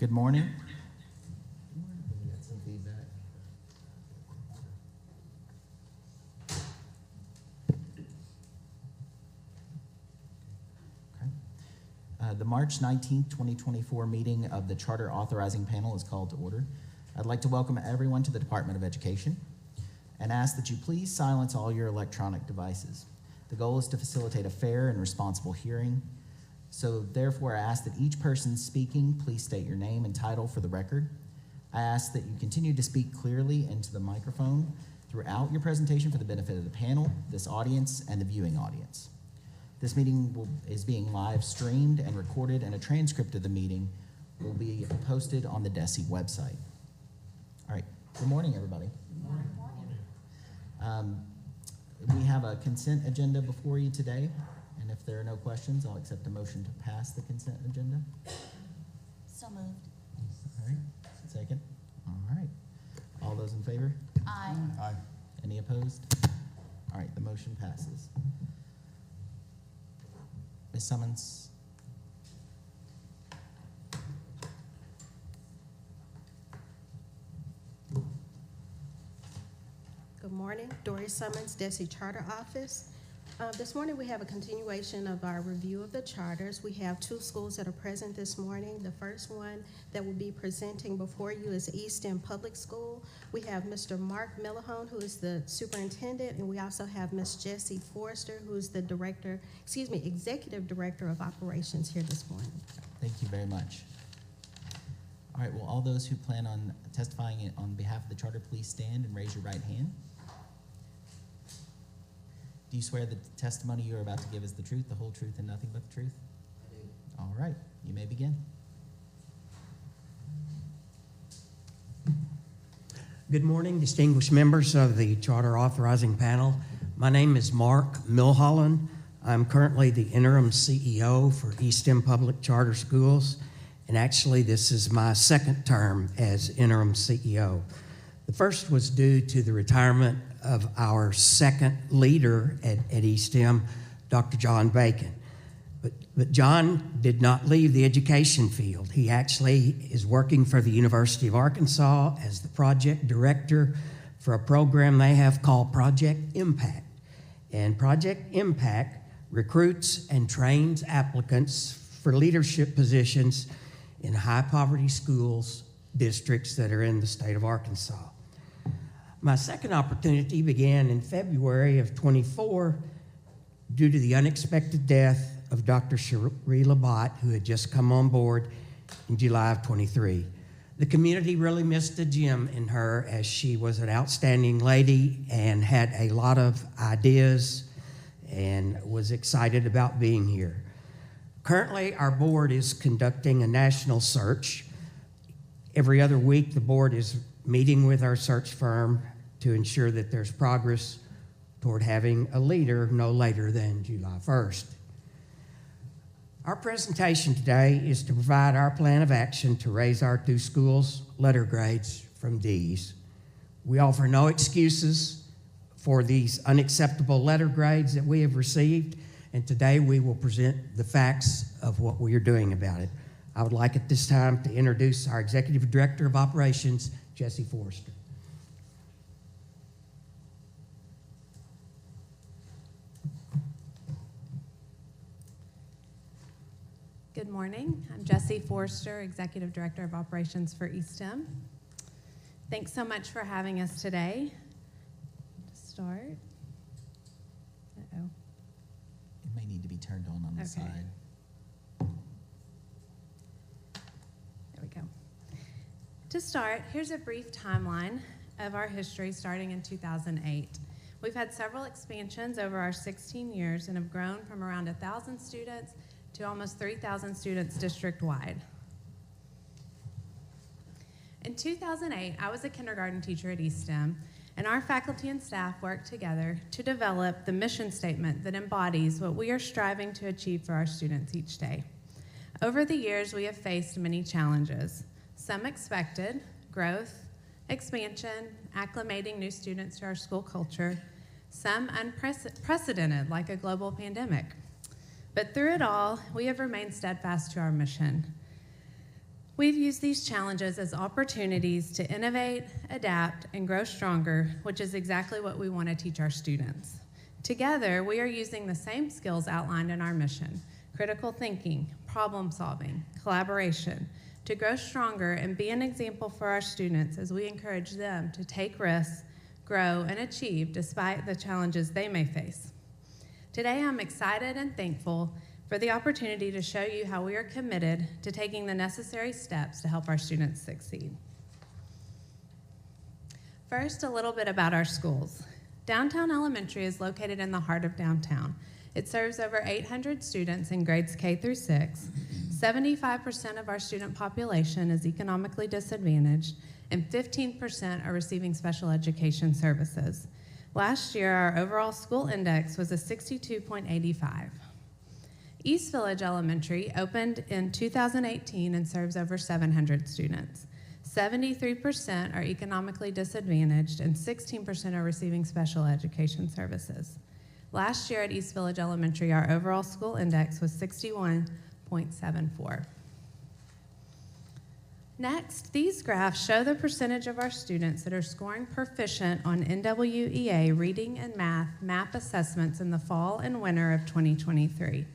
Good morning. We got some feedback. The March 19th, 2024 meeting of the Charter Authorizing Panel is called to order. I'd like to welcome everyone to the Department of Education and ask that you please silence all your electronic devices. The goal is to facilitate a fair and responsible hearing. So therefore, I ask that each person speaking please state your name and title for the record. I ask that you continue to speak clearly into the microphone throughout your presentation for the benefit of the panel, this audience, and the viewing audience. This meeting is being live streamed and recorded, and a transcript of the meeting will be posted on the DESE website. All right, good morning, everybody. Good morning. We have a consent agenda before you today, and if there are no questions, I'll accept a motion to pass the consent agenda. So moved. All right, second. All right. All those in favor? Aye. Aye. Any opposed? All right, the motion passes. Ms. Summons. Good morning, Dory Summons, DESE Charter Office. This morning we have a continuation of our review of the charters. We have two schools that are present this morning. The first one that will be presenting before you is East End Public School. We have Mr. Mark Millahone, who is the superintendent, and we also have Ms. Jessie Forrester, who is the executive director of operations here this morning. Thank you very much. All right, well, all those who plan on testifying on behalf of the charter, please stand and raise your right hand. Do you swear that the testimony you are about to give is the truth, the whole truth, and nothing but the truth? I do. All right, you may begin. Good morning, distinguished members of the Charter Authorizing Panel. My name is Mark Milholland. I'm currently the interim CEO for East End Public Charter Schools, and actually this is my second term as interim CEO. The first was due to the retirement of our second leader at East End, Dr. John Bacon. But John did not leave the education field. He actually is working for the University of Arkansas as the project director for a program they have called Project Impact. And Project Impact recruits and trains applicants for leadership positions in high poverty schools, districts that are in the state of Arkansas. My second opportunity began in February of 24 due to the unexpected death of Dr. Cherie Labatt, who had just come on board in July of 23. The community really missed a gem in her, as she was an outstanding lady and had a lot of ideas and was excited about being here. Currently, our board is conducting a national search. Every other week, the board is meeting with our search firm to ensure that there's progress toward having a leader no later than July 1st. Our presentation today is to provide our plan of action to raise our two schools' letter grades from D's. We offer no excuses for these unacceptable letter grades that we have received, and today we will present the facts of what we are doing about it. I would like at this time to introduce our Executive Director of Operations, Jessie Forrester. Good morning. I'm Jessie Forrester, Executive Director of Operations for East End. Thanks so much for having us today. To start. Uh-oh. It may need to be turned on the Okay. side. There we go. To start, here's a brief timeline of our history starting in 2008. We've had several expansions over our 16 years and have grown from around 1,000 students to almost 3,000 students district-wide. In 2008, I was a kindergarten teacher at East End, and our faculty and staff worked together to develop the mission statement that embodies what we are striving to achieve for our students each day. Over the years, we have faced many challenges. Some expected: growth, expansion, acclimating new students to our school culture. Some unprecedented, like a global pandemic. But through it all, we have remained steadfast to our mission. We've used these challenges as opportunities to innovate, adapt, and grow stronger, which is exactly what we want to teach our students. Together, we are using the same skills outlined in our mission: critical thinking, problem solving, collaboration, to grow stronger and be an example for our students as we encourage them to take risks, grow, and achieve despite the challenges they may face. Today, I'm excited and thankful for the opportunity to show you how we are committed to taking the necessary steps to help our students succeed. First, a little bit about our schools. Downtown Elementary is located in the heart of downtown. It serves over 800 students in grades K through 6. 75% of our student population is economically disadvantaged, and 15% are receiving special education services. Last year, our overall school index was a 62.85. East Village Elementary opened in 2018 and serves over 700 students. 73% are economically disadvantaged, and 16% are receiving special education services. Last year at East Village Elementary, our overall school index was 61.74. Next, these graphs show the percentage of our students that are scoring proficient on NWEA reading and math MAP assessments in the fall and winter of 2023.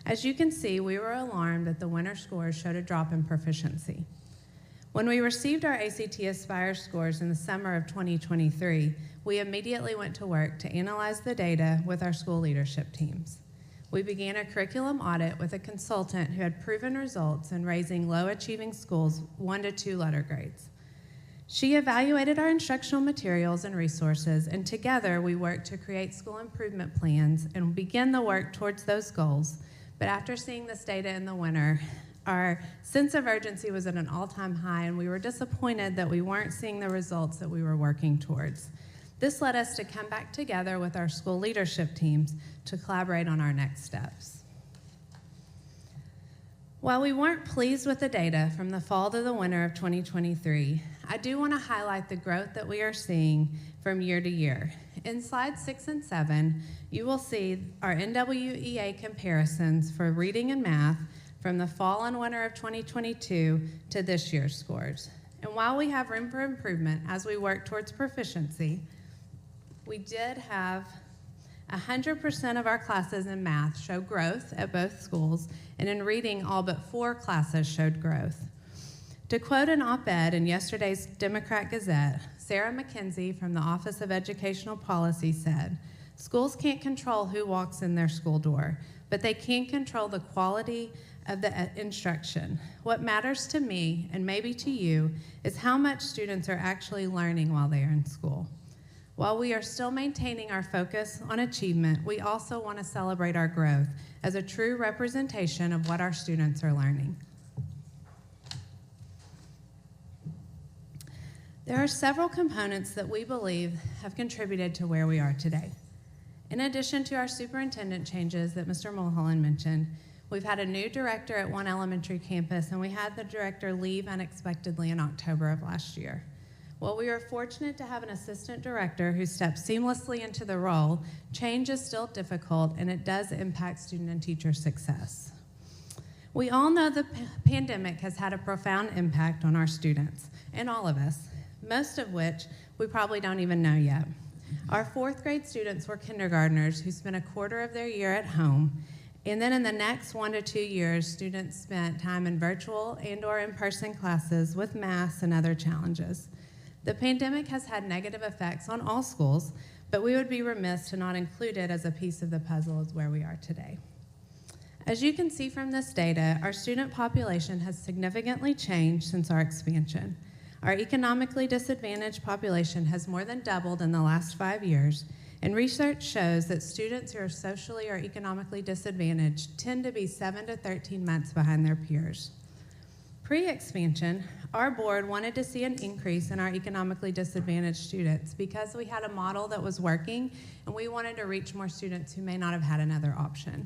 As you can see, we were alarmed that the winter scores showed a drop in proficiency. When we received our ACT Aspire scores in the summer of 2023, we immediately went to work to analyze the data with our school leadership teams. We began a curriculum audit with a consultant who had proven results in raising low-achieving schools 1 to 2 letter grades. She evaluated our instructional materials and resources, and together we worked to create school improvement plans and begin the work towards those goals. But after seeing this data in the winter, our sense of urgency was at an all-time high, and we were disappointed that we weren't seeing the results that we were working towards. This led us to come back together with our school leadership teams to collaborate on our next steps. While we weren't pleased with the data from the fall to the winter of 2023, I do want to highlight the growth that we are seeing from year to year. In slides 6 and 7, you will see our NWEA comparisons for reading and math from the fall and winter of 2022 to this year's scores. And while we have room for improvement as we work towards proficiency, we did have 100% of our classes in math show growth at both schools, and in reading, all but 4 classes showed growth. To quote an op-ed in yesterday's Democrat Gazette, Sarah McKenzie from the Office of Educational Policy said, "Schools can't control who walks in their school door, but they can control the quality of the instruction. What matters to me, and maybe to you, is how much students are actually learning while they are in school." While we are still maintaining our focus on achievement, we also want to celebrate our growth as a true representation of what our students are learning. There are several components that we believe have contributed to where we are today. In addition to our superintendent changes that Mr. Mulholland mentioned, we've had a new director at one elementary campus, and we had the director leave unexpectedly in October of last year. While we are fortunate to have an assistant director who steps seamlessly into the role, change is still difficult, and it does impact student and teacher success. We all know the pandemic has had a profound impact on our students, and all of us, most of which we probably don't even know yet. Our 4th grade students were kindergartners who spent a quarter of their year at home, and then in the next 1 to 2 years, students spent time in virtual and/or in-person classes with masks and other challenges. The pandemic has had negative effects on all schools, but we would be remiss to not include it as a piece of the puzzle as where we are today. As you can see from this data, our student population has significantly changed since our expansion. Our economically disadvantaged population has more than doubled in the last 5 years, and research shows that students who are socially or economically disadvantaged tend to be 7 to 13 months behind their peers. Pre-expansion, our board wanted to see an increase in our economically disadvantaged students because we had a model that was working, and we wanted to reach more students who may not have had another option.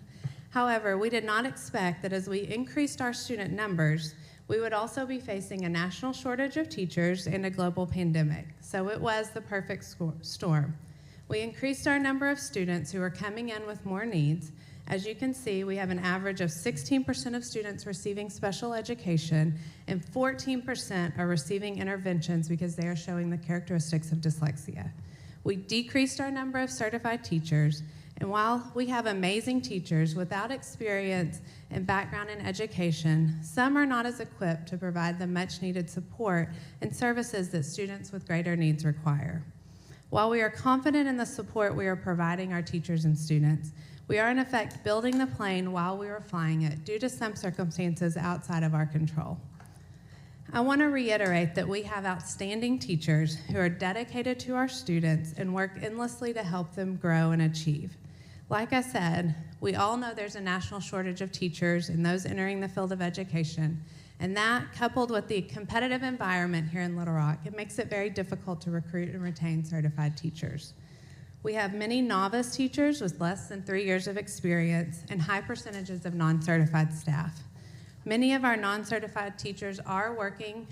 However, we did not expect that as we increased our student numbers, we would also be facing a national shortage of teachers and a global pandemic, so it was the perfect storm. We increased our number of students who were coming in with more needs, As you can see, we have an average of 16% of students receiving special education, and 14% are receiving interventions because they are showing the characteristics of dyslexia. We decreased our number of certified teachers, and while we have amazing teachers without experience and background in education, some are not as equipped to provide the much needed support and services that students with greater needs require. While we are confident in the support we are providing our teachers and students, we are in effect building the plane while we are flying it due to some circumstances outside of our control. I want to reiterate that we have outstanding teachers who are dedicated to our students and work endlessly to help them grow and achieve. Like I said, we all know there's a national shortage of teachers and those entering the field of education, and that, coupled with the competitive environment here in Little Rock, it makes it very difficult to recruit and retain certified teachers. We have many novice teachers with less than 3 years of experience and high percentages of non-certified staff. Many of our non-certified teachers are working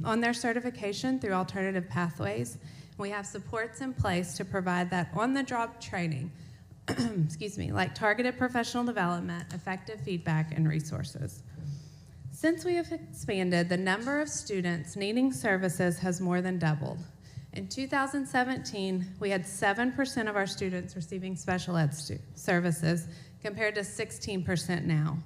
on their certification through alternative pathways. We have supports in place to provide that on-the-job training, like targeted professional development, effective feedback, and resources. Since we have expanded, the number of students needing services has more than doubled. In 2017, we had 7% of our students receiving special ed services compared to 16% now.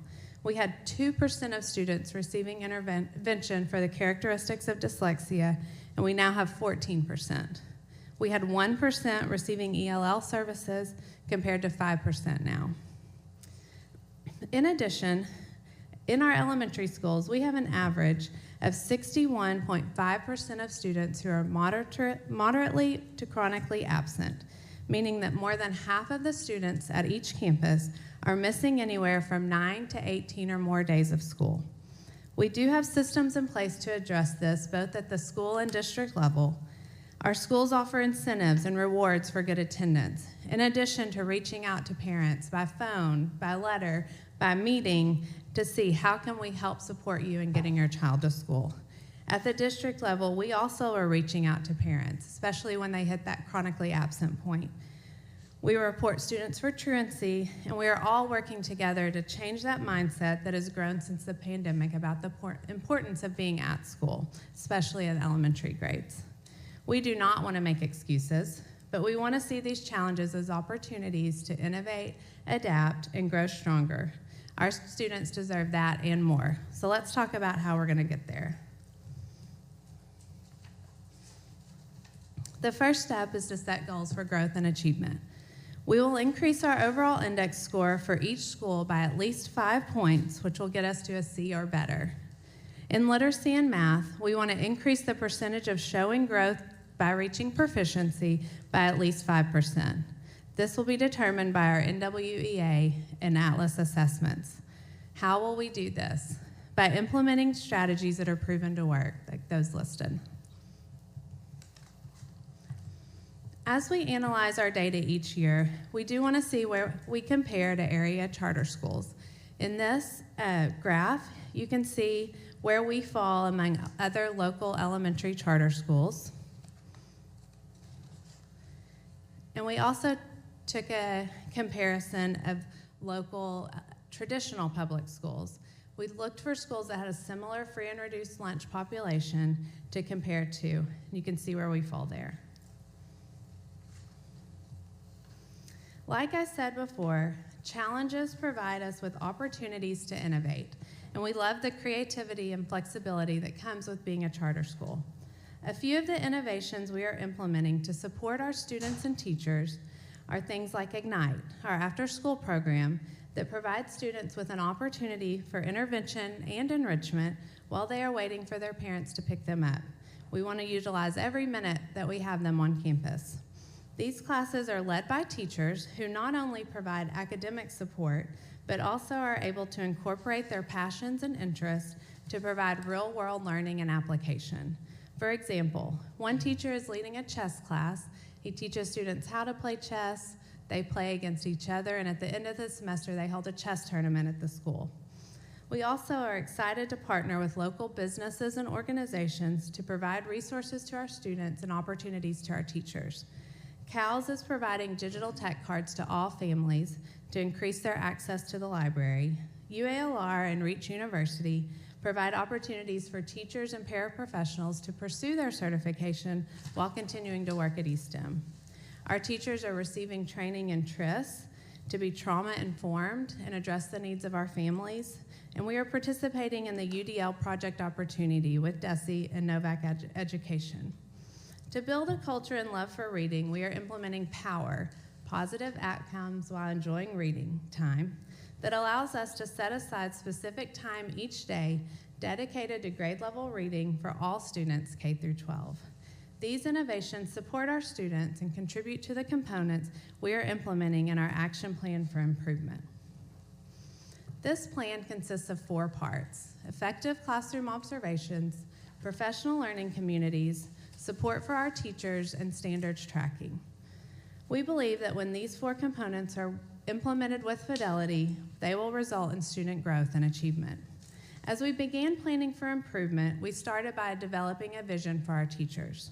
We had 2% of students receiving intervention for the characteristics of dyslexia, and we now have 14%. We had 1% receiving ELL services compared to 5% now. In addition, in our elementary schools, we have an average of 61.5% of students who are moderately to chronically absent, meaning that more than half of the students at each campus are missing anywhere from 9 to 18 or more days of school. We do have systems in place to address this, both at the school and district level. Our schools offer incentives and rewards for good attendance, in addition to reaching out to parents by phone, by letter, by meeting, to see how can we help support you in getting your child to school. At the district level, we also are reaching out to parents, especially when they hit that chronically absent point. We report students for truancy, and we are all working together to change that mindset that has grown since the pandemic about the importance of being at school, especially in elementary grades. We do not want to make excuses, but we want to see these challenges as opportunities to innovate, adapt, and grow stronger. Our students deserve that and more. So let's talk about how we're going to get there. The first step is to set goals for growth and achievement. We will increase our overall index score for each school by at least 5 points, which will get us to a C or better. In literacy and math, we want to increase the percentage of showing growth by reaching proficiency by at least 5%. This will be determined by our NWEA and Atlas assessments. How will we do this? By implementing strategies that are proven to work, like those listed. As we analyze our data each year, we do want to see where we compare to area charter schools. In this graph, you can see where we fall among other local elementary charter schools. And we also took a comparison of local traditional public schools. We looked for schools that had a similar free and reduced lunch population to compare to. You can see where we fall there. Like I said before, challenges provide us with opportunities to innovate, and we love the creativity and flexibility that comes with being a charter school. A few of the innovations we are implementing to support our students and teachers are things like Ignite, our after-school program that provides students with an opportunity for intervention and enrichment while they are waiting for their parents to pick them up. We want to utilize every minute that we have them on campus. These classes are led by teachers who not only provide academic support, but also are able to incorporate their passions and interests to provide real-world learning and application. For example, one teacher is leading a chess class. He teaches students how to play chess, they play against each other, and at the end of the semester, they hold a chess tournament at the school. We also are excited to partner with local businesses and organizations to provide resources to our students and opportunities to our teachers. CALS is providing digital tech cards to all families to increase their access to the library. UALR and Reach University provide opportunities for teachers and paraprofessionals to pursue their certification while continuing to work at eSTEM. Our teachers are receiving training in TRIS to be trauma-informed and address the needs of our families, and we are participating in the UDL project opportunity with DESE and Novak Education. To build a culture and love for reading, we are implementing POWER, positive outcomes while enjoying reading time, that allows us to set aside specific time each day dedicated to grade level reading for all students K through 12. These innovations support our students and contribute to the components we are implementing in our action plan for improvement. This plan consists of 4 parts: effective classroom observations, professional learning communities, support for our teachers, and standards tracking. We believe that when these 4 components are implemented with fidelity, they will result in student growth and achievement. As we began planning for improvement, we started by developing a vision for our teachers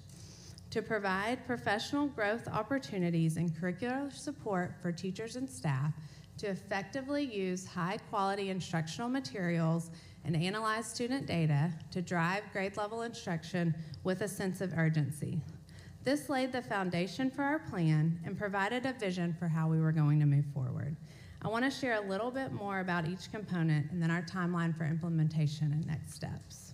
to provide professional growth opportunities and curricular support for teachers and staff to effectively use high-quality instructional materials and analyze student data to drive grade-level instruction with a sense of urgency. This laid the foundation for our plan and provided a vision for how we were going to move forward. I want to share a little bit more about each component and then our timeline for implementation and next steps.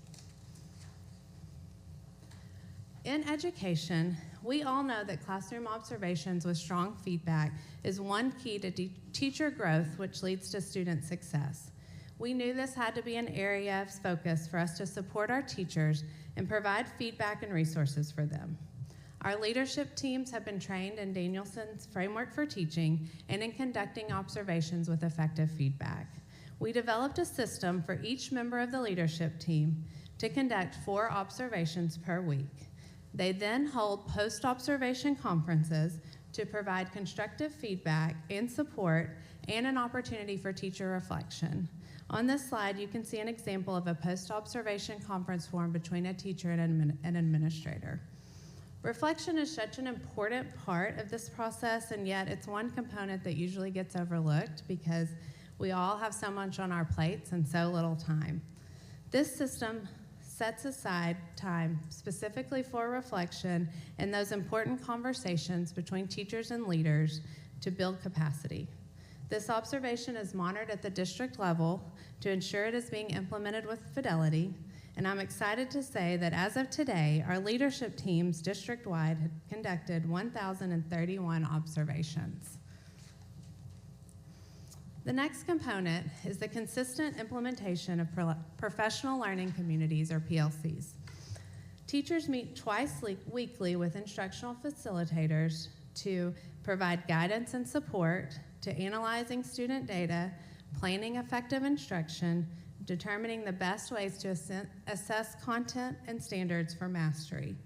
In education, we all know that classroom observations with strong feedback is one key to teacher growth, which leads to student success. We knew this had to be an area of focus for us to support our teachers and provide feedback and resources for them. Our leadership teams have been trained in Danielson's framework for teaching and in conducting observations with effective feedback. We developed a system for each member of the leadership team to conduct 4 observations per week. They then hold post-observation conferences to provide constructive feedback and support and an opportunity for teacher reflection. On this slide, you can see an example of a post-observation conference forum between a teacher and an administrator. Reflection is such an important part of this process, and yet it's one component that usually gets overlooked because we all have so much on our plates and so little time. This system sets aside time specifically for reflection and those important conversations between teachers and leaders to build capacity. This observation is monitored at the district level to ensure it is being implemented with fidelity, and I'm excited to say that as of today, our leadership teams district-wide have conducted 1,031 observations. The next component is the consistent implementation of professional learning communities, or PLCs. Teachers meet twice weekly with instructional facilitators to provide guidance and support to analyzing student data, planning effective instruction, determining the best ways to assess content and standards for mastery.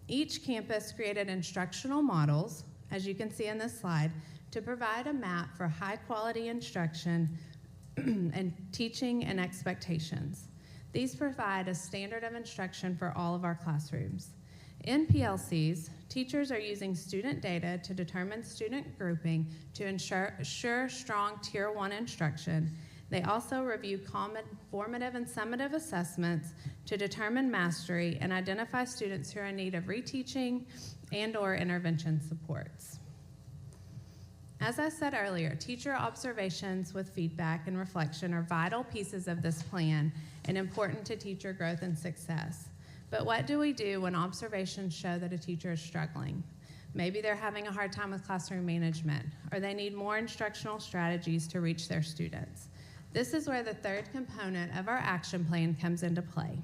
Each campus created instructional models, as you can see in this slide, to provide a map for high-quality instruction and teaching and expectations. These provide a standard of instruction for all of our classrooms. In PLCs, teachers are using student data to determine student grouping to ensure strong Tier 1 instruction. They also review common formative and summative assessments to determine mastery and identify students who are in need of reteaching and/or intervention supports. As I said earlier, teacher observations with feedback and reflection are vital pieces of this plan and important to teacher growth and success. But what do we do when observations show that a teacher is struggling? Maybe they're having a hard time with classroom management, or they need more instructional strategies to reach their students. This is where the 3rd component of our action plan comes into play.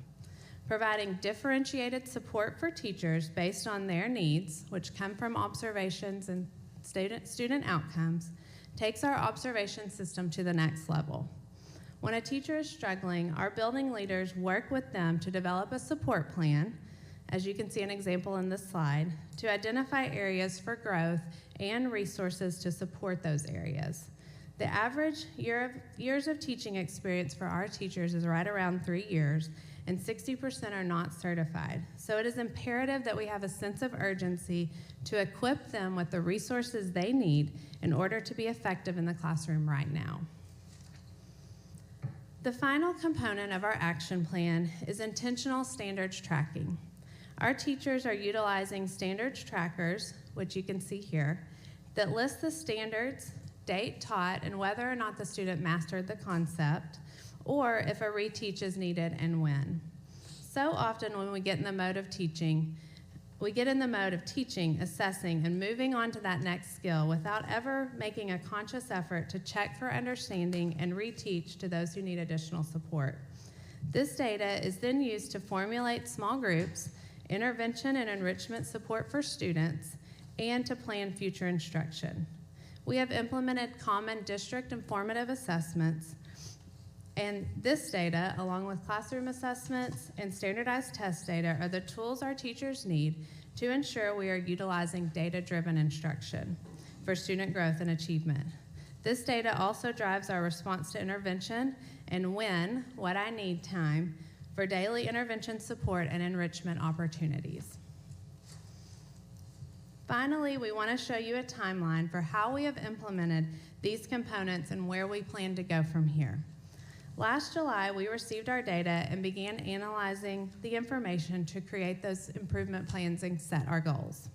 Providing differentiated support for teachers based on their needs, which come from observations and student outcomes, takes our observation system to the next level. When a teacher is struggling, our building leaders work with them to develop a support plan, as you can see an example in this slide, to identify areas for growth and resources to support those areas. The average years of teaching experience for our teachers is right around 3 years, and 60% are not certified. So it is imperative that we have a sense of urgency to equip them with the resources they need in order to be effective in the classroom right now. The final component of our action plan is intentional standards tracking. Our teachers are utilizing standards trackers, which you can see here, that list the standards, date taught, and whether or not the student mastered the concept, or if a reteach is needed and when. So often when we get in the mode of teaching, assessing, and moving on to that next skill without ever making a conscious effort to check for understanding and reteach to those who need additional support. This data is then used to formulate small groups, intervention and enrichment support for students, and to plan future instruction. We have implemented common district informative assessments, and this data, along with classroom assessments and standardized test data, are the tools our teachers need to ensure we are utilizing data-driven instruction for student growth and achievement. This data also drives our response to intervention and what I need time for daily intervention support and enrichment opportunities. Finally, we want to show you a timeline for how we have implemented these components and where we plan to go from here. Last July, we received our data and began analyzing the information to create those improvement plans and set our goals.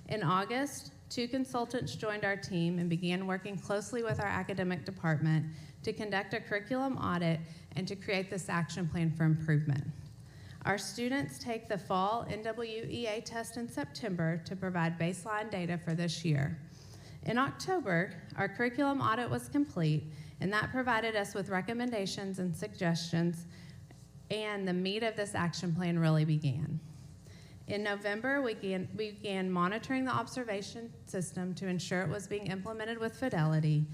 In August, 2 consultants joined our team and began working closely with our academic department to conduct a curriculum audit and to create this action plan for improvement. Our students take the fall NWEA test in September to provide baseline data for this year. In October, our curriculum audit was complete, and that provided us with recommendations and suggestions, and the meat of this action plan really began. In November, we began monitoring the observation system to ensure it was being implemented with fidelity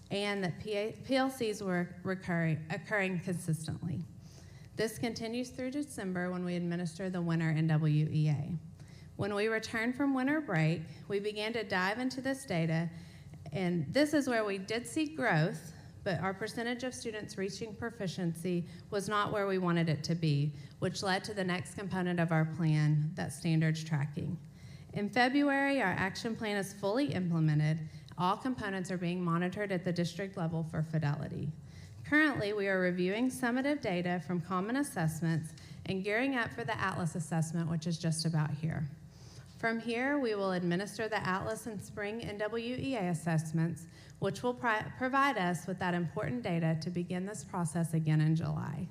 and that PLCs were occurring consistently. This continues through December when we administer the winter NWEA. When we returned from winter break, we began to dive into this data, and this is where we did see growth, but our percentage of students reaching proficiency was not where we wanted it to be, which led to the next component of our plan, that standards tracking. In February, our action plan is fully implemented. All components are being monitored at the district level for fidelity. Currently, we are reviewing summative data from common assessments and gearing up for the Atlas assessment, which is just about here. From here, we will administer the Atlas and Spring NWEA assessments, which will provide us with that important data to begin this process again in July.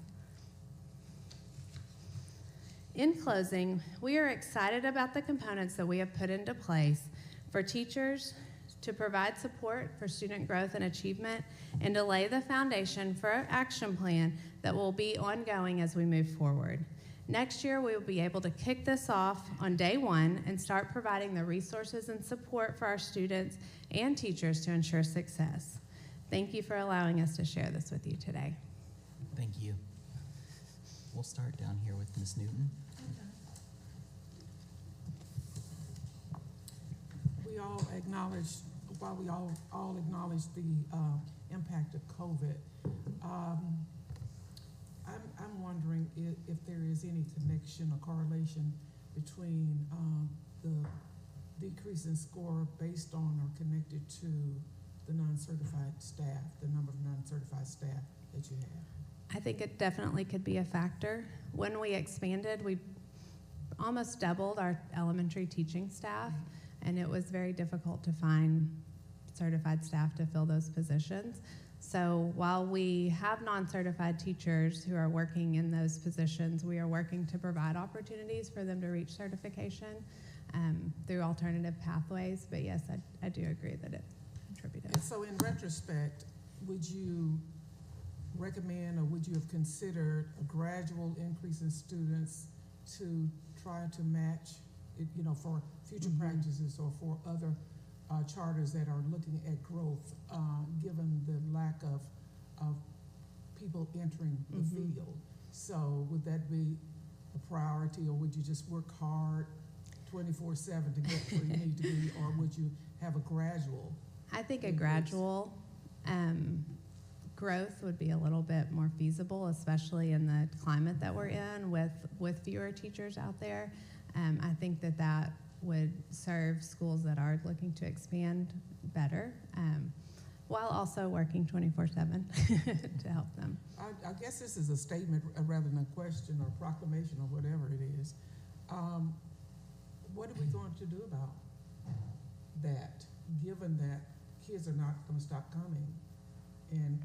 In closing, we are excited about the components that we have put into place for teachers to provide support for student growth and achievement and to lay the foundation for an action plan that will be ongoing as we move forward. Next year, we will be able to kick this off on day one and start providing the resources and support for our students and teachers to ensure success. Thank you for allowing us to share this with you today. Thank you. We'll start down here with Ms. Newton. We all acknowledge, while we all acknowledge the impact of COVID, I'm wondering if there is any connection or correlation between the decrease in score based on or connected to the non-certified staff, the number of non-certified staff that you have. I think it definitely could be a factor. When we expanded, we almost doubled our elementary teaching staff, and it was very difficult to find certified staff to fill those positions. So while we have non-certified teachers who are working in those positions, we are working to provide opportunities for them to reach certification through alternative pathways. But yes, I do agree that it contributed. And so in retrospect, would you recommend or would you have considered a gradual increase in students to try to match it, for future practices or for other charters that are looking at growth, given the lack of people entering the field? So would that be a priority, or would you just work hard 24/7 to get where you need to be, or would you have a gradual? I think a gradual growth would be a little bit more feasible, especially in the climate that we're in with fewer teachers out there. I think that would serve schools that are looking to expand better, while also working 24/7 to help them. I guess this is a statement rather than a question or proclamation or whatever it is. What are we going to do about that, given that kids are not going to stop coming and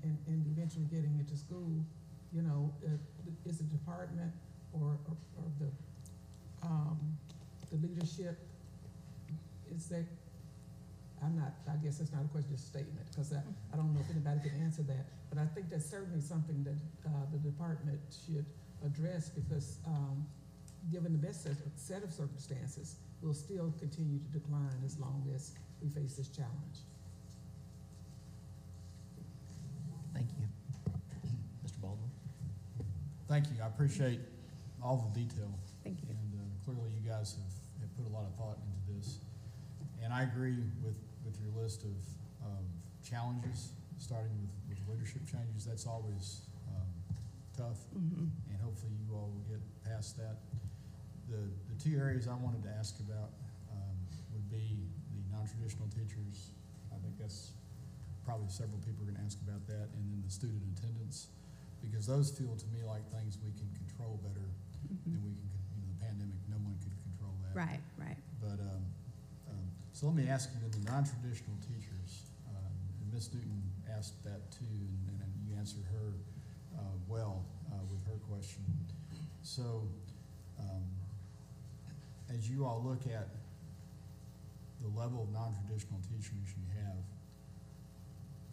eventually getting into school? You know, is the department or the leadership, is that, I guess that's not a question, it's a statement, because I don't know if anybody can answer that, but I think that's certainly something that the department should address, because given the best set of circumstances, we'll still continue to decline as long as we face this challenge. Thank you. Mr. Baldwin? Thank you. I appreciate all the detail. Thank you. And clearly you guys have put a lot of thought into this. And I agree with your list of challenges, starting with leadership changes. That's always tough, and hopefully you all will get past that. The two areas I wanted to ask about would be the non-traditional teachers. I think that's probably several people are going to ask about that, and then the student attendance, because those feel to me like things we can control better than we can. The pandemic, no one could control that. Right. But so let me ask you, the non-traditional teachers, and Ms. Newton asked that too, and you answered her well with her question. So as you all look at the level of non-traditional teachers you have,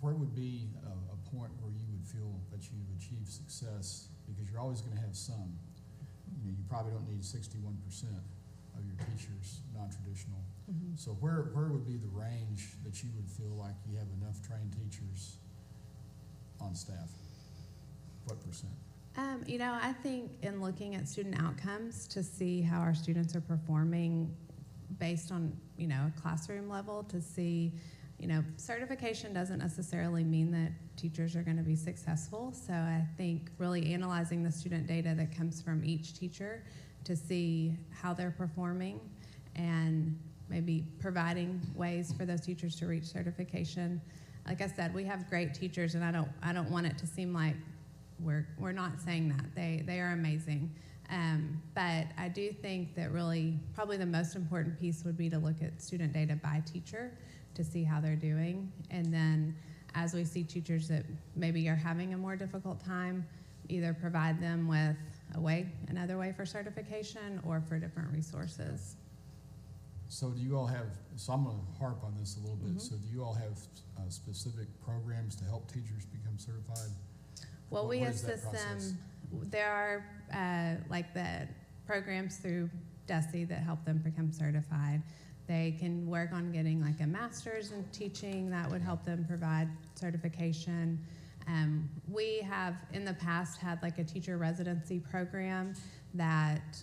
where would be a point where you would feel that you've achieved success? Because you're always going to have some. You probably don't need 61% of your teachers non-traditional. So where would be the range that you would feel like you have enough trained teachers on staff? What percent? I think in looking at student outcomes to see how our students are performing based on, a classroom level, to see, certification doesn't necessarily mean that teachers are going to be successful. So I think really analyzing the student data that comes from each teacher to see how they're performing, and maybe providing ways for those teachers to reach certification. Like I said, we have great teachers, and I don't want it to seem like we're not saying that. They are amazing. But I do think that really probably the most important piece would be to look at student data by teacher to see how they're doing. And then as we see teachers that maybe are having a more difficult time, either provide them with another way for certification or for different resources. So do you all have, so I'm going to harp on this a little bit. So do you all have specific programs to help teachers become certified? Well, we what is that assist process? them. There are like the programs through DESE that help them become certified. They can work on getting like a master's in teaching that would help them provide certification. We have in the past had like a teacher residency program that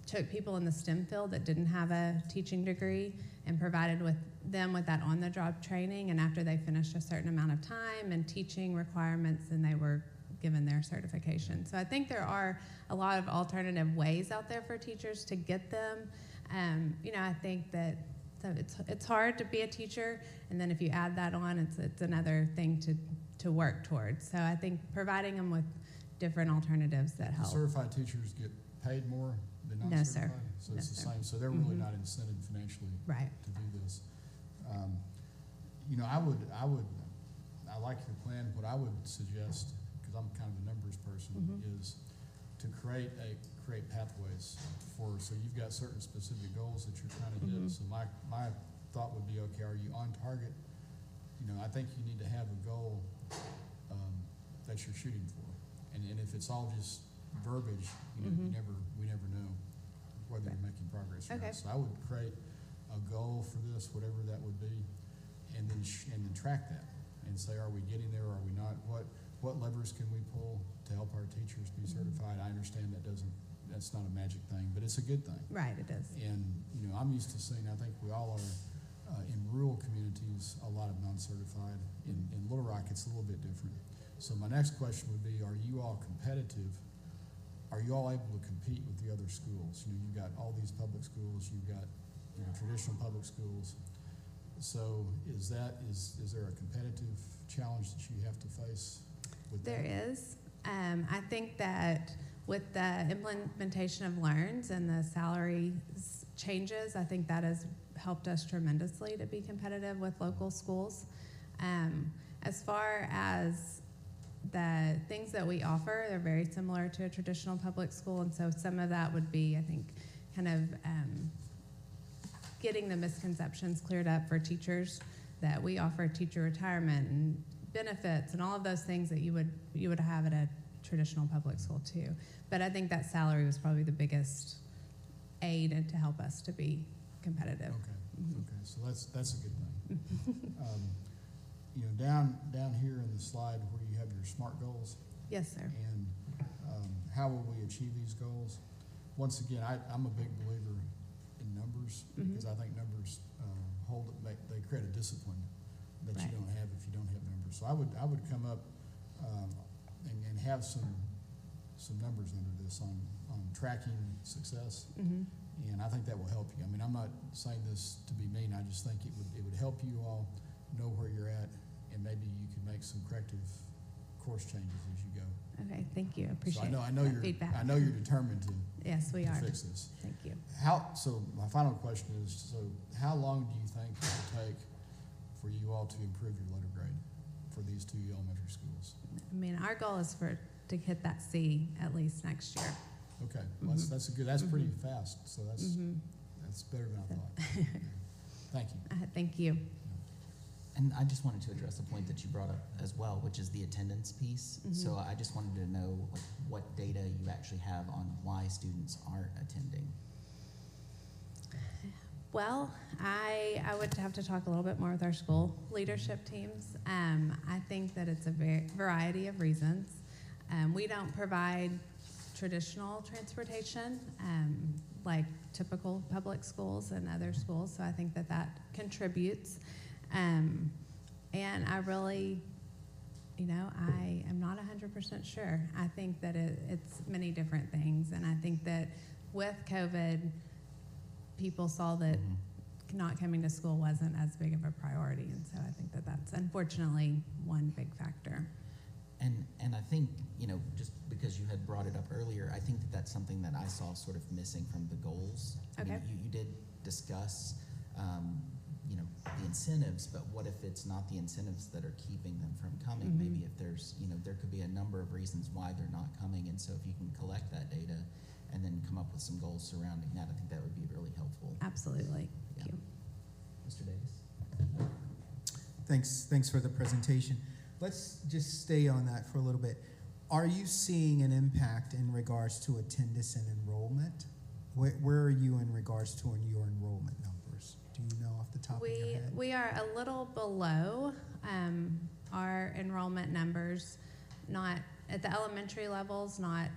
took people in the STEM field that didn't have a teaching degree and provided them with that on-the-job training, and after they finished a certain amount of time and teaching requirements, then they were given their certification. So I think there are a lot of alternative ways out there for teachers to get them. I think that it's hard to be a teacher, and then if you add that on, it's another thing to work towards. So I think providing them with different alternatives that help. Certified teachers get paid more than No, non-certified? sir. So No, it's the sir. same. So they're really not incented financially Right. to do this. I like your plan. What I would suggest, because I'm kind of a numbers person, is to create pathways so you've got certain specific goals that you're trying to hit. So my thought would be, okay, are you on target? I think you need to have a goal that you're shooting for. And if it's all just verbiage, we never know whether you're making progress or Okay. not. So I would create a goal for this, whatever that would be, and then track that and say, are we getting there? Or are we not? What levers can we pull to help our teachers be certified? I understand that's not a magic thing, but it's a good thing. Right, it is. And I'm used to seeing, I think we all are in rural communities, a lot of non-certified. In Little Rock, it's a little bit different. So my next question would be, are you all competitive? Are you all able to compete with the other schools? You know, you've got all these public schools, you've got, you know, traditional public schools. So is there a competitive challenge that you have to face with that? There is. I think that with the implementation of LEARNs and the salary changes, I think that has helped us tremendously to be competitive with local schools. As far as the things that we offer, they're very similar to a traditional public school, and so some of that would be, I think, kind of getting the misconceptions cleared up for teachers, that we offer teacher retirement and benefits and all of those things that you would have at a traditional public school too. But I think that salary was probably the biggest aid to help us to be competitive. Okay, okay, so that's a good thing. You know, down here in the slide where you have your SMART goals, Yes, sir. and how will we achieve these goals? Once again, I'm a big believer in numbers, because I think numbers they create a discipline that Right. you don't have if you don't have numbers. So I would come up and have some numbers under this on tracking success, and I think that will help you. I mean, I'm not saying this to be mean. I just think it would help you all know where you're at, and maybe you could make some corrective course changes as you go. Okay, thank you. Appreciate So I know that you're feedback. I know you're determined to Yes, we are. fix this. Thank you. So my final question is, so how long do you think it will take for you all to improve your letter grade for these two elementary schools? I mean, our goal is to hit that C at least next year. Okay, well, that's pretty fast, so that's better than I thought. Thank you. Thank you. And I just wanted to address a point that you brought up as well, which is the attendance piece. So I just wanted to know, like, what data you actually have on why students aren't attending. Well, I would have to talk a little bit more with our school leadership teams. I think that it's a variety of reasons. We don't provide traditional transportation like typical public schools and other schools, so I think that contributes. And I really, I am not 100% sure. I think that it's many different things, and I think that with COVID, people saw that not coming to school wasn't as big of a priority, and so I think that's unfortunately one big factor. And I think, just because you had brought it up earlier, I think that's something that I saw sort of missing from the goals. Okay. I mean, you did discuss, the incentives, but what if it's not the incentives that are keeping them from coming? Maybe if there's, there could be a number of reasons why they're not coming, and so if you can collect that data and then come up with some goals surrounding that, I think that would be really helpful. Absolutely. Yeah. Thank you. Mr. Davis? Thanks for the presentation. Let's just stay on that for a little bit. Are you seeing an impact in regards to attendance and enrollment? Where are you in regards to your enrollment numbers? Do you know off the top of your head? We are a little below our enrollment numbers, not at the elementary levels, not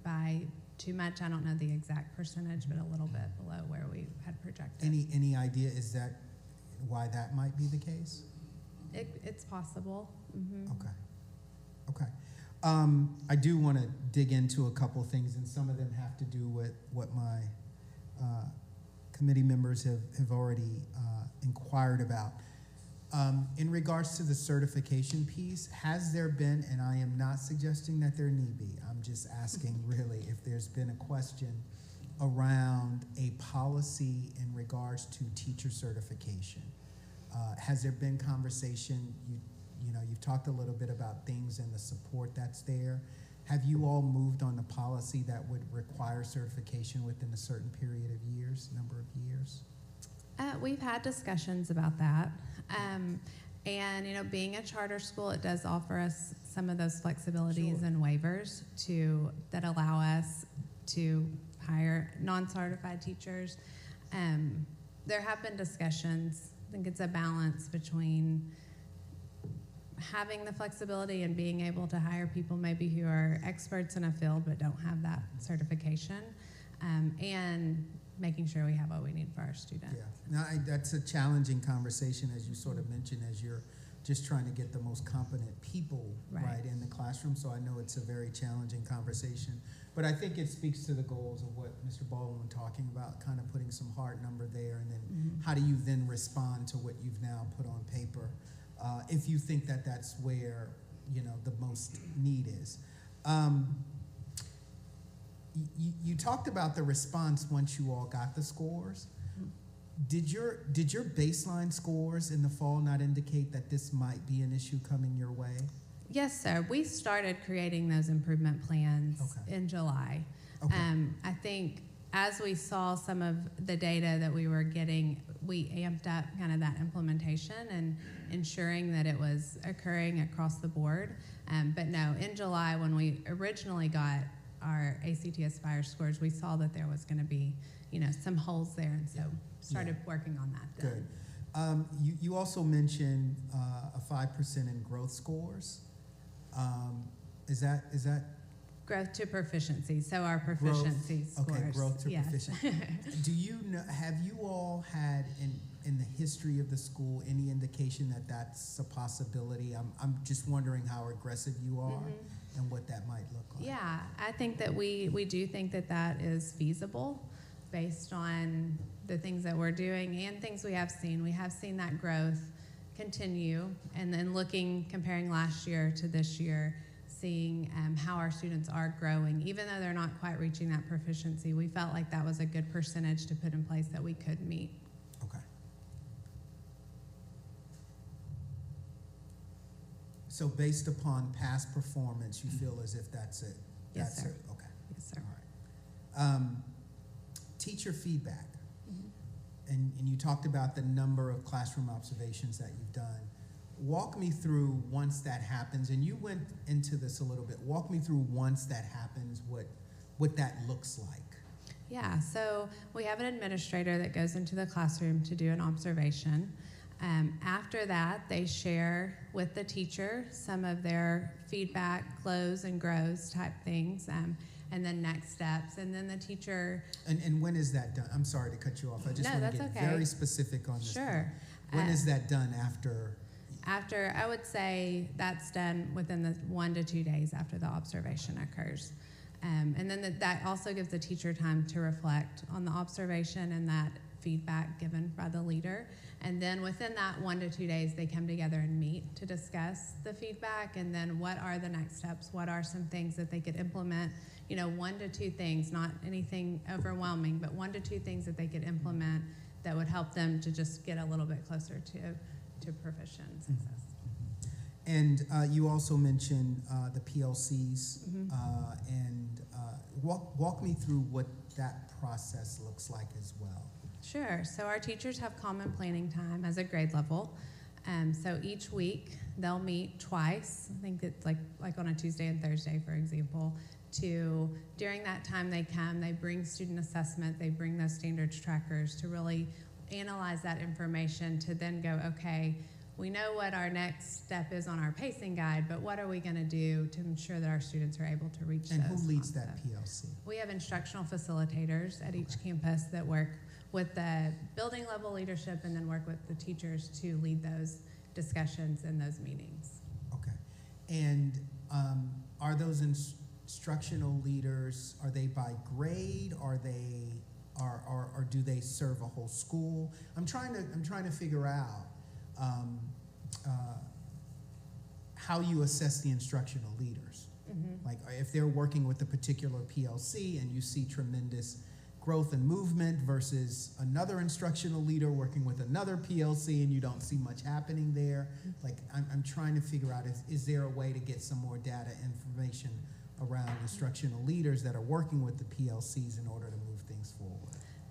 by too much. I don't know the exact percentage, but a little bit below where we had projected. Any idea, is that why that might be the case? It's possible. Okay. I do want to dig into a couple of things, and some of them have to do with what my committee members have already inquired about. In regards to the certification piece, has there been, and I am not suggesting that there need be, I'm just asking really if there's been a question around a policy in regards to teacher certification. Has there been conversation? You've talked a little bit about things and the support that's there. Have you all moved on the policy that would require certification within a certain period of years, number of years? We've had discussions about that. And, being a charter school, it does offer us some of those flexibilities and waivers that allow us to hire non-certified teachers. There have been discussions. I think it's a balance between having the flexibility and being able to hire people maybe who are experts in a field but don't have that certification, and making sure we have what we need for our students. Yeah, that's a challenging conversation, as you sort of mentioned, as you're just trying to get the most competent people Right. in the classroom. So I know it's a very challenging conversation. But I think it speaks to the goals of what Mr. Baldwin was talking about, kind of putting some hard number there, and then how do you then respond to what you've now put on paper, if you think that that's where, the most need is. You talked about the response once you all got the scores. Did your baseline scores in the fall not indicate that this might be an issue coming your way? Yes, sir. We started creating those improvement plans in July. Okay. I think as we saw some of the data that we were getting, we amped up kind of that implementation and ensuring that it was occurring across the board. But no, in July, when we originally got our ACT Aspire scores, we saw that there was going to be, some holes there, and so started working on that then. Good. You also mentioned a 5% in growth scores. Is that Growth to proficiency, so our proficiency scores. Okay, growth to yes. proficiency. Do you know? Have you all had in the history of the school any indication that that's a possibility? I'm just wondering how aggressive you are and what that might look like. Yeah, I think that we do think that that is feasible based on the things that we're doing and things we have seen. We have seen that growth continue, and then comparing last year to this year, seeing how our students are growing. Even though they're not quite reaching that proficiency, we felt like that was a good percentage to put in place that we could meet. Okay. So based upon past performance, you feel as if that's it? Yes, sir. Okay. Yes, sir. All right. Teacher feedback. And you talked about the number of classroom observations that you've done. Walk me through once that happens, and you went into this a little bit. Walk me through once that happens, what that looks like. Yeah, so we have an administrator that goes into the classroom to do an observation. After that, they share with the teacher some of their feedback, close and grows type things, and then next steps, and then the teacher. And when is that done? I'm sorry to cut you off. I just want to get very specific on this. Sure. When is that done after? After, I would say that's done within the 1 to 2 days after the observation occurs. And then that also gives the teacher time to reflect on the observation and that feedback given by the leader. And then within that 1 to 2 days, they come together and meet to discuss the feedback, and then what are the next steps? What are some things that they could implement? 1 to 2 things, not anything overwhelming, but 1 to 2 things that they could implement that would help them to just get a little bit closer to proficient success. And you also mentioned the PLCs, and walk me through what that process looks like as well. Sure. So our teachers have common planning time as a grade level. So each week they'll meet twice. I think it's like on a Tuesday and Thursday, for example. During that time they come, they bring student assessment, they bring those standards trackers to really analyze that information to then go, okay, we know what our next step is on our pacing guide, but what are we going to do to ensure that our students are able to reach those? And who leads that concepts? PLC? We have instructional facilitators at each campus that work with the building level leadership and then work with the teachers to lead those discussions and those meetings. Okay. And are those instructional leaders, are they by grade? Are they, or do they serve a whole school? I'm trying to figure out how you assess the instructional leaders. Like if they're working with a particular PLC and you see tremendous growth and movement versus another instructional leader working with another PLC and you don't see much happening there. Like I'm trying to figure out, is there a way to get some more data information around instructional leaders that are working with the PLCs in order to move things forward?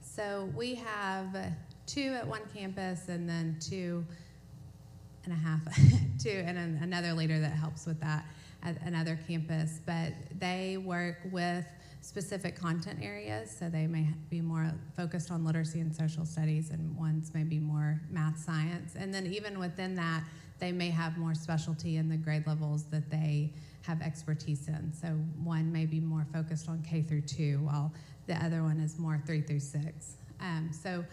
So we have 2 at one campus and then 2 and a half, 2 and another leader that helps with that at another campus. But they work with specific content areas, so they may be more focused on literacy and social studies, and ones may be more math, science. And then even within that, they may have more specialty in the grade levels that they have expertise in. So one may be more focused on K through 2, while the other one is more 3 through 6. So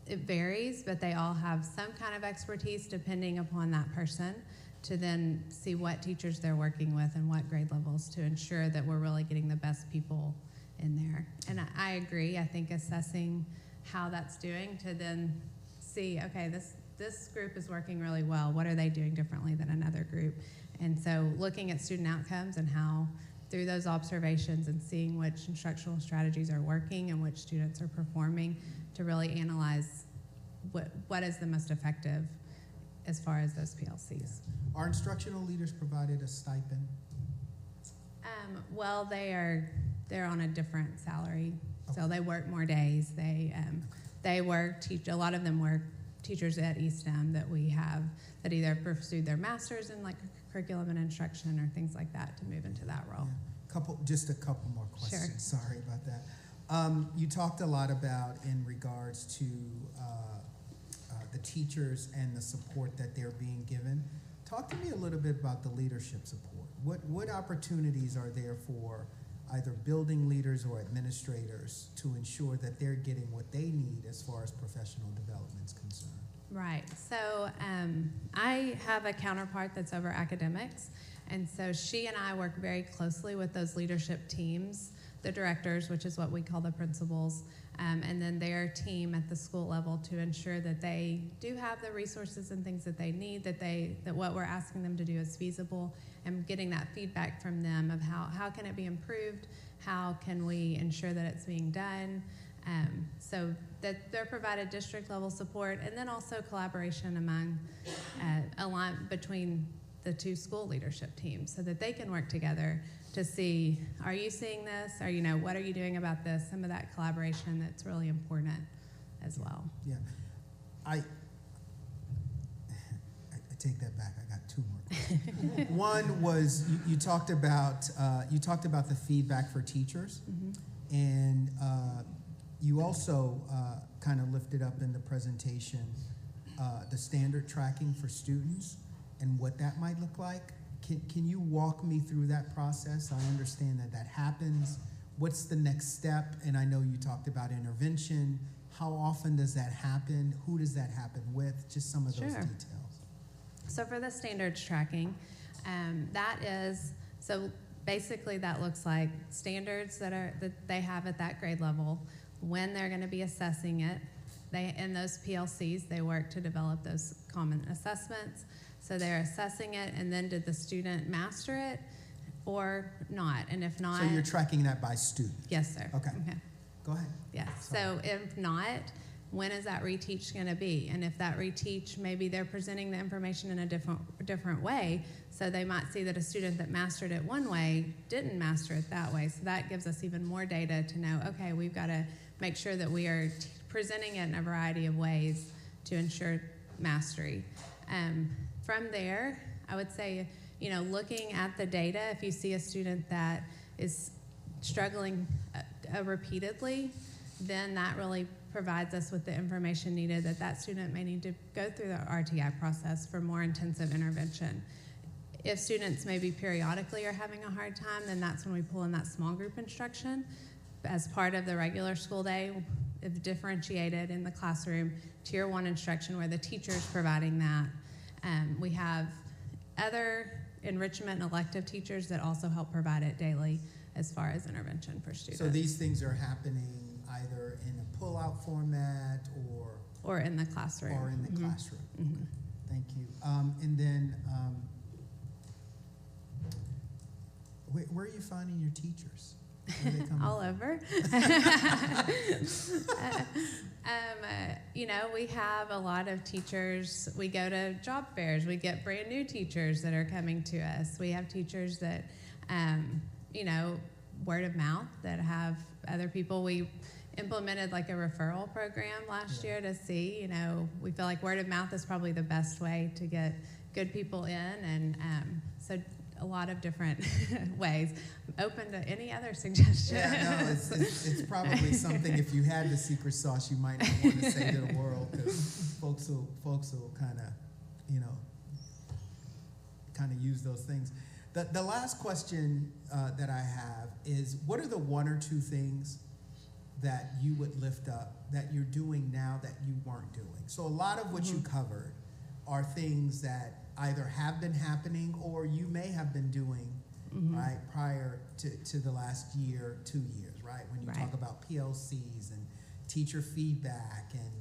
it varies, but they all have some kind of expertise depending upon that person, to then see what teachers they're working with and what grade levels to ensure that we're really getting the best people in there. And I agree. I think assessing how that's doing to then see, okay, this group is working really well. What are they doing differently than another group? And so looking at student outcomes and how through those observations and seeing which instructional strategies are working and which students are performing to really analyze what is the most effective as far as those PLCs. Are instructional leaders provided a stipend? Well, they're on a different salary, Okay. so they work more days. They work. A lot of them work teachers at ESTEM that we have that either pursued their masters in like curriculum and instruction or things like that to move into that role. Yeah. Just a couple more questions. Sure. Sorry about that. You talked a lot about in regards to the teachers and the support that they're being given. Talk to me a little bit about the leadership support. What opportunities are there for either building leaders or administrators to ensure that they're getting what they need as far as professional development is concerned? Right. So I have a counterpart that's over academics, and so she and I work very closely with those leadership teams, the directors, which is what we call the principals, and then their team at the school level to ensure that they do have the resources and things that they need, that what we're asking them to do is feasible, and getting that feedback from them of how can it be improved, how can we ensure that it's being done, so that they're provided district level support, and then also collaboration among between the two school leadership teams so that they can work together to see, are you seeing this? Or, what are you doing about this? Some of that collaboration that's really important as well. Yeah. I take that back. I got two more questions. One was you talked about the feedback for teachers, Mm-hmm. and you also kind of lifted up in the presentation the standard tracking for students and what that might look like. Can you walk me through that process? I understand that happens. What's the next step? And I know you talked about intervention. How often does that happen? Who does that happen with? Just some of those Sure. details. So for the standards tracking, basically that looks like standards that they have at that grade level, when they're going to be assessing it. In those PLCs, they work to develop those common assessments. So they're assessing it, and then did the student master it or not? And if not, So you're tracking that by student? yes, sir. Okay. Go ahead. Yes. Sorry. So if not, when is that reteach going to be? And if that reteach, maybe they're presenting the information in a different way. So they might see that a student that mastered it one way didn't master it that way. So that gives us even more data to know, okay, we've got to make sure that we are presenting it in a variety of ways to ensure mastery. From there, I would say, looking at the data, if you see a student that is struggling repeatedly, then that really provides us with the information needed that student may need to go through the RTI process for more intensive intervention. If students maybe periodically are having a hard time, then that's when we pull in that small group instruction as part of the regular school day, if differentiated in the classroom, tier 1 instruction where the teacher's providing that. We have other enrichment and elective teachers that also help provide it daily as far as intervention for students. So these things are happening either in a pull-out format or in the classroom. Or in the classroom. Mm-hmm. Okay. Thank you. And then where are you finding your teachers? Where are they coming All from? over. We have a lot of teachers. We go to job fairs. We get brand new teachers that are coming to us. We have teachers that, word of mouth that have other people. We implemented like a referral program last year to see, we feel like word of mouth is probably the best way to get good people in. And so a lot of different ways. I'm open to any other suggestions. Yeah, no, it's probably something, if you had the secret sauce, you might not want to say to the world, because folks will kind of use those things. The last question that I have is, what are the one or two things that you would lift up that you're doing now that you weren't doing? So a lot of what you covered are things that either have been happening or you may have been doing, right, prior to the last year, 2 years, right? When you talk about PLCs and teacher feedback and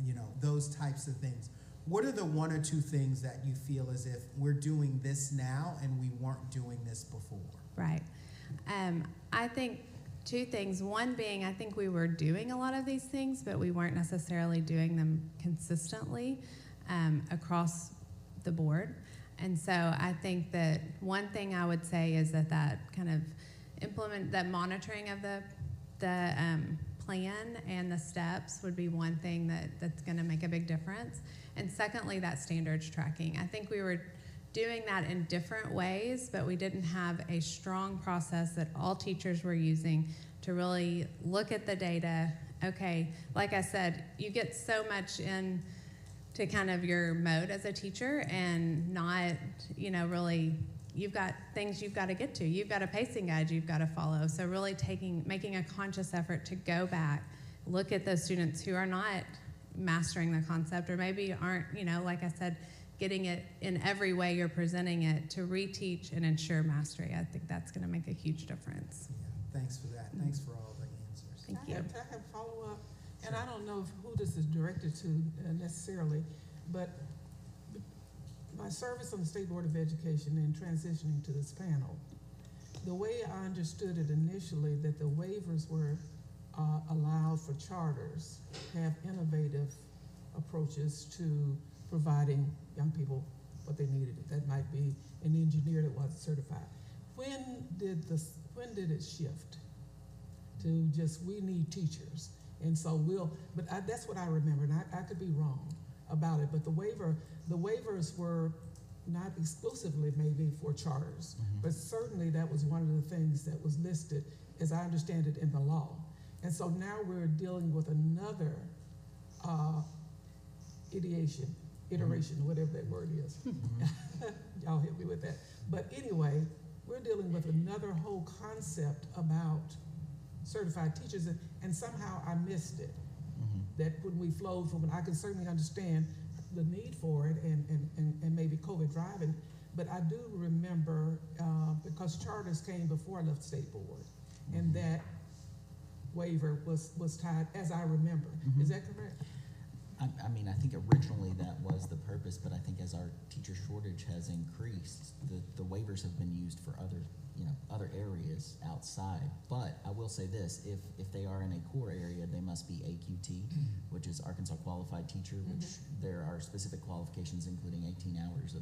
you know, those types of things. What are the 1 or 2 things that you feel as if we're doing this now and we weren't doing this before? Right. I think 2 things. One being, I think we were doing a lot of these things, but we weren't necessarily doing them consistently across the board. And so I think that one thing I would say is that kind of that monitoring of the plan and the steps would be one thing that's going to make a big difference. And secondly, that standards tracking. I think we were doing that in different ways, but we didn't have a strong process that all teachers were using to really look at the data. Okay, like I said, you get so much into kind of your mode as a teacher and not, you know, really, you've got things you've got to get to. You've got a pacing guide you've got to follow. So really making a conscious effort to go back, look at those students who are not mastering the concept or maybe aren't, you know, like I said, getting it in every way you're presenting it, to reteach and ensure mastery. I think that's going to make a huge difference. Yeah, thanks for that. Thanks for all the answers. Thank you. I have follow-up, and I don't know who this is directed to necessarily, but my service on the State Board of Education and transitioning to this panel, the way I understood it initially, that the waivers were allowed for charters to have innovative approaches to providing young people what they needed. That might be an engineer that wasn't certified. When did it shift to just, we need teachers? And so that's what I remember, and I could be wrong about it, but the waivers were not exclusively maybe for charters, but certainly that was one of the things that was listed, as I understand it, in the law. And so now we're dealing with another iteration, whatever that word is. Y'all help me with that. But anyway, we're dealing with another whole concept about certified teachers, and somehow I missed it. That when we flowed from it, I can certainly understand the need for it and maybe COVID driving, but I do remember, because charters came before I left State Board, and that waiver was tied, as I remember. Is that correct? I mean, I think originally that was the purpose, but I think as our teacher shortage has increased, the waivers have been used for other areas outside. But I will say this, if they are in a core area, they must be AQT, which is Arkansas Qualified Teacher, which there are specific qualifications, including 18 hours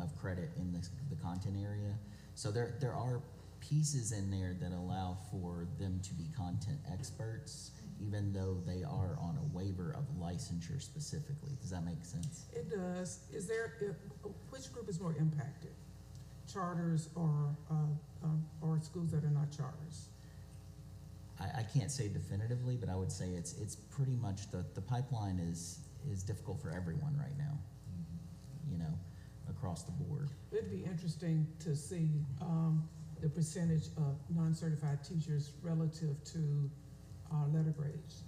of credit in the content area. So there are pieces in there that allow for them to be content experts, even though they are on a waiver of licensure specifically. Does that make sense? It does. Which group is more impacted? Charters or schools that are not charters? I can't say definitively, but I would say it's pretty much the pipeline is difficult for everyone right now, you know, across the board. It'd be interesting to see the percentage of non-certified teachers relative to letter grades,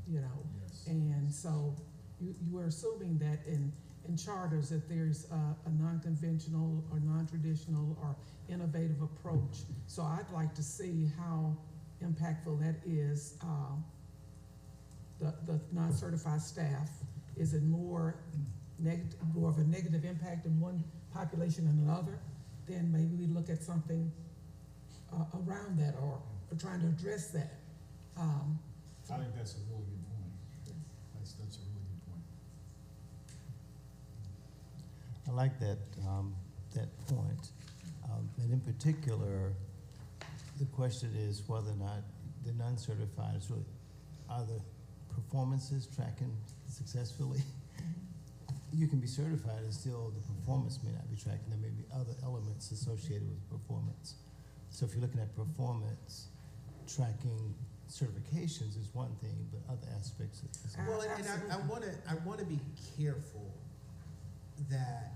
you know. Yes. And so you were assuming that in charters that there's a non-conventional or non-traditional or innovative approach. So I'd like to see how impactful that is. The non-certified staff, is it more of a negative impact in one population than another? Then maybe we look at something around that or trying to address that. I think that's a really good point. That's a really good point. I like that point. And in particular, the question is whether or not the non-certified is really, are the performances tracking successfully? You can be certified and still the performance may not be tracking. There may be other elements associated with performance. So if you're looking at performance, tracking certifications is one thing, but other aspects is Well, and I want to be careful that,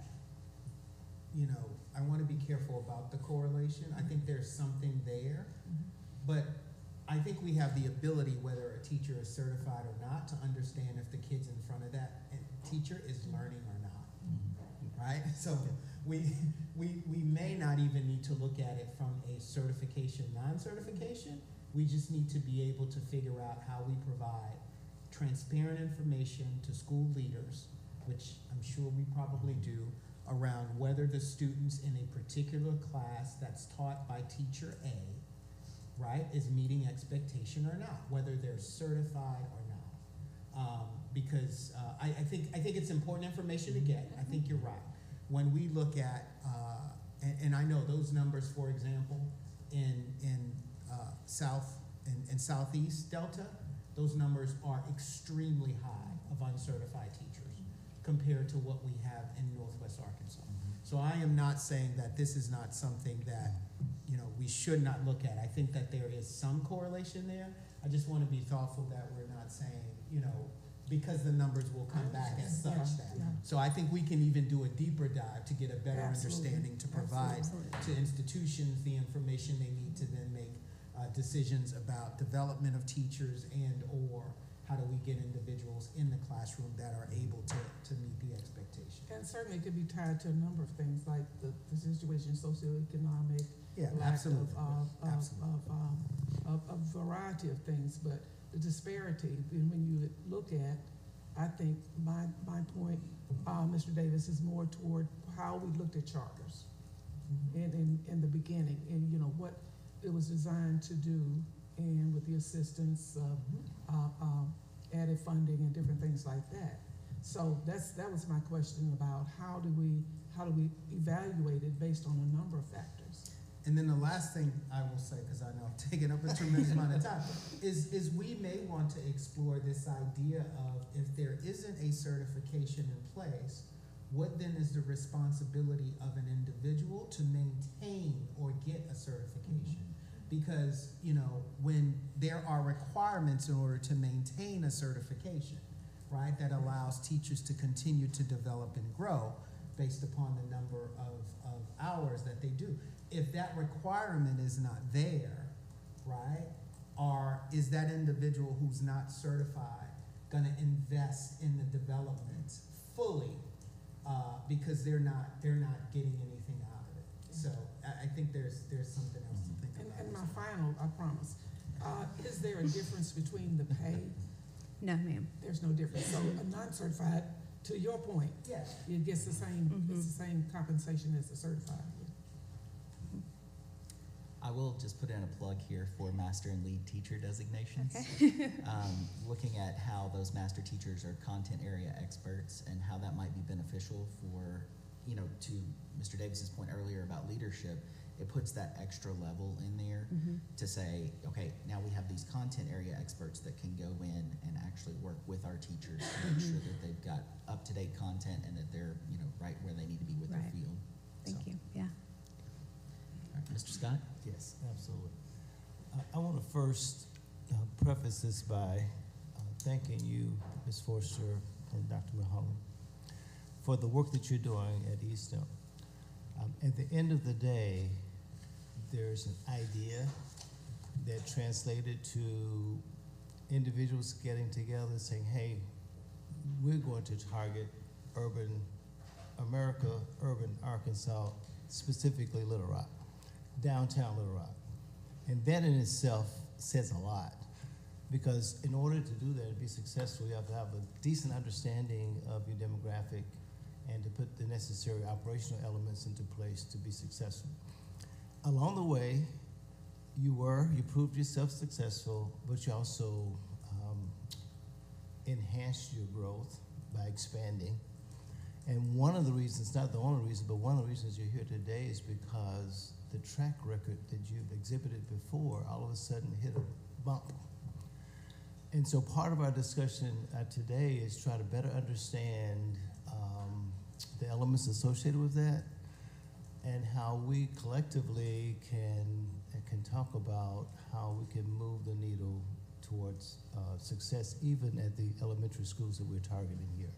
you know, I want to be careful about the correlation. I think there's something there, but I think we have the ability, whether a teacher is certified or not, to understand if the kids in front of that teacher is learning or not, right? So we may not even need to look at it from a certification, non-certification. We just need to be able to figure out how we provide transparent information to school leaders, which I'm sure we probably do, around whether the students in a particular class that's taught by teacher A, right, is meeting expectation or not, whether they're certified or not. Because I think it's important information to get. I think you're right. When we look at, and I know those numbers, for example, in South and Southeast Delta, those numbers are extremely high of uncertified teachers compared to what we have in Northwest Arkansas. So I am not saying that this is not something that, we should not look at. I think that there is some correlation there. I just want to be thoughtful that we're not saying, because the numbers will come back as such that. Yeah. So I think we can even do a deeper dive to get a better Absolutely. understanding to provide to institutions the information they need to then make decisions about development of teachers and or how do we get individuals in the classroom that are able to meet the expectation. And certainly it could be tied to a number of things like the situation, socioeconomic, Yeah, lack absolutely. of a variety of things, but the disparity, and when you look at, I think my point, Mr. Davis, is more toward how we looked at charters in the beginning, and what it was designed to do, and with the assistance of added funding and different things like that. So that was my question about how do we evaluate it based on a number of factors. And then the last thing I will say, because I know I've taken up a tremendous amount of time, is we may want to explore this idea of if there isn't a certification in place, what then is the responsibility of an individual to maintain or get a certification? Because, when there are requirements in order to maintain a certification, right, that allows teachers to continue to develop and grow based upon the number of hours that they do. If that requirement is not there, right, or is that individual who's not certified going to invest in the development fully because they're not getting anything out of it? So I think there's something else to think about. And my final, I promise, is there a difference between the pay? No, ma'am. There's no difference. So a non-certified, to your point, Yes. it gets the same, it's the same compensation as the certified. I will just put in a plug here for master and lead teacher designations. Okay. Looking at how those master teachers are content area experts and how that might be beneficial for, to Mr. Davis's point earlier about leadership, it puts that extra level in there to say, okay, now we have these content area experts that can go in and actually work with our teachers to make sure that they've got up-to-date content and that they're, right where they need to be with their Right. field. Thank So, you. Yeah. all right, Mr. Scott? Yes, absolutely. I want to first preface this by thanking you, Ms. Forster and Dr. Mulholland, for the work that you're doing at Eastham. At the end of the day, there's an idea that translated to individuals getting together saying, hey, we're going to target urban America, urban Arkansas, specifically Little Rock, downtown Little Rock. And that in itself says a lot, because in order to do that, to be successful, you have to have a decent understanding of your demographic and to put the necessary operational elements into place to be successful. Along the way, you proved yourself successful, but you also enhanced your growth by expanding. And one of the reasons, not the only reason, but one of the reasons you're here today is because the track record that you've exhibited before all of a sudden hit a bump. And so part of our discussion today is try to better understand the elements associated with that and how we collectively can talk about how we can move the needle towards success even at the elementary schools that we're targeting here.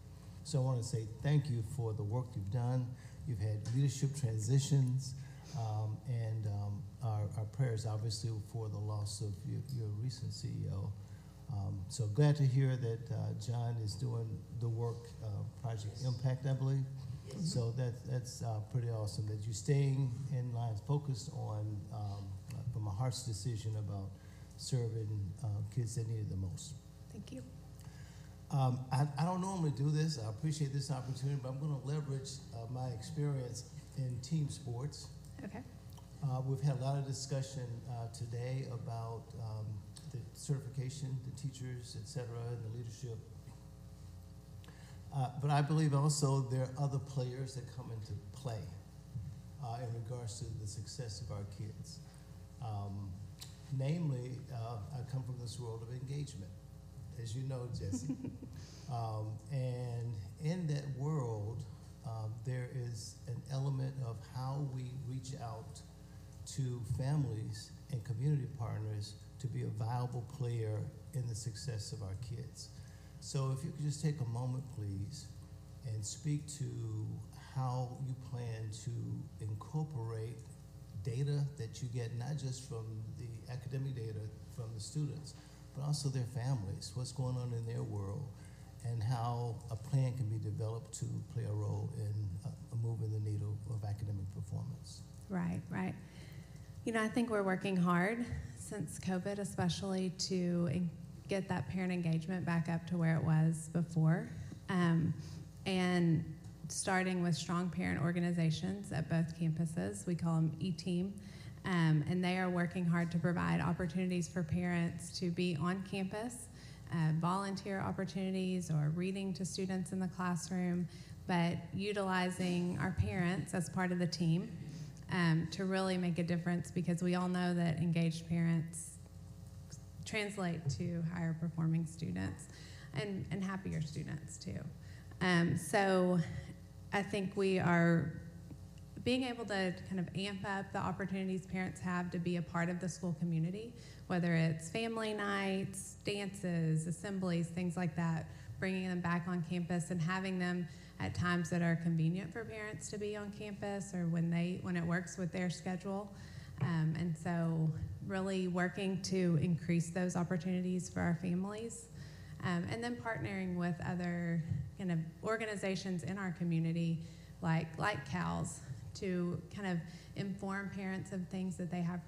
So I want to say thank you for the work you've done. You've had leadership transitions. Our prayers obviously for the loss of your recent CEO. So glad to hear that John is doing the work, Project Impact, I believe. So that's pretty awesome that you're staying in line, focused on, from a heart's decision about serving kids that need it the most. Thank you. I don't normally do this. I appreciate this opportunity, but I'm going to leverage my experience in team sports. Okay. We've had a lot of discussion today about the certification, the teachers, et cetera, and the leadership. But I believe also there are other players that come into play in regards to the success of our kids. Namely, I come from this world of engagement, as you know, Jesse. And in that world, there is an element of how we reach out to families and community partners to be a viable player in the success of our kids. So if you could just take a moment, please, and speak to how you plan to incorporate data that you get, not just from the academic data from the students, but also their families, what's going on in their world, and how a plan can be developed to play a role in moving the needle of academic performance. Right, right. You know, I think we're working hard since COVID, especially to get that parent engagement back up to where it was before. And starting with strong parent organizations at both campuses, we call them E-Team, and they are working hard to provide opportunities for parents to be on campus, volunteer opportunities or reading to students in the classroom, but utilizing our parents as part of the team to really make a difference, because we all know that engaged parents translate to higher performing students and happier students too. So I think we are being able to kind of amp up the opportunities parents have to be a part of the school community, whether it's family nights, dances, assemblies, things like that, bringing them back on campus and having them at times that are convenient for parents to be on campus or when it works with their schedule. And so really working to increase those opportunities for our families. And then partnering with other kind of organizations in our community like CALS to kind of inform parents of things that they have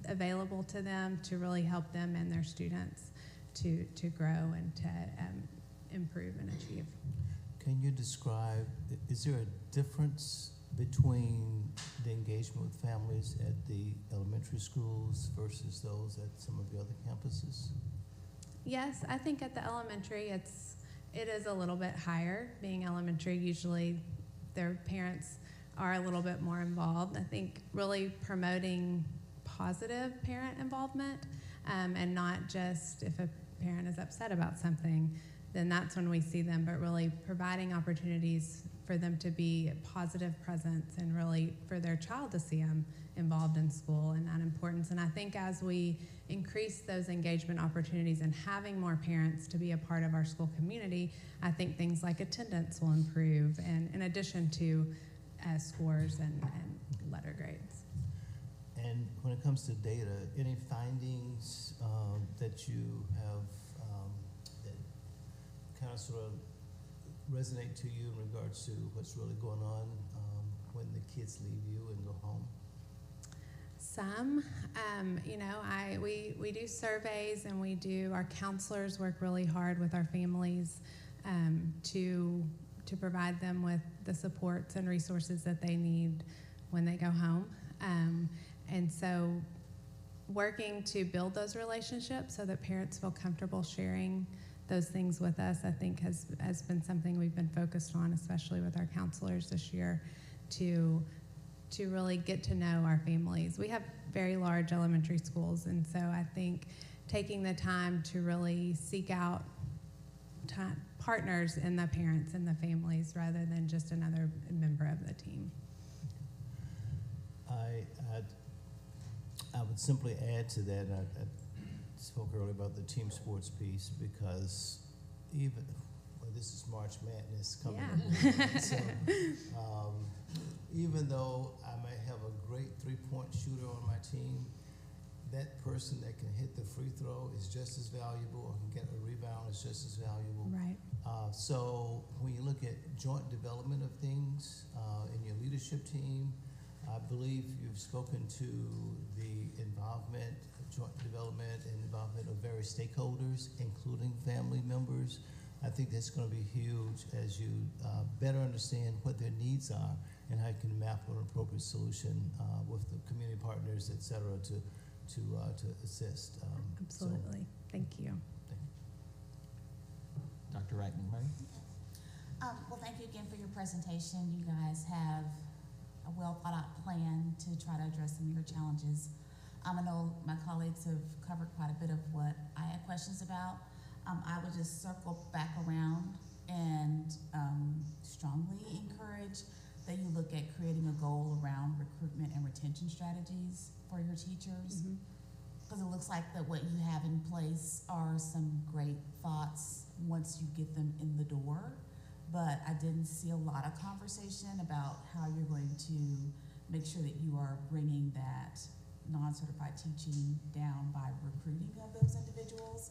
available to them to really help them and their students to grow and to improve and achieve. Can you describe, is there a difference between the engagement with families at the elementary schools versus those at some of the other campuses? Yes, I think at the elementary it is a little bit higher. Being elementary, usually their parents are a little bit more involved. I think really promoting positive parent involvement and not just if a parent is upset about something, then that's when we see them, but really providing opportunities for them to be a positive presence and really for their child to see them involved in school and that importance. And I think as we increase those engagement opportunities and having more parents to be a part of our school community, I think things like attendance will improve, and in addition to scores and letter grades. And when it comes to data, any findings that you have that kind of sort of resonate to you in regards to what's really going on when the kids leave you and go home? Some, we do surveys, and our counselors work really hard with our families to provide them with the supports and resources that they need when they go home. And so working to build those relationships so that parents feel comfortable sharing those things with us, I think has been something we've been focused on, especially with our counselors this year, to really get to know our families. We have very large elementary schools, and so I think taking the time to really seek out partners in the parents and the families rather than just another member of the team. I would simply add to that, I spoke earlier about the team sports piece, because this is March Madness coming up. So even though I may have a great great three-point shooter on my team, that person that can hit the free throw is just as valuable, or can get a rebound is just as valuable. Right. So when you look at joint development of things in your leadership team, I believe you've spoken to the involvement, joint development and involvement of various stakeholders, including family members. I think that's going to be huge as you better understand what their needs are and how you can map an appropriate solution with the community partners, et cetera, to assist. Absolutely. Thank you. Dr. Reitman, right? Well, thank you again for your presentation. You guys have a well thought out plan to try to address some of your challenges. I know my colleagues have covered quite a bit of what I had questions about. I would just circle back around and strongly encourage that you look at creating a goal around recruitment and retention strategies for your teachers. Because it looks like that what you have in place are some great thoughts once you get them in the door, but I didn't see a lot of conversation about how you're going to make sure that you are bringing that non-certified teaching down by recruiting of those individuals,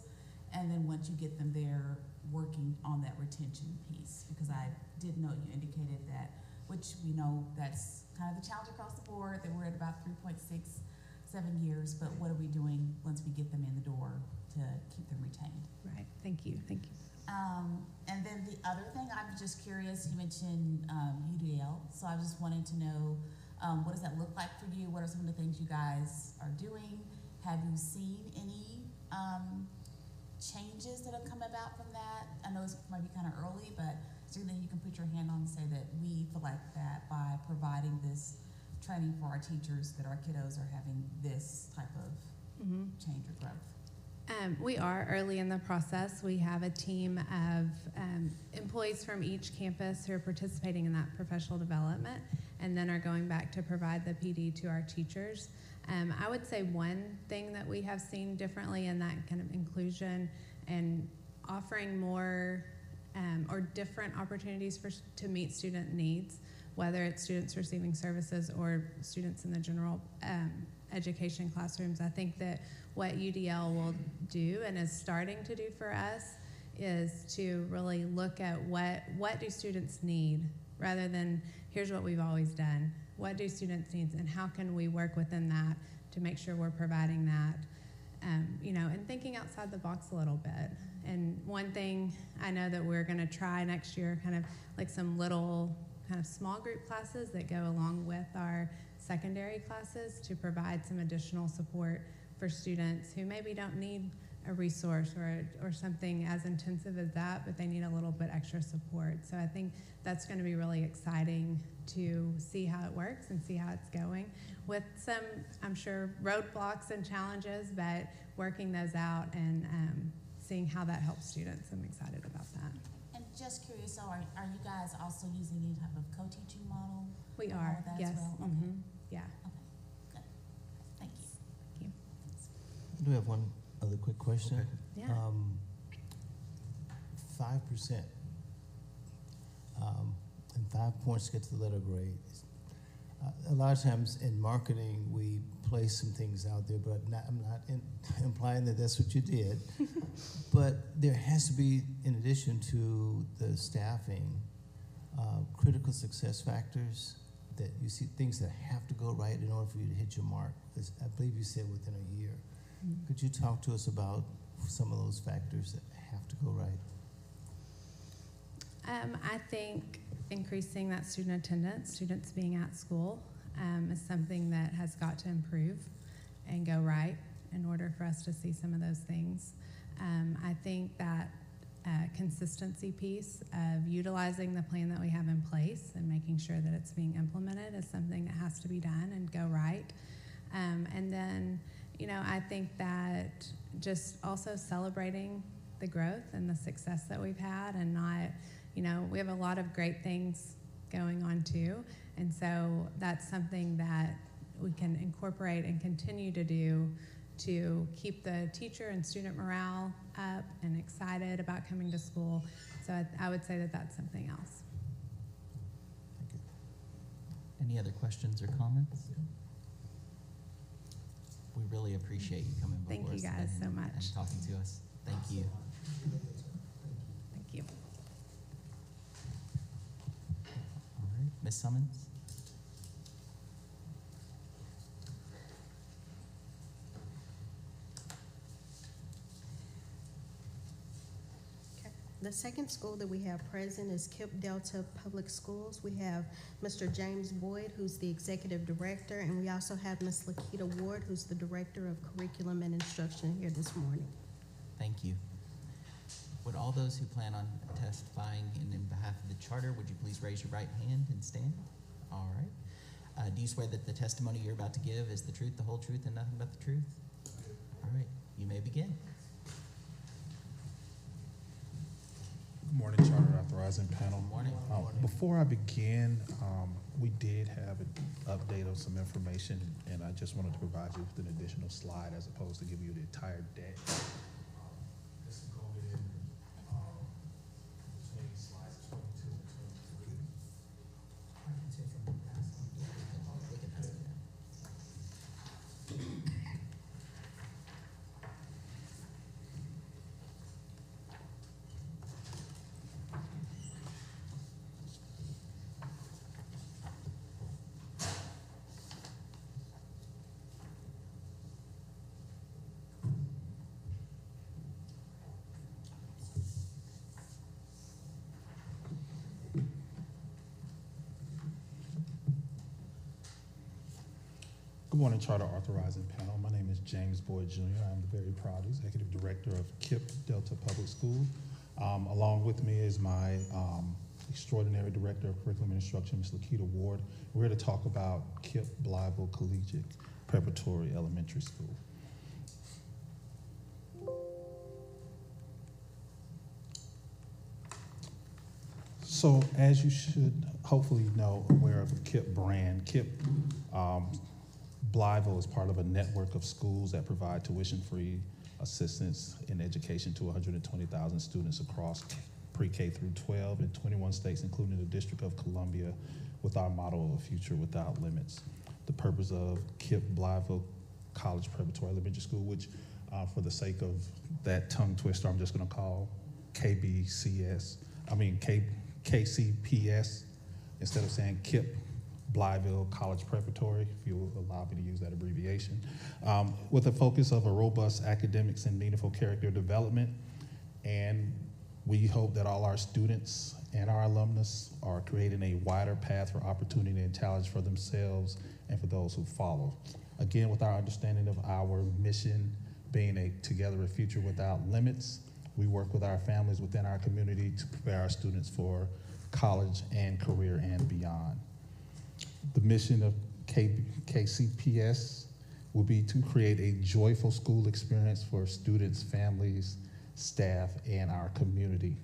and then once you get them there, working on that retention piece. Because I did know you indicated that, which we know that's kind of the challenge across the board, that we're at about 3.67 years, but what are we doing once we get them in the door to keep them retained? Right. Thank you. Thank you. And then the other thing, I'm just curious, you mentioned UDL, so I just wanted to know, what does that look like for you? What are some of the things you guys are doing? Have you seen any changes that have come about from that? I know it might be kind of early, but is there anything you can put your hand on and say that we feel like that by providing this training for our teachers, that our kiddos are having this type of change or growth? We are early in the process. We have a team of employees from each campus who are participating in that professional development and then are going back to provide the PD to our teachers. I would say one thing that we have seen differently in that kind of inclusion and offering more or different opportunities to meet student needs, whether it's students receiving services or students in the general education classrooms. I think that what UDL will do and is starting to do for us is to really look at what do students need, rather than here's what we've always done. What do students need, and how can we work within that to make sure we're providing that, and thinking outside the box a little bit. And one thing I know that we're going to try next year, kind of like some little kind of small group classes that go along with our secondary classes to provide some additional support for students who maybe don't need a resource or something as intensive as that, but they need a little bit extra support. So I think that's going to be really exciting to see how it works and see how it's going, with some, I'm sure, roadblocks and challenges, but working those out and seeing how that helps students. I'm excited about that. And just curious, so are you guys also using any type of co-teaching model? We for all are, of that yes. as well? Okay. Yeah. Okay, good. Thank you. Thank you. I do have one other quick question. Okay. Yeah. 5%, and 5 points to get to the letter grade. A lot of times in marketing, we place some things out there, but I'm not implying that that's what you did. But there has to be, in addition to the staffing, critical success factors that you see, things that have to go right in order for you to hit your mark. As I believe you said within a year. Mm-hmm. Could you talk to us about some of those factors that have to go right? I think increasing that student attendance, students being at school, is something that has got to improve and go right in order for us to see some of those things. I think that consistency piece of utilizing the plan that we have in place and making sure that it's being implemented is something that has to be done and go right. And then, I think that just also celebrating the growth and the success that we've had, and not, we have a lot of great things going on too. And so that's something that we can incorporate and continue to do to keep the teacher and student morale up and excited about coming to school. So I would say that that's something else. Thank you. Any other questions or comments? really appreciate you coming before Thank you us guys today so and much. talking to us. Thank you. Thank you. All right, Ms. Summons? Okay. The second school that we have present is KIPP Delta Public Schools. We have Mr. James Boyd, who's the executive director, and we also have Ms. Lakita Ward, who's the director of curriculum and instruction here this morning. Thank you. Would all those who plan on testifying in behalf of the charter, would you please raise your right hand and stand? All right. Do you swear that the testimony you're about to give is the truth, the whole truth, and nothing but the truth? All right. You may begin. Good morning, Charter Authorizing Panel. Good morning. Before I begin, we did have an update of some information, and I just wanted to provide you with an additional slide as opposed to give you the entire deck. This is going in between slides 22 and 23. Good morning, Charter Authorizing Panel. My name is James Boyd Jr. I'm the very proud Executive Director of KIPP Delta Public School. Along with me is my extraordinary Director of Curriculum and Instruction, Ms. Lakita Ward. We're here to talk about KIPP Blyville Collegiate Preparatory Elementary School. So as you should hopefully know, aware of the KIPP brand, KIPP Blyville is part of a network of schools that provide tuition-free assistance in education to 120,000 students across pre-K through 12 in 21 states, including the District of Columbia, with our motto of a future without limits. The purpose of KIPP Blyville College Preparatory Elementary School, which for the sake of that tongue twister, I'm just gonna call KCPS, instead of saying KIPP Blyville College Preparatory, if you'll allow me to use that abbreviation, with a focus of a robust academics and meaningful character development. And we hope that all our students and our alumnus are creating a wider path for opportunity and challenge for themselves and for those who follow. Again, with our understanding of our mission being a together a future without limits, we work with our families within our community to prepare our students for college and career and beyond. The mission of KCPS will be to create a joyful school experience for students, families, staff, and our community.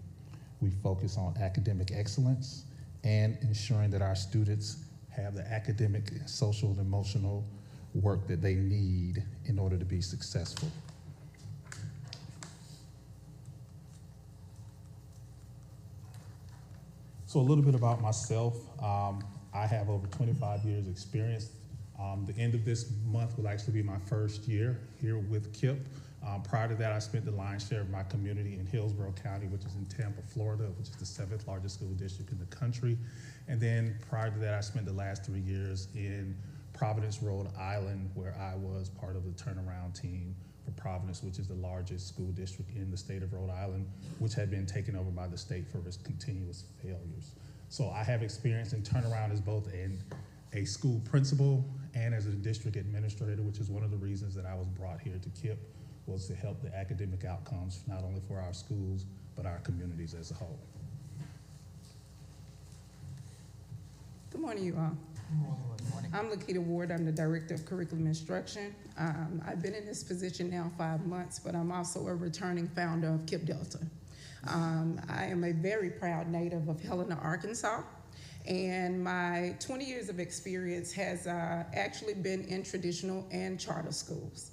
We focus on academic excellence and ensuring that our students have the academic, social, and emotional work that they need in order to be successful. So a little bit about myself. I have over 25 years experience. The end of this month will actually be my first year here with KIPP. Prior to that, I spent the lion's share of my community in Hillsborough County, which is in Tampa, Florida, which is the 7th largest school district in the country. And then prior to that, I spent the last 3 years in Providence, Rhode Island, where I was part of the turnaround team for Providence, which is the largest school district in the state of Rhode Island, which had been taken over by the state for its continuous failures. So I have experience in turnaround as both a school principal and as a district administrator, which is one of the reasons that I was brought here to KIPP, was to help the academic outcomes, not only for our schools, but our communities as a whole. Good morning, you all. Good morning. I'm Lakita Ward. I'm the Director of Curriculum Instruction. I've been in this position now 5 months, but I'm also a returning founder of KIPP Delta. I am a very proud native of Helena, Arkansas, and my 20 years of experience has actually been in traditional and charter schools.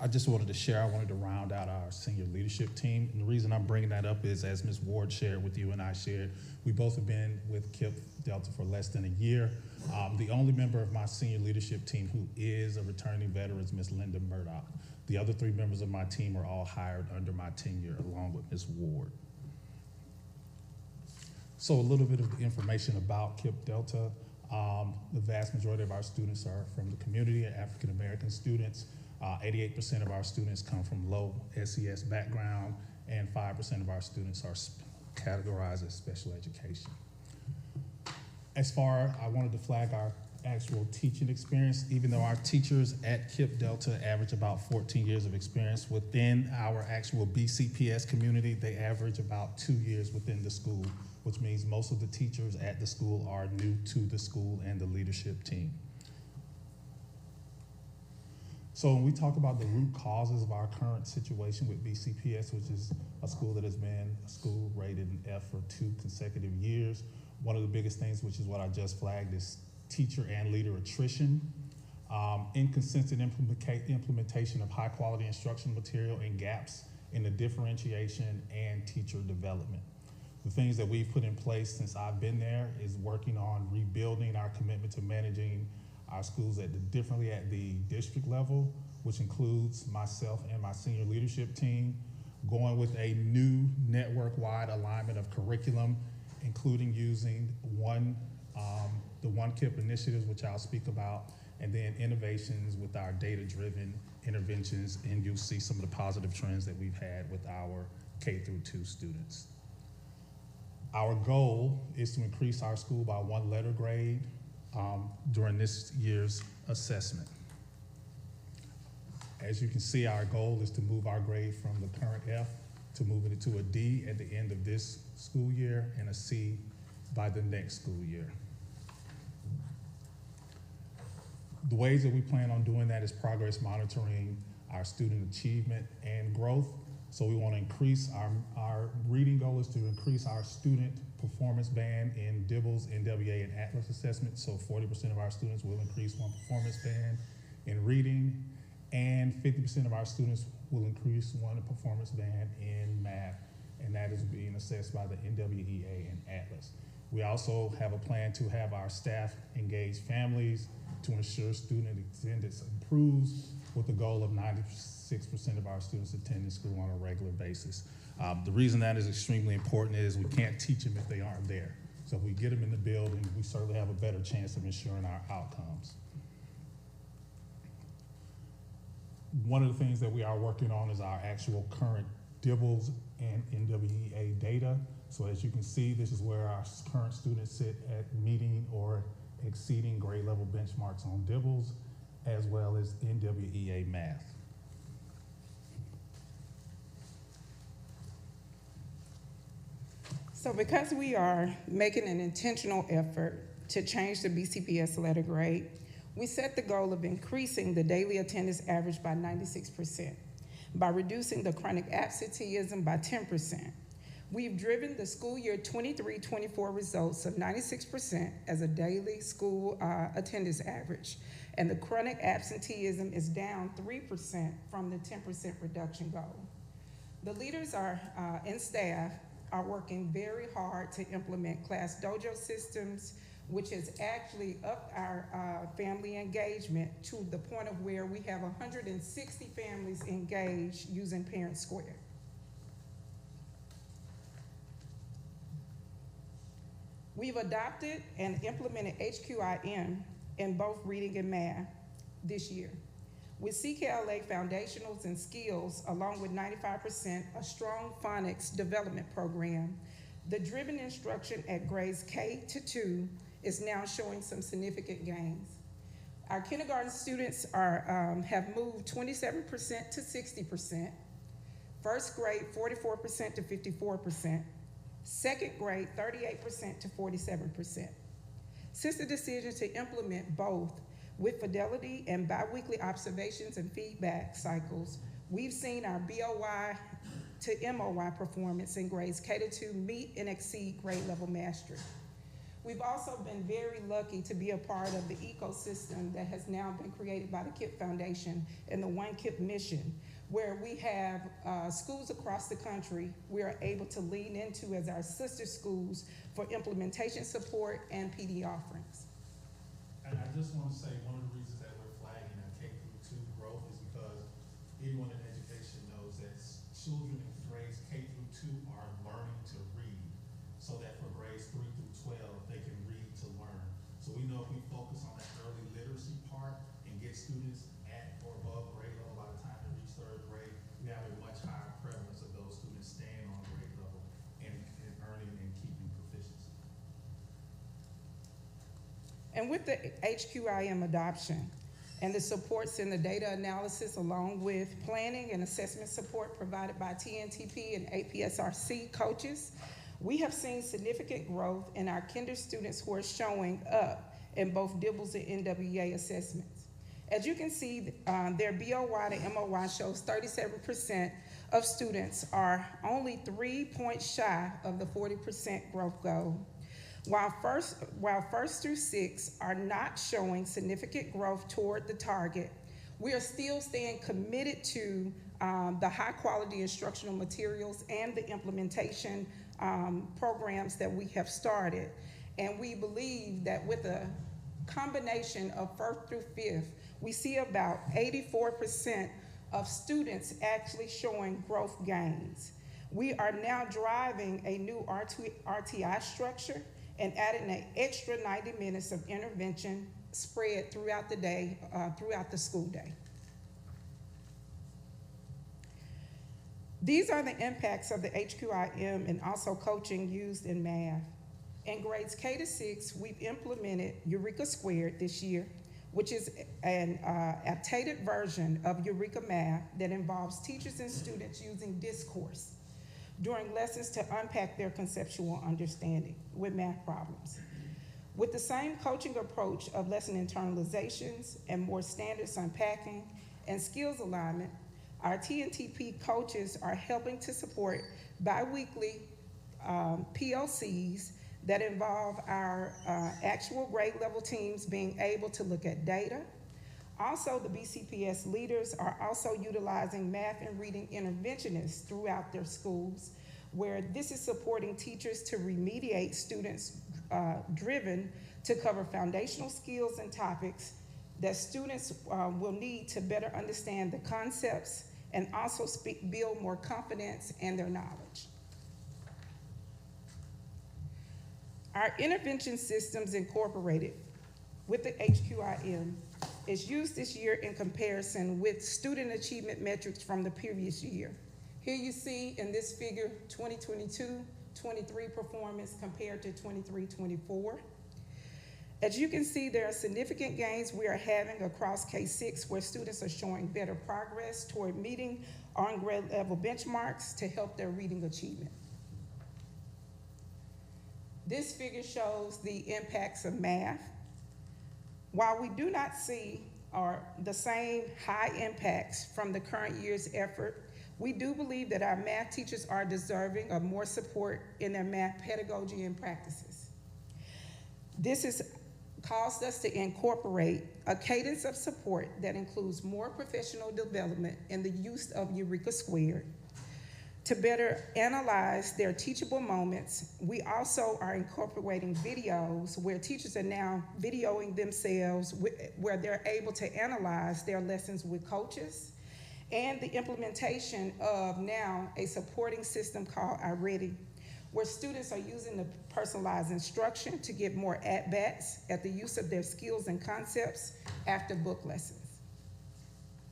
I just wanted to share, I wanted to round out our senior leadership team. And the reason I'm bringing that up is, as Ms. Ward shared with you and I shared, we both have been with KIPP Delta for less than a year. The only member of my senior leadership team who is a returning veteran is Ms. Linda Murdoch. The other 3 members of my team are all hired under my tenure, along with Ms. Ward. So a little bit of information about KIPP Delta. The vast majority of our students are from the community, African American students. 88% of our students come from low SES background, and 5% of our students are categorized as special education. I wanted to flag our actual teaching experience. Even though our teachers at KIPP Delta average about 14 years of experience within our actual BCPS community, they average about 2 years within the school, which means most of the teachers at the school are new to the school and the leadership team. So when we talk about the root causes of our current situation with BCPS, which is a school that has been a school rated an F for 2 consecutive years, one of the biggest things, which is what I just flagged, is teacher and leader attrition, inconsistent implementation of high quality instructional material, and gaps in the differentiation and teacher development. The things that we've put in place since I've been there is working on rebuilding our commitment to managing our schools differently at the district level, which includes myself and my senior leadership team, going with a new network-wide alignment of curriculum, including using the One KIPP initiatives, which I'll speak about, and then innovations with our data-driven interventions, and you'll see some of the positive trends that we've had with our K-2 students. Our goal is to increase our school by 1 letter grade during this year's assessment. As you can see, our goal is to move our grade from the current F to moving it to a D at the end of this school year and a C by the next school year. The ways that we plan on doing that is progress monitoring our student achievement and growth. So we want to increase our reading goal is to increase our student performance band in DIBELS, NWA, and Atlas assessments. So 40% of our students will increase 1 performance band in reading, and 50% of our students will increase 1 performance band in math, and that is being assessed by the NWEA and Atlas. We also have a plan to have our staff engage families to ensure student attendance improves, with the goal of 96% of our students attending school on a regular basis. The reason that is extremely important is we can't teach them if they aren't there. So if we get them in the building, we certainly have a better chance of ensuring our outcomes. One of the things that we are working on is our actual current DIBELS and NWEA data. So as you can see, this is where our current students sit at meeting or exceeding grade level benchmarks on DIBELS, as well as NWEA math. So because we are making an intentional effort to change the BCPS letter grade, we set the goal of increasing the daily attendance average by 96%, by reducing the chronic absenteeism by 10%. We've driven the school year 23-24 results of 96% as a daily school attendance average, and the chronic absenteeism is down 3% from the 10% reduction goal. The leaders and staff are working very hard to implement class dojo systems, which has actually upped our family engagement to the point of where we have 160 families engaged using Parent Square. We've adopted and implemented HQIM in both reading and math this year. With CKLA Foundationals and Skills, along with 95% a strong phonics development program, the driven instruction at grades K-2 is now showing some significant gains. Our kindergarten students have moved 27% to 60%, first grade 44% to 54%, second grade 38% to 47%. Since the decision to implement both with fidelity and biweekly observations and feedback cycles, we've seen our BOY to MOY performance in grades K-2 meet and exceed grade level mastery. We've also been very lucky to be a part of the ecosystem that has now been created by the KIPP Foundation and the One KIPP mission, where we have schools across the country we are able to lean into as our sister schools for implementation support and PD offerings. And I just want to say one of the reasons that we're flagging our K through 2 growth is because anyone in education knows that children in grades K through 2 are learning to read, so that for grades 3 through 12 they can read to learn. So we know if we focus on that early literacy part and get students at or above grade level by the time they reach 3rd grade, we have a much higher prevalence of those students staying on grade level and earning and keeping proficiency. And with the HQIM adoption and the supports in the data analysis, along with planning and assessment support provided by TNTP and APSRC coaches, we have seen significant growth in our kinder students who are showing up in both DIBELS and NWEA assessments. As you can see, their BOY to MOY shows 37% of students are only 3 points shy of the 40% growth goal. While first through 6 are not showing significant growth toward the target, we are still staying committed to the high quality instructional materials and the implementation programs that we have started. And we believe that with a combination of 1st through 5th, we see about 84% of students actually showing growth gains. We are now driving a new RTI structure and adding an extra 90 minutes of intervention spread throughout the day, throughout the school day. These are the impacts of the HQIM and also coaching used in math. In grades K to 6, we've implemented Eureka Squared this year, which is an updated version of Eureka Math that involves teachers and students using discourse during lessons to unpack their conceptual understanding with math problems. With the same coaching approach of lesson internalizations and more standards unpacking and skills alignment, our TNTP coaches are helping to support bi-weekly PLCs that involve our actual grade level teams being able to look at data. Also, the BCPS leaders are also utilizing math and reading interventionists throughout their schools, where this is supporting teachers to remediate students driven to cover foundational skills and topics that students will need to better understand the concepts and also build more confidence in their knowledge. Our intervention systems incorporated with the HQIM is used this year in comparison with student achievement metrics from the previous year. Here you see in this figure 2022-23 performance compared to 23-24. As you can see, there are significant gains we are having across K6 where students are showing better progress toward meeting on-grade level benchmarks to help their reading achievement. This figure shows the impacts of math. While we do not see the same high impacts from the current year's effort, we do believe that our math teachers are deserving of more support in their math pedagogy and practices. This has caused us to incorporate a cadence of support that includes more professional development in the use of Eureka Squared. To better analyze their teachable moments, we also are incorporating videos where teachers are now videoing themselves where they're able to analyze their lessons with coaches, and the implementation of now a supporting system called iReady, where students are using the personalized instruction to get more at-bats at the use of their skills and concepts after book lessons.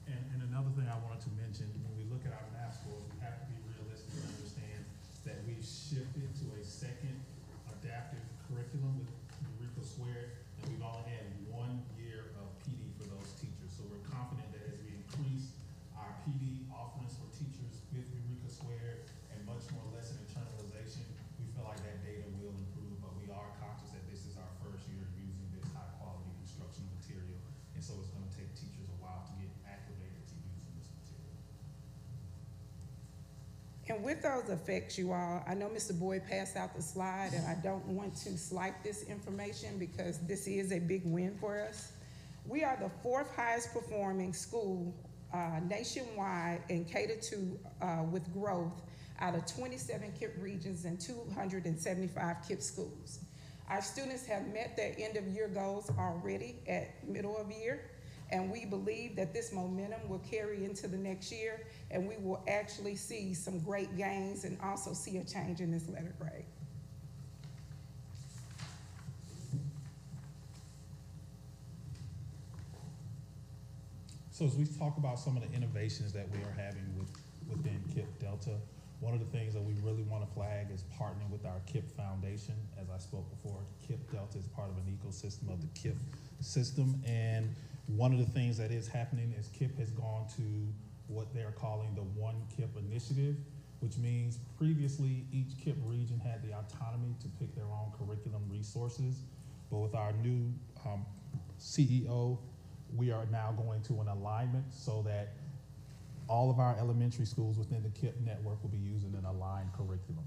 And another thing I wanted to mention, when we look at our math scores, we have to be realistic and understand that we've shifted to a second adaptive curriculum with Eureka Squared, and we've only had 1 year of PD for those teachers. So we're confident that as we increase our PD offerings for teachers with Eureka Squared and much more lesson internalization, we feel like that data will improve, but we are conscious that this is our first year using this high quality instructional material, and so it's going to take teachers a while to get acclimated to using this material. And And with those effects, you all, I know Mr. Boyd passed out the slide, and I don't want to slight this information because this is a big win for us. We are the 4th highest performing school nationwide and catered to with growth out of 27 KIPP regions and 275 KIPP schools. Our students have met their end of year goals already at middle of year, and we believe that this momentum will carry into the next year, and we will actually see some great gains and also see a change in this letter grade. So as we talk about some of the innovations that we are having within KIPP Delta, one of the things that we really want to flag is partnering with our KIPP Foundation. As I spoke before, KIPP Delta is part of an ecosystem of the KIPP system, and one of the things that is happening is KIPP has gone to what they're calling the One KIPP initiative, which means previously each KIPP region had the autonomy to pick their own curriculum resources, but with our new CEO, we are now going to an alignment so that all of our elementary schools within the KIPP network will be using an aligned curriculum.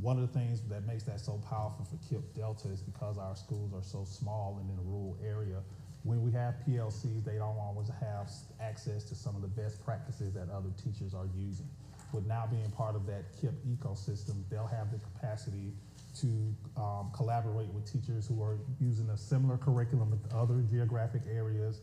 One of the things that makes that so powerful for KIPP Delta is because our schools are so small and in a rural area. When we have PLCs, they don't always have access to some of the best practices that other teachers are using. With now being part of that KIPP ecosystem, they'll have the capacity to collaborate with teachers who are using a similar curriculum in other geographic areas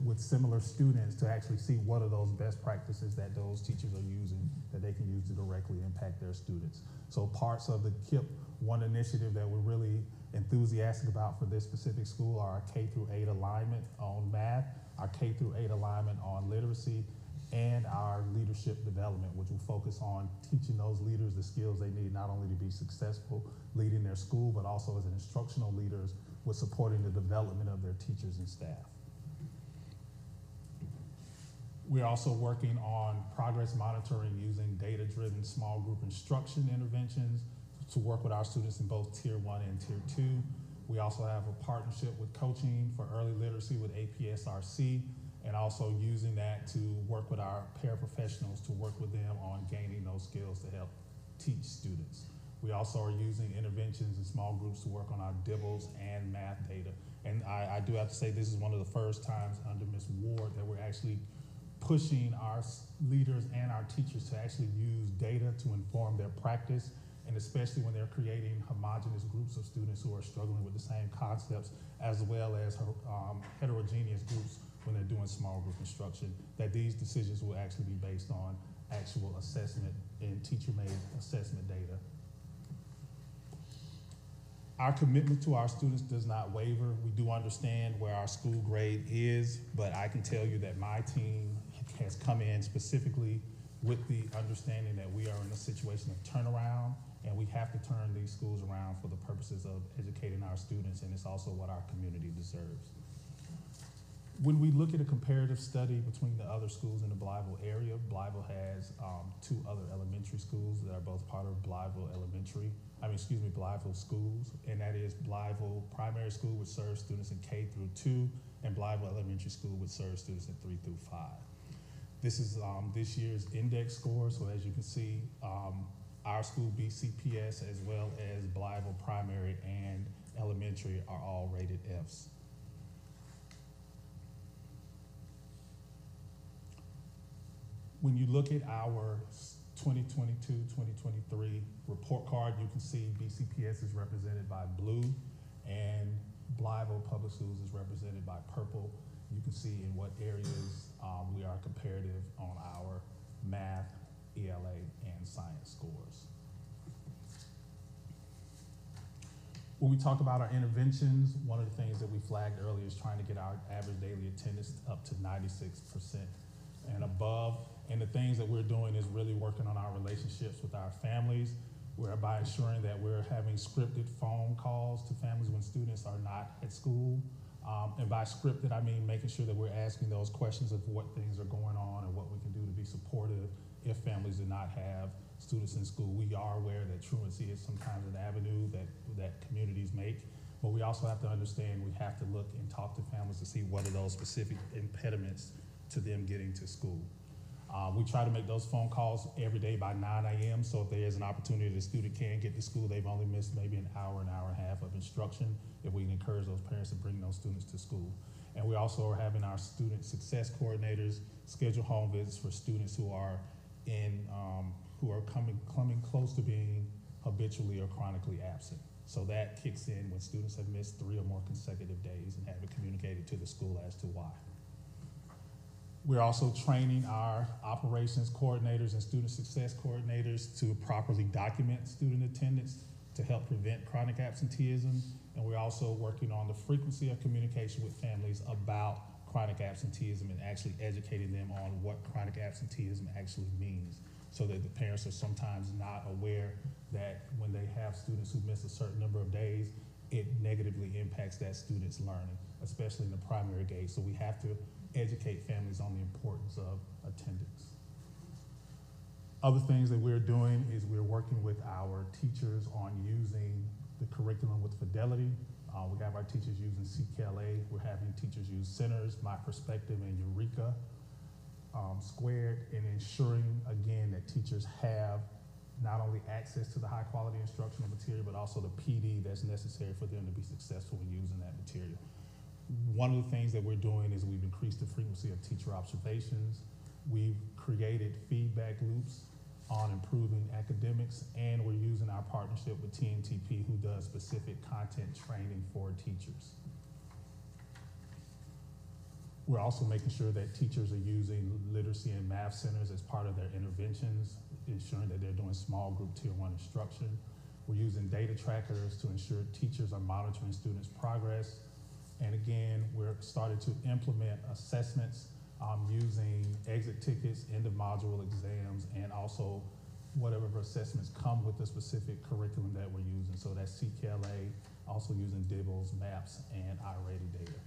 with similar students to actually see what are those best practices that those teachers are using that they can use to directly impact their students. So parts of the KIPP One initiative that we're really enthusiastic about for this specific school are our K-8 alignment on math, our K-8 alignment on literacy, and our leadership development, which will focus on teaching those leaders the skills they need not only to be successful leading their school, but also as instructional leaders with supporting the development of their teachers and staff. We're also working on progress monitoring using data-driven small group instruction interventions to work with our students in both Tier 1 and Tier 2. We also have a partnership with coaching for early literacy with APSRC, and also using that to work with our paraprofessionals to work with them on gaining those skills to help teach students. We also are using interventions in small groups to work on our DIBELS and math data. And I do have to say this is one of the first times under Ms. Ward that we're actually pushing our leaders and our teachers to actually use data to inform their practice, and especially when they're creating homogeneous groups of students who are struggling with the same concepts, as well as heterogeneous groups when they're doing small group instruction, that these decisions will actually be based on actual assessment and teacher-made assessment data. Our commitment to our students does not waver. We do understand where our school grade is, but I can tell you that my team has come in specifically with the understanding that we are in a situation of turnaround, and we have to turn these schools around for the purposes of educating our students, and it's also what our community deserves. When we look at a comparative study between the other schools in the Blytheville area, Blytheville has 2 other elementary schools that are both part of Blytheville schools, and that is Blytheville Primary School, which serves students in K-2, and Blytheville Elementary School, which serves students in 3 through 5. This is this year's index score, so as you can see, our school BCPS as well as Blytheville Primary and Elementary are all rated Fs. When you look at our 2022-2023 report card, you can see BCPS is represented by blue and Blytheville Public Schools is represented by purple. You can see in what areas we are comparative on our math, ELA, and science scores. When we talk about our interventions, one of the things that we flagged earlier is trying to get our average daily attendance up to 96% and above. And the things that we're doing is really working on our relationships with our families, whereby ensuring that we're having scripted phone calls to families when students are not at school. And by scripted, I mean making sure that we're asking those questions of what things are going on and what we can do to be supportive if families do not have students in school. We are aware that truancy is sometimes an avenue that communities make, but we also have to understand we have to look and talk to families to see what are those specific impediments to them getting to school. We try to make those phone calls every day by 9 a.m. So if there is an opportunity the student can get to school, they've only missed maybe an hour and a half of instruction, if we can encourage those parents to bring those students to school. And we also are having our student success coordinators schedule home visits for students who are coming close to being habitually or chronically absent. So that kicks in when students have missed 3 or more consecutive days and haven't communicated to the school as to why. We're also training our operations coordinators and student success coordinators to properly document student attendance to help prevent chronic absenteeism. And we're also working on the frequency of communication with families about chronic absenteeism and actually educating them on what chronic absenteeism actually means, so that the parents are sometimes not aware that when they have students who miss a certain number of days, it negatively impacts that student's learning, especially in the primary grade. So we have to educate families on the importance of attendance. Other things that we're doing is we're working with our teachers on using the curriculum with fidelity. We have our teachers using CKLA. We're having teachers use Centers, My Perspective, and Eureka Squared, and ensuring, again, that teachers have not only access to the high quality instructional material, but also the PD that's necessary for them to be successful in using that material. One of the things that we're doing is we've increased the frequency of teacher observations. We've created feedback loops on improving academics, and we're using our partnership with TNTP, who does specific content training for teachers. We're also making sure that teachers are using literacy and math centers as part of their interventions, ensuring that they're doing small group tier 1 instruction. We're using data trackers to ensure teachers are monitoring students' progress. And again, we're starting to implement assessments using exit tickets, end of module exams, and also whatever assessments come with the specific curriculum that we're using. So that's CKLA, also using DIBELS, MAPS, and iRated data.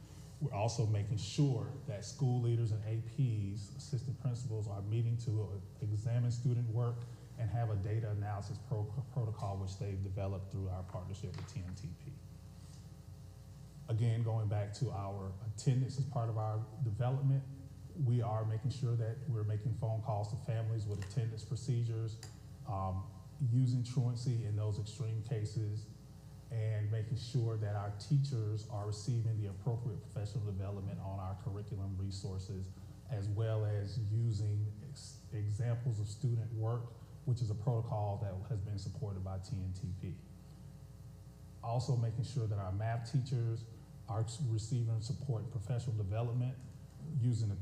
We're also making sure that school leaders and APs, assistant principals, are meeting to examine student work and have a data analysis protocol which they've developed through our partnership with TNTP. Again, going back to our attendance as part of our development, we are making sure that we're making phone calls to families with attendance procedures, using truancy in those extreme cases, and making sure that our teachers are receiving the appropriate professional development on our curriculum resources, as well as using examples of student work, which is a protocol that has been supported by TNTP. Also making sure that our math teachers are receiving support and professional development, using the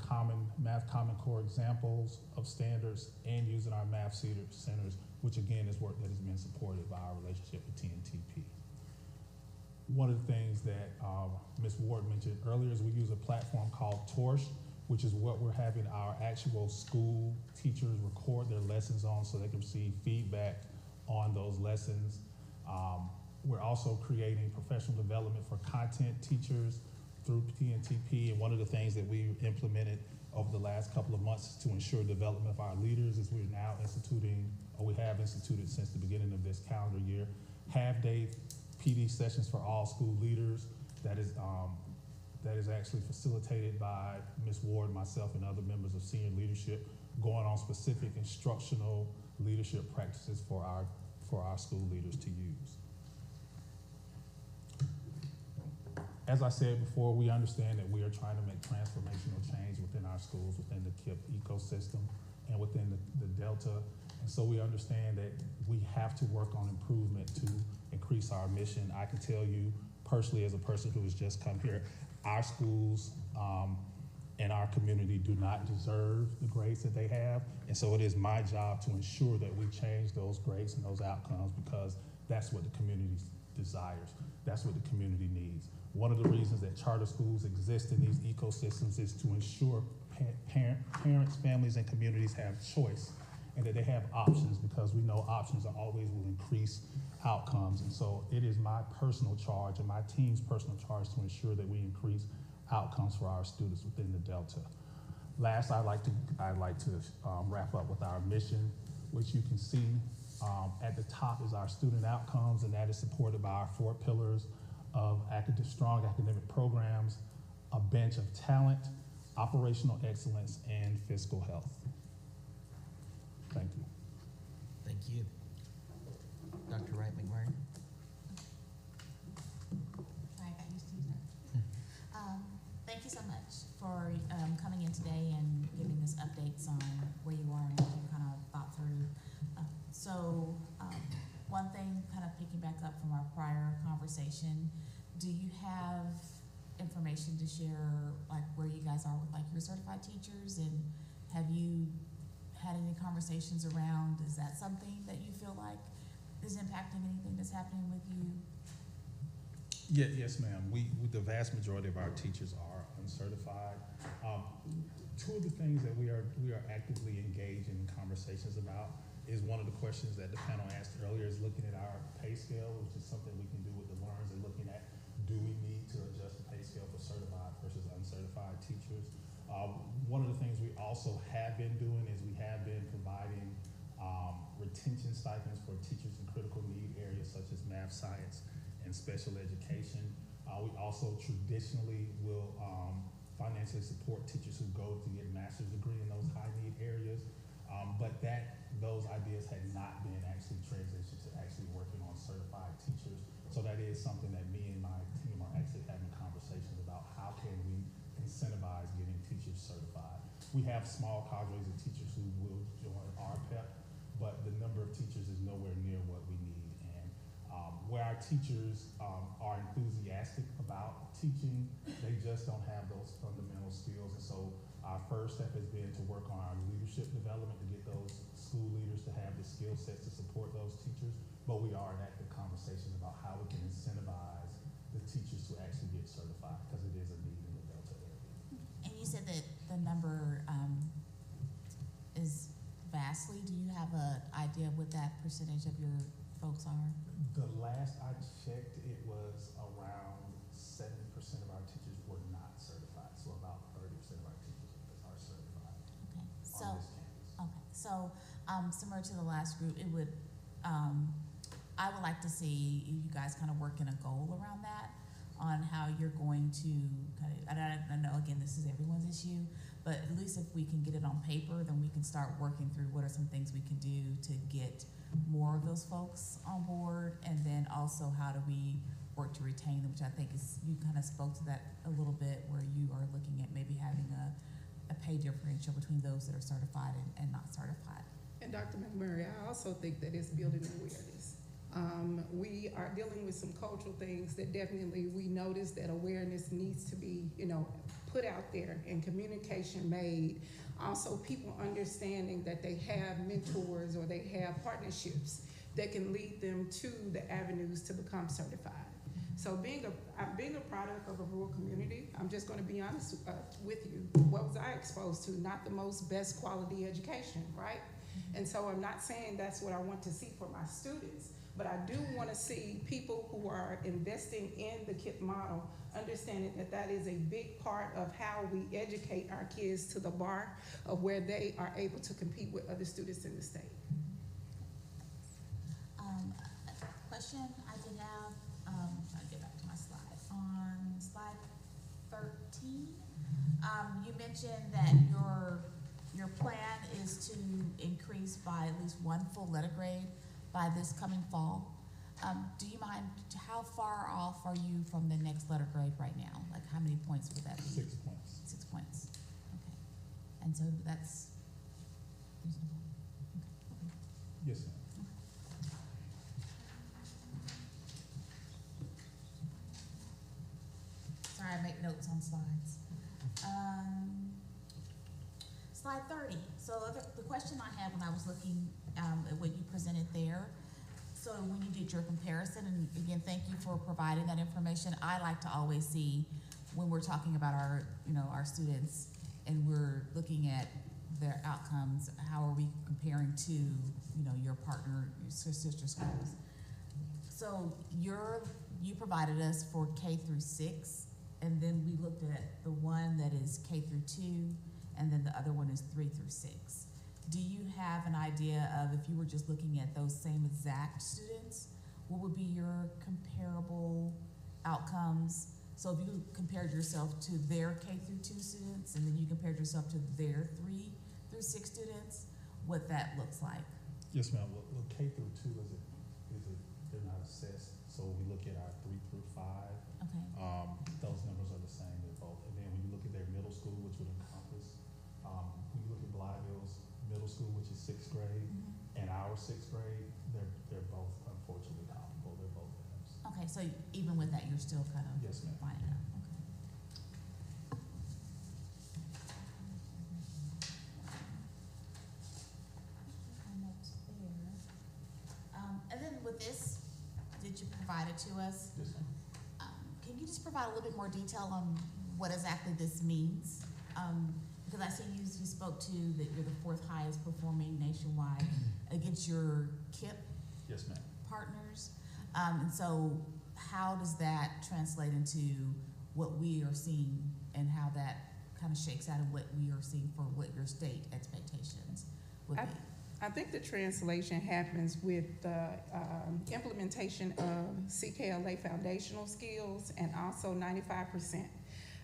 math common core examples of standards, and using our math centers, which again is work that has been supported by our relationship with TNTP. One of the things that Ms. Ward mentioned earlier is we use a platform called Torch, which is what we're having our actual school teachers record their lessons on so they can receive feedback on those lessons. We're also creating professional development for content teachers through TNTP, and one of the things that we implemented over the last couple of months to ensure development of our leaders is we're now instituting, or we have instituted since the beginning of this calendar year, half-day PD sessions for all school leaders. That is actually facilitated by Ms. Ward, myself, and other members of senior leadership, going on specific instructional leadership practices for our school leaders to use. As I said before, we understand that we are trying to make transformational change within our schools, within the KIPP ecosystem, and within the Delta. And so we understand that we have to work on improvement to increase our mission. I can tell you personally, as a person who has just come here, our schools and our community do not deserve the grades that they have. And so it is my job to ensure that we change those grades and those outcomes, because that's what the community desires. That's what the community needs. One of the reasons that charter schools exist in these ecosystems is to ensure parents, families, and communities have choice, and that they have options, because we know options are always will increase outcomes. And so it is my personal charge and my team's personal charge to ensure that we increase outcomes for our students within the Delta. Last, I'd like to wrap up with our mission, which you can see at the top is our student outcomes, and that is supported by our 4 pillars of strong academic programs, a bench of talent, operational excellence, and fiscal health. Thank you. Thank you. Dr. Wright McMurray? Sorry, I got used to you, sir. Thank you so much for coming in today and giving us updates on where you are and what you kind of thought through. One thing, kind of picking back up from our prior conversation, do you have information to share, like where you guys are with like your certified teachers, and have you had any conversations around, is that something that you feel like is impacting anything that's happening with you? Yes, ma'am. The vast majority of our teachers are uncertified. Two of the things that we are actively engaged in conversations about is one of the questions that the panel asked earlier is looking at our pay scale, which is something we can do with the learners, and looking at, do we need to adjust the pay scale for certified versus uncertified teachers? One of the things we also have been doing is we have been providing retention stipends for teachers in critical need areas such as math, science, and special education. We also traditionally will financially support teachers who go to get a master's degree in those high need areas, but those ideas had not been actually transitioned to actually working on certified teachers. So that is something that me and my team are actually having conversations about. How can we incentivize getting teachers certified? We have small cadres of teachers who will join RPEP, but the number of teachers is nowhere near what we need. And where our teachers are enthusiastic about teaching, they just don't have those fundamental skills. And so our first step has been to work on our leadership development to get those school leaders to have the skill sets to support those teachers. But we are in active conversations about how we can incentivize the teachers to actually get certified, because it is a need in the Delta area. And you said that the number is vastly. Do you have an idea of what that percentage of your folks are? The last I checked, it was around 70% of our teachers were not certified. So about 30% of our teachers are certified Okay. on So, this campus. okay. So, similar to the last group, it would, I would like to see you guys kind of work in a goal around that, on how you're going to kind of, I know, again, this is everyone's issue, but at least if we can get it on paper, then we can start working through what are some things we can do to get more of those folks on board, and then also how do we work to retain them, which I think is, you kind of spoke to that a little bit, where you are looking at maybe having a pay differential between those that are certified and not certified. And Dr. McMurray, I also think that it's building awareness. We are dealing with some cultural things that definitely we notice that awareness needs to be, put out there and communication made. Also, people understanding that they have mentors or they have partnerships that can lead them to the avenues to become certified. So being a product of a rural community, I'm just going to be honest with you. What was I exposed to? Not the most best quality education, right? And so I'm not saying that's what I want to see for my students, but I do want to see people who are investing in the KIPP model understanding that that is a big part of how we educate our kids to the bar of where they are able to compete with other students in the state. A question I did have, trying to get back to my slide. On slide 13, you mentioned that your plan is to increase by at least one full letter grade by this coming fall. Do you mind, how far off are you from the next letter grade right now? Like how many points would that be? 6 points. 6 points. Okay. And so that's reasonable. Okay. Yes, ma'am. Sorry, I make notes on slides. Slide 30. So the question I had when I was looking at what you presented there, so when you did your comparison, and again, thank you for providing that information. I like to always see when we're talking about our students and we're looking at their outcomes, how are we comparing to, your partner, your sister schools. So you provided us for K through 6, and then we looked at the one that is K through 2, and then the other one is 3 through 6. Do you have an idea of, if you were just looking at those same exact students, what would be your comparable outcomes? So if you compared yourself to their K through 2 students, and then you compared yourself to their 3 through 6 students, what that looks like. Yes, ma'am. Well, K through 2 they're not assessed. So we look at our 3 through 5. Okay. Those numbers are the same. They're both. And then when you look at their middle school, which would encompass, when you look at Blythe Hills Middle School, which is 6th grade, and our 6th grade, they're both unfortunately comparable. They're both M's. Okay, so even with that, you're still kind of Yes, ma'am. finding out. Okay. And then with this that you provided to us, Yes, ma'am. can you just provide a little bit more detail on what exactly this means? Because I see you spoke to that you're the 4th highest performing nationwide against your KIP Yes, ma'am. partners. And so how does that translate into what we are seeing and how that kind of shakes out of what we are seeing for what your state expectations would be? I think the translation happens with the implementation of CKLA foundational skills and also 95%.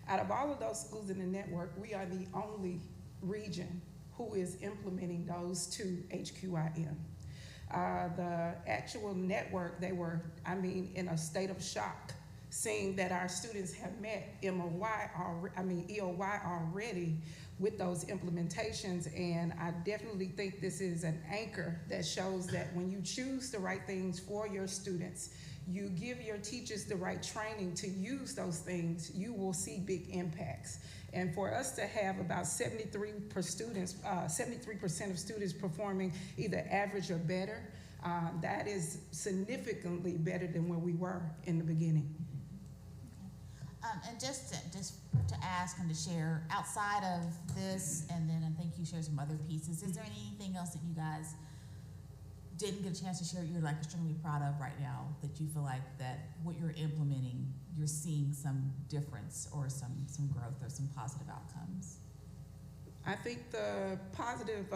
Out of all of those schools in the network, we are the only region who is implementing those 2 HQIM. The actual network, they were, in a state of shock, seeing that our students have met EOY already with those implementations. And I definitely think this is an anchor that shows that when you choose the right things for your students, you give your teachers the right training to use those things, you will see big impacts. And for us to have about 73% of students performing either average or better, that is significantly better than where we were in the beginning. And just to ask and to share, outside of this, and then I think you shared some other pieces, is there anything else that you guys didn't get a chance to share you're like extremely proud of right now, that you feel like that what you're implementing, you're seeing some difference or some growth or some positive outcomes? I think the positive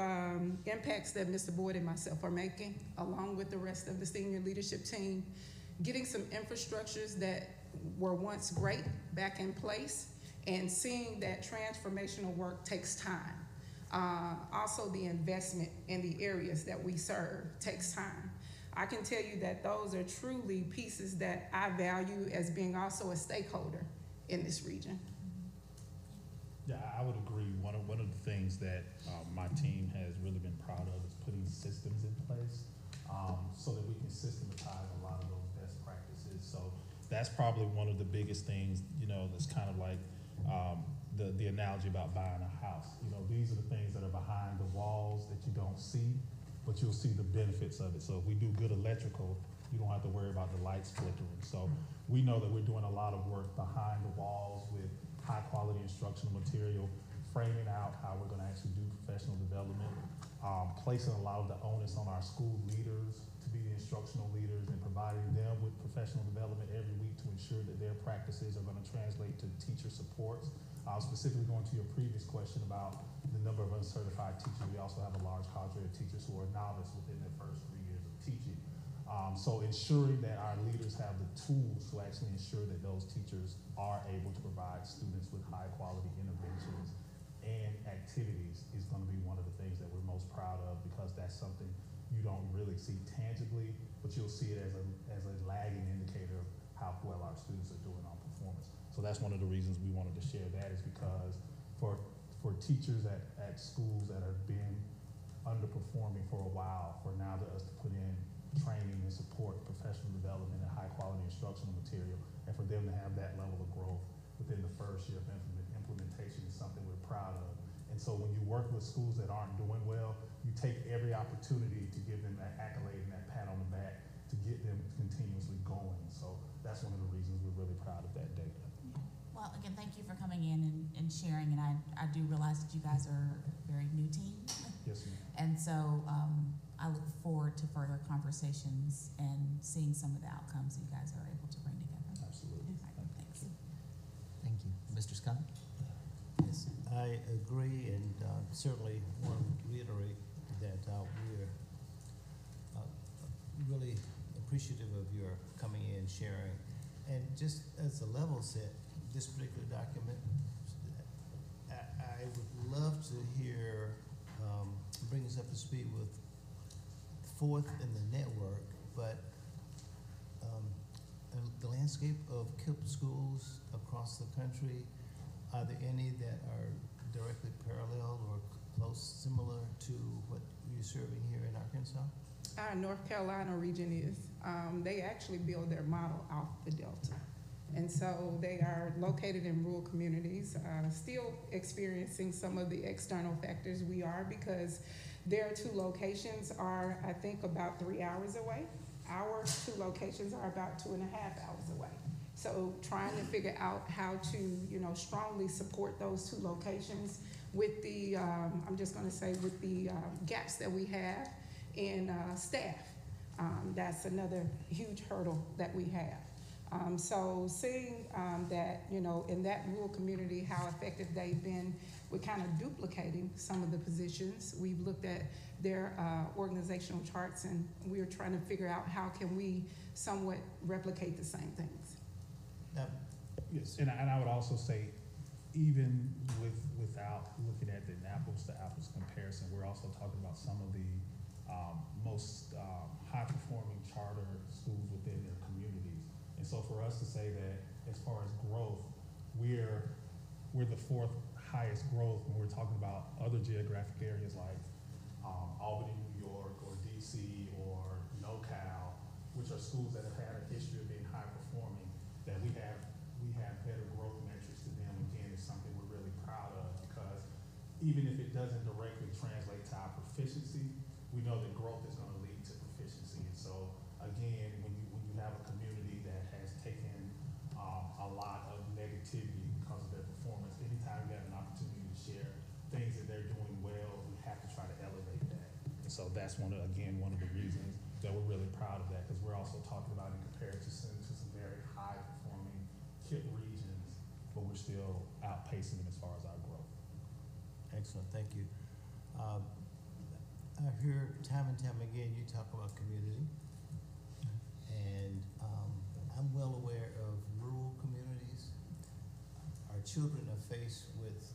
impacts that Mr. Boyd and myself are making, along with the rest of the senior leadership team, getting some infrastructures that were once great back in place, and seeing that transformational work takes time. Also, the investment in the areas that we serve takes time. I can tell you that those are truly pieces that I value as being also a stakeholder in this region. Yeah, I would agree. One of the things that my team has really been proud of is putting systems in place so that we can systematize a lot of those best practices. So that's probably one of the biggest things, that's kind of like the analogy about buying a house. These are the things that are behind the walls that you don't see, but you'll see the benefits of it. So if we do good electrical, you don't have to worry about the lights flickering. So we know that we're doing a lot of work behind the walls with high quality instructional material, framing out how we're going to actually do professional development, placing a lot of the onus on our school leaders to be the instructional leaders and providing them with professional development every week to ensure that their practices are going to translate to teacher supports. Specifically going to your previous question about the number of uncertified teachers, we also have a large cadre of teachers who are novice within their first 3 years of teaching. So ensuring that our leaders have the tools to actually ensure that those teachers are able to provide students with high quality interventions and activities is going to be one of the things that we're most proud of, because that's something you don't really see tangibly, but you'll see it as a lagging indicator of how well our students are doing on performance. So that's one of the reasons we wanted to share that, is because for teachers at schools that have been underperforming for a while, for now to us to put in training and support, professional development, and high quality instructional material, and for them to have that level of growth within the first year of implementation is something we're proud of. And so when you work with schools that aren't doing well, you take every opportunity to give them that accolade and that pat on the back to get them continuously going. So that's one of the reasons we're really proud of that data. Well, again, thank you for coming in and sharing, and I do realize that you guys are a very new team. Yes, ma'am. And so I look forward to further conversations and seeing some of the outcomes you guys are able to bring together. Absolutely. All right, thanks. Thank you. Mr. Scott? Yes, I agree, and certainly want to reiterate that we're really appreciative of your coming in, sharing, and just as a level set, this particular document, I would love to hear bring us up to speed with fourth in the network, but the landscape of KIPP schools across the country, are there any that are directly parallel or close, similar to what you're serving here in Arkansas? Our North Carolina region is. They actually build their model off the Delta. And so they are located in rural communities, still experiencing some of the external factors we are, because their two locations are, I think, about 3 hours away. Our two locations are about 2.5 hours away. So trying to figure out how to, strongly support those two locations with the, I'm just gonna say with the gaps that we have in staff. That's another huge hurdle that we have. So seeing that, in that rural community, how effective they've been, we're kind of duplicating some of the positions. We've looked at their organizational charts, and we're trying to figure out how can we somewhat replicate the same things. Yes, and I would also say, even without looking at the apples to apples comparison, we're also talking about some of the most high-performing charter schools within their communities. And so for us to say that as far as growth, we're the fourth highest growth when we're talking about other geographic areas like Albany, New York, or DC, or NoCal, which are schools that have had a history of being high-performing, that we have better growth metrics to them. Again, is something we're really proud of, because even if it doesn't directly translate to our proficiency, we know that growth is going to lead to proficiency. And so, again, when you have a community that has taken a lot of negativity because of their performance, anytime we have an opportunity to share things that they're doing well, we have to try to elevate that. And so that's one of the reasons that we're really proud of that, because we're also talking about in comparison to some very high-performing KIPP regions, but we're still outpacing them as far as our growth. Excellent, thank you. I hear time and time again you talk about community, and I'm well aware of rural communities. Our children are faced with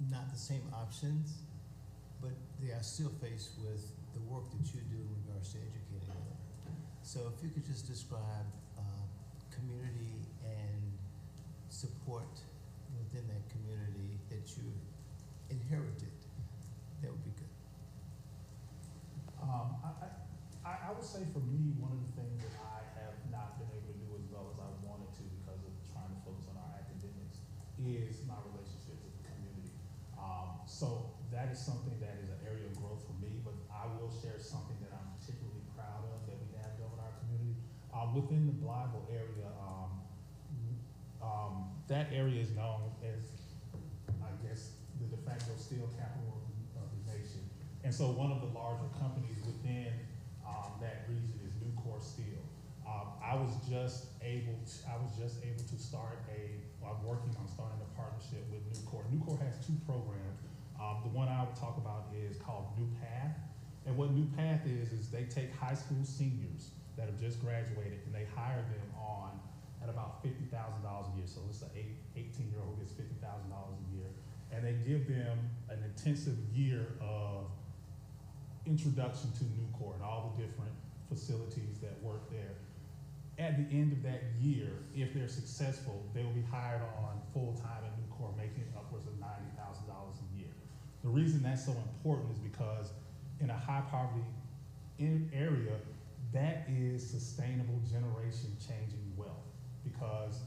not the same options, but they are still faced with the work that you do in regards to educating them. So if you could just describe community and support within that community that you inherited, that would be good. I would say for me, one of the things that I have not been able to do as well as I wanted to because of trying to focus on our academics is my relationship with the community. So that is something that is an area of growth for me, but I will share something that I'm particularly proud of that we have done in our community. Within the Blytheville area, that area is known as, I guess, the de facto steel capital of the nation. And so one of the larger companies within that region is Nucor Steel. I'm working on starting a partnership with Nucor. Nucor has two programs. The one I would talk about is called New Path. And what New Path is they take high school seniors that have just graduated and they hire them on at about $50,000 a year. So it's an 18-year-old who gets $50,000 a year. And they give them an intensive year of introduction to Nucor and all the different facilities that work there. At the end of that year, if they're successful, they'll be hired on full-time at Nucor, making upwards of $90,000 a year. The reason that's so important is because in a high-poverty area, that is sustainable generation-changing wealth. Because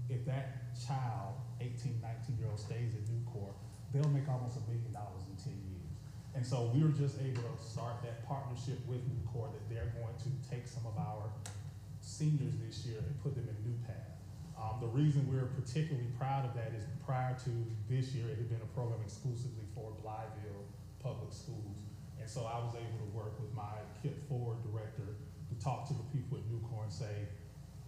if that child, 18, 19-year-old, stays at Nucor, they'll make almost $1 million in 10 years. And so we were just able to start that partnership with Nucor that they're going to take some of our seniors this year and put them in New Path. The reason we're particularly proud of that is prior to this year, it had been a program exclusively for Blytheville public schools. And so I was able to work with my KIPP Forward director to talk to the people at Nucor and say,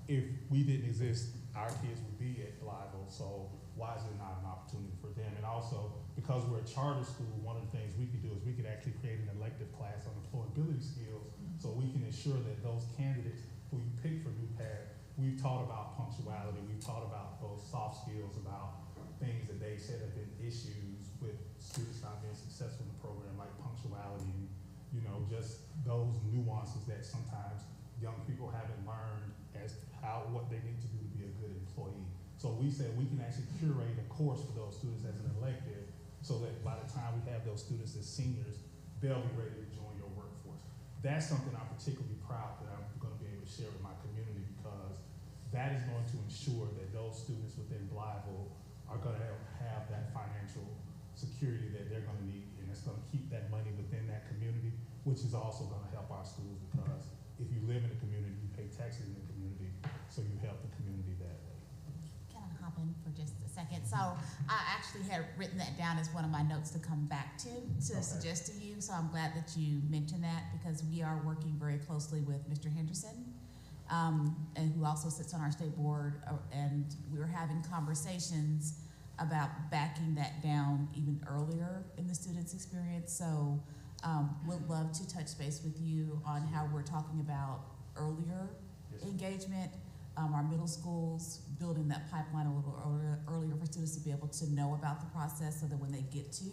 if we didn't exist, our kids would be at Blytheville, so why is there not an opportunity for them? And also, because we're a charter school, one of the things we could do is we could actually create an elective class on employability skills so we can ensure that those candidates who you pick for New Path, we've taught about punctuality, we've taught about those soft skills, about things that they said have been issues with students not being successful in the program, like punctuality, you know, just those nuances that sometimes young people haven't learned as what they need to do to be a good employee. So we said we can actually curate a course for those students as an elective, so that by the time we have those students as seniors, they'll be ready to join your workforce. That's something I'm particularly proud that I'm going to be able to share with my community, because that is going to ensure that those students within Blytheville are going to have that financial security that they're going to need, and it's going to keep that money within that community, which is also going to help our schools, because if you live in the community, you pay taxes in the community, so you help the community that way. Can I hop in for just a second? So I actually had written that down as one of my notes to come back to suggest to you. So I'm glad that you mentioned that, because we are working very closely with Mr. Henderson, and who also sits on our state board, and we were having conversations about backing that down even earlier in the student's experience. So would love to touch base with you on how we're talking about earlier engagement, our middle schools, building that pipeline a little earlier for students to be able to know about the process, so that when they get to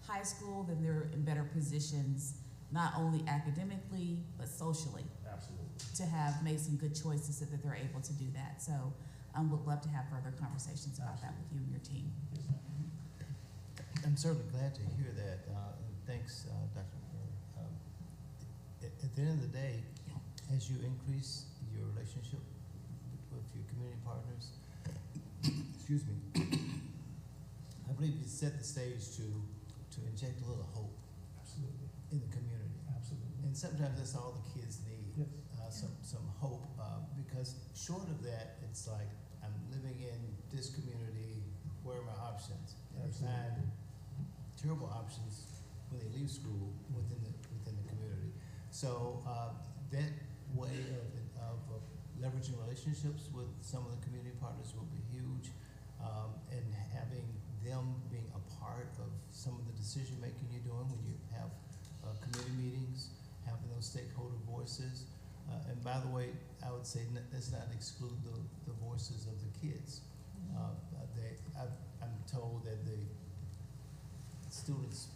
high school, then they're in better positions, not only academically, but socially. Absolutely. To have made some good choices so that they're able to do that. So would love to have further conversations about that with you and your team. Yes, ma'am. I'm certainly glad to hear that. And thanks, Dr. McClure. At the end of the day, as you increase your relationship with your community partners, excuse me, I believe you set the stage to inject a little hope Absolutely. in the community. Absolutely. And sometimes that's all the kids need. Yes. Some hope, because short of that, it's like, I'm living in this community, where are my options? And they find terrible options when they leave school within the community. So that way of leveraging relationships with some of the community partners will be huge, and having them being a part of some of the decision making you're doing when you have committee meetings, having those stakeholder voices. And by the way, I would say let's not exclude the voices of the kids. I'm told that the students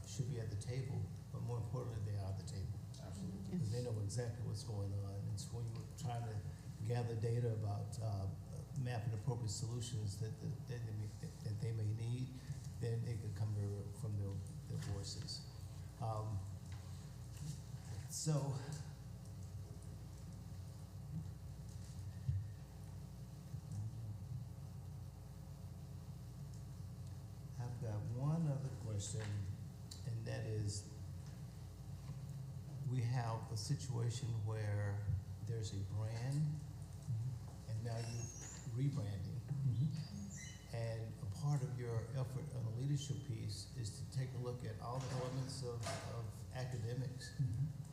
should be at the table, but more importantly, they are at the table. Absolutely. Because they know exactly what's going on. And so when you're trying to gather data about mapping appropriate solutions that they may need, then it could come from their voices. So I've got one other question, and that is, we have a situation where there's a brand, and now you're rebranding. And a part of your effort on the leadership piece is to take a look at all the elements of academics,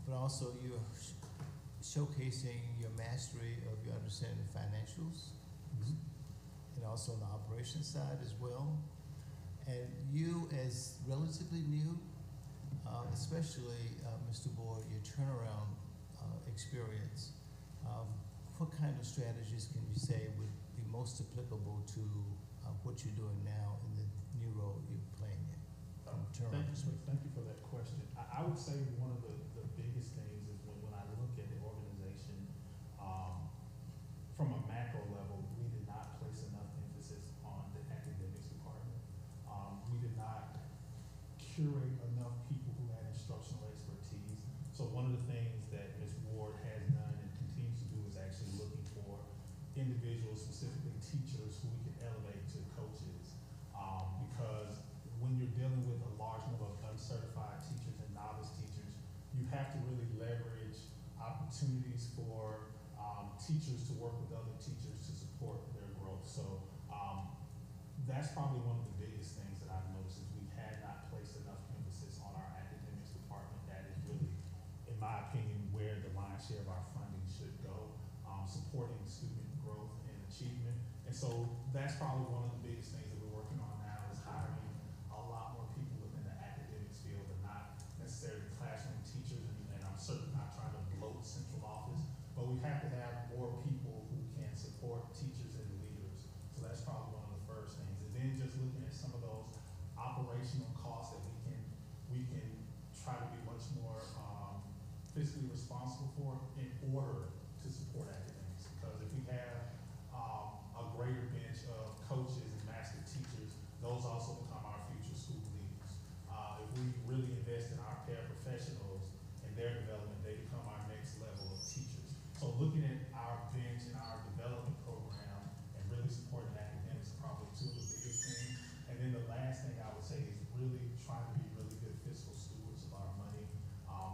but also you're showcasing your mastery of your understanding of financials, and also on the operations side as well. And you, as relatively new, especially Mr. Boyd, your turnaround experience, what kind of strategies can you say would be most applicable to what you're doing now in the new role you're playing in? Thank you for that question. I would say one of the biggest things is when I look at the organization, from a macro level, we did not place enough emphasis on the academics department. We did not curate enough people who had instructional expertise. So one of the things that Ms. Ward has done and continues to do is actually looking for individuals, specifically teachers, who we can elevate to coaches. Because when you're dealing with a large number of uncertified teachers and novice teachers, you have to really leverage opportunities for teachers to work with other teachers to support their growth. So that's probably one of the biggest things that I've noticed, is we had not placed enough emphasis on our academics department. That is really, in my opinion, where the lion's share of our funding should go, supporting student growth and achievement. And so that's probably one of the biggest things that we're working on now, is hiring a lot more people within the academics field, and not necessarily classroom teachers. And I'm certainly not trying to bloat central office, but we have to have more people who can support teachers and leaders. So that's probably one of the first things. support in order to support academics. Because if we have a greater bench of coaches and master teachers, those also become our future school leaders. If we really invest in our paraprofessionals and their development, they become our next level of teachers. So looking at our bench and our development program and really supporting academics are probably two of the biggest things. And then the last thing I would say is really trying to be really good fiscal stewards of our money,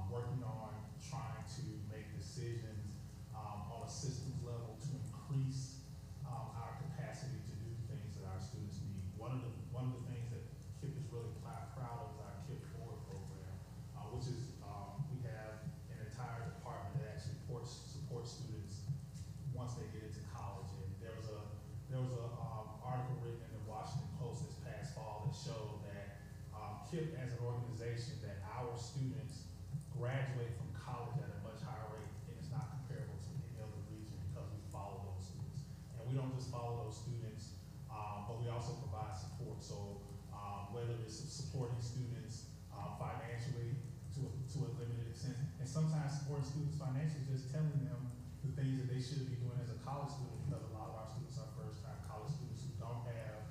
working on trying to make decisions on a systems level to increase our capacity to do things that our students need. One of the things that KIPP is really proud of is our KIPP Forward program, which is we have an entire department that actually supports students once they get into college. And there was a article written in the Washington Post this past fall that showed that KIPP as an organization, that our students graduate from college at a much higher rate, and it's not comparable to any other region because we follow those students. And we don't just follow those students, but we also provide support. So whether it's supporting students financially to a limited extent, and sometimes supporting students financially is just telling them the things that they should be doing as a college student, because a lot of our students are first-time college students who don't have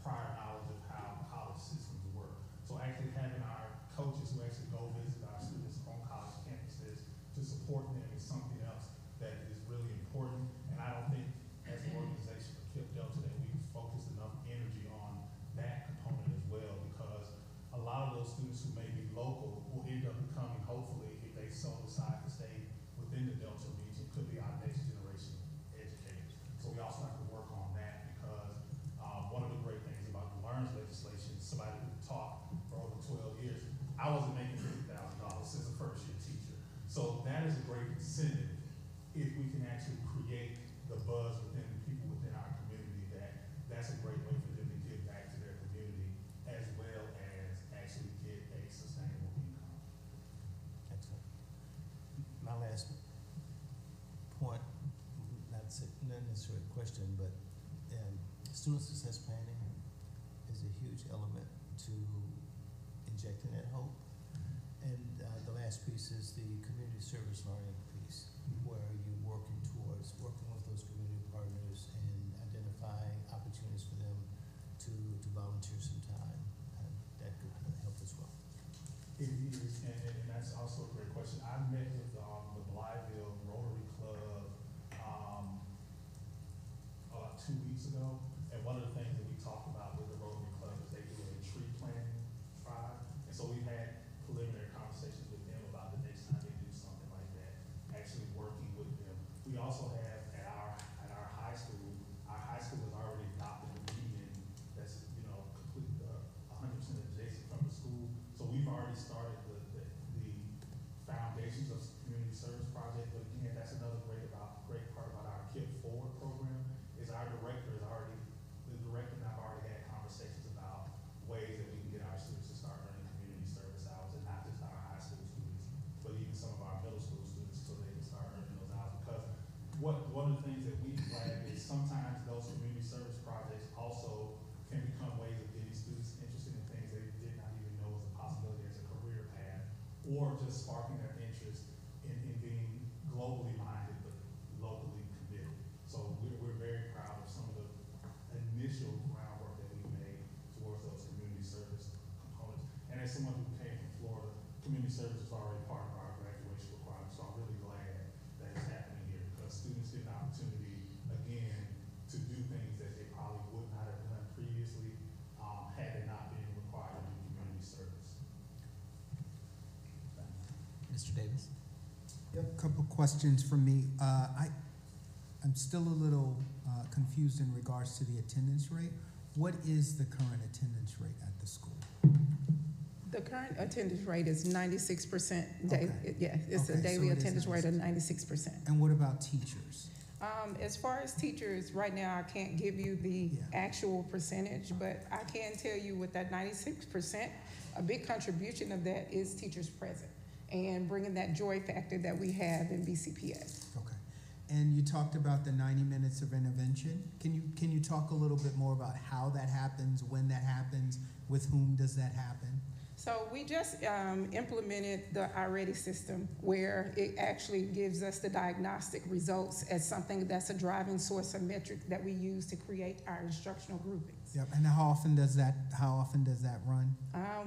prior knowledge of how college systems work. So actually having our coaches who actually go visit our students on college campuses to support them is something else that is really important. And I don't think as an organization for KIPP Delta that we've focused enough energy on that component as well, because a lot of those students who may be local will end up becoming, hopefully, if they so decide to stay within the Delta region, could be our next generation educators. So we also have to work on that, because one of the great things about the LEARNS legislation, somebody who taught for over 12 years, I wasn't making $50,000 as a first-year teacher. So that is a great incentive if we can actually create the buzz within people within our community, that's a great way for them to give back to their community as well as actually get a sustainable income. Excellent. My last point, not necessarily a question, but student success planning is a huge element to injecting that hope. And the last piece is the community service learning piece, where you're working with those community partners and identifying opportunities for them to volunteer some time. And that could help as well. It is, and that's also a great question. I met with the Blytheville Rotary Club about 2 weeks ago, and one of the things that we talked about with the Rotary Club is they do a tree planting drive, and so we've had preliminary conversations with them about the next time they do something like that, actually working with them. We also have at our high school has already adopted a median that's complete 100% adjacent from the school. So we've already started the foundations of community service project. But again, that's another great part about our KIPP Forward program is the director and I've already had conversations about ways that we can get our students to start earning community service hours, and not just our high school students, but even some of our middle school students, so they can start earning those hours. Because one of the things that we flag is sometimes those community service projects also can become ways of getting students interested in things they did not even know was a possibility as a career path, or just sparking their interest in being globally minded but locally committed. So we're very proud of some of the initial groundwork that we made towards those community service components. And as someone who came from Florida, community service is already part of our graduation requirements. So I'm really glad that it's happening here, because students get an opportunity again to do things that they probably would not have done previously had they not been required to do community service. Mr. Davis? Yep, a couple questions from me. I'm still a little confused in regards to the attendance rate. What is the current attendance rate at the school? The current attendance rate is 96%. Okay. Yeah, it's Okay, a daily so it is attendance rate of 96%. And what about teachers? As far as teachers, right now, I can't give you the Yeah. actual percentage, but I can tell you with that 96%, a big contribution of that is teachers present and bringing that joy factor that we have in BCPS. Okay. And you talked about the 90 minutes of intervention. Can you talk a little bit more about how that happens, when that happens, with whom does that happen? So we just implemented the iReady system, where it actually gives us the diagnostic results as something that's a driving source of metric that we use to create our instructional groupings. Yep. And how often does that run?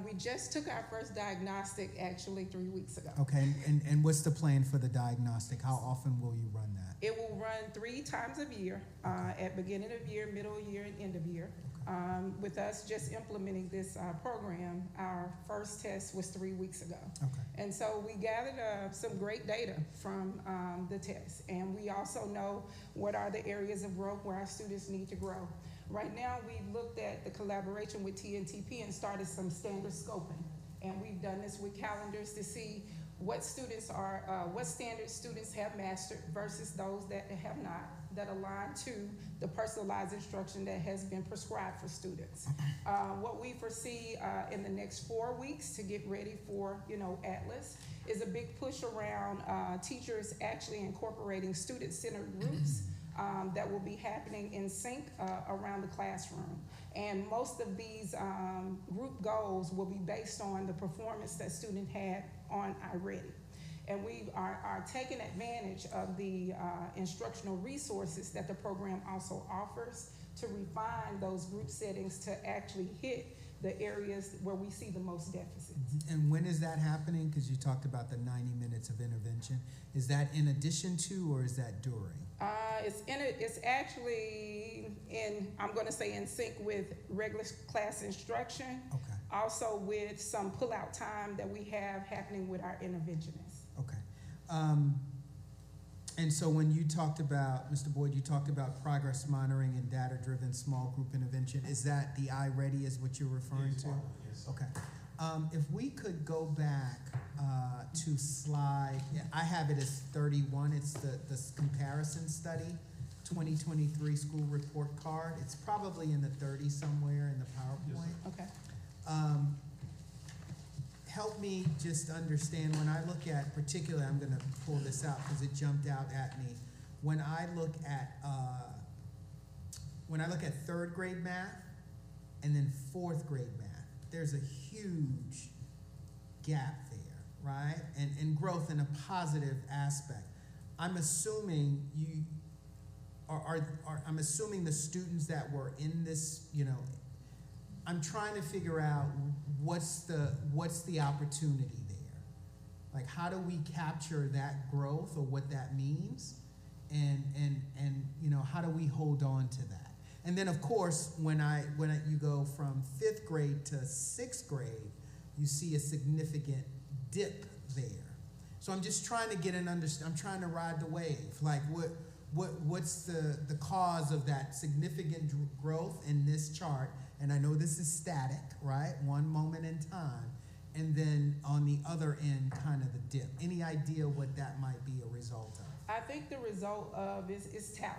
We just took our first diagnostic actually 3 weeks ago. Okay. And what's the plan for the diagnostic? How often will you run that? It will run 3 times a year, at beginning of year, middle of year, and end of year. With us just implementing this program, our first test was 3 weeks ago. Okay. And so we gathered some great data from the test. And we also know what are the areas of growth where our students need to grow. Right now, we've looked at the collaboration with TNTP and started some standard scoping. And we've done this with calendars to see what standards students have mastered versus those that have not, that align to the personalized instruction that has been prescribed for students. What we foresee in the next 4 weeks to get ready for, Atlas is a big push around teachers actually incorporating student-centered groups that will be happening in sync around the classroom. And most of these group goals will be based on the performance that student had on iReady. And we are taking advantage of the instructional resources that the program also offers to refine those group settings to actually hit the areas where we see the most deficits. And when is that happening? Because you talked about the 90 minutes of intervention. Is that in addition to, or is that during? It's actually I'm going to say in sync with regular class instruction. Okay. Also with some pull-out time that we have happening with our interventionists. Okay. And so when you talked about, Mr. Boyd, you talked about progress monitoring and data-driven small group intervention. Is that the iReady is what you're referring to? Yes. Okay. If we could go back to slide, I have it as 31. It's the comparison study, 2023 school report card. It's probably in the 30s somewhere in the PowerPoint. Okay. Help me just understand, when I look at, particularly, I'm going to pull this out because it jumped out at me. When I look at third grade math and then fourth grade math, there's a huge gap there, right? And growth in a positive aspect. I'm assuming I'm assuming the students that were in this, I'm trying to figure out what's the opportunity there. Like, how do we capture that growth or what that means, and how do we hold on to that? And then, of course, when you go from 5th grade to 6th grade, you see a significant dip there. So I'm just trying to get I'm trying to ride the wave. Like, what's the cause of that significant growth in this chart? And I know this is static, right? One moment in time. And then on the other end, kind of the dip. Any idea what that might be a result of? I think the result of is talent.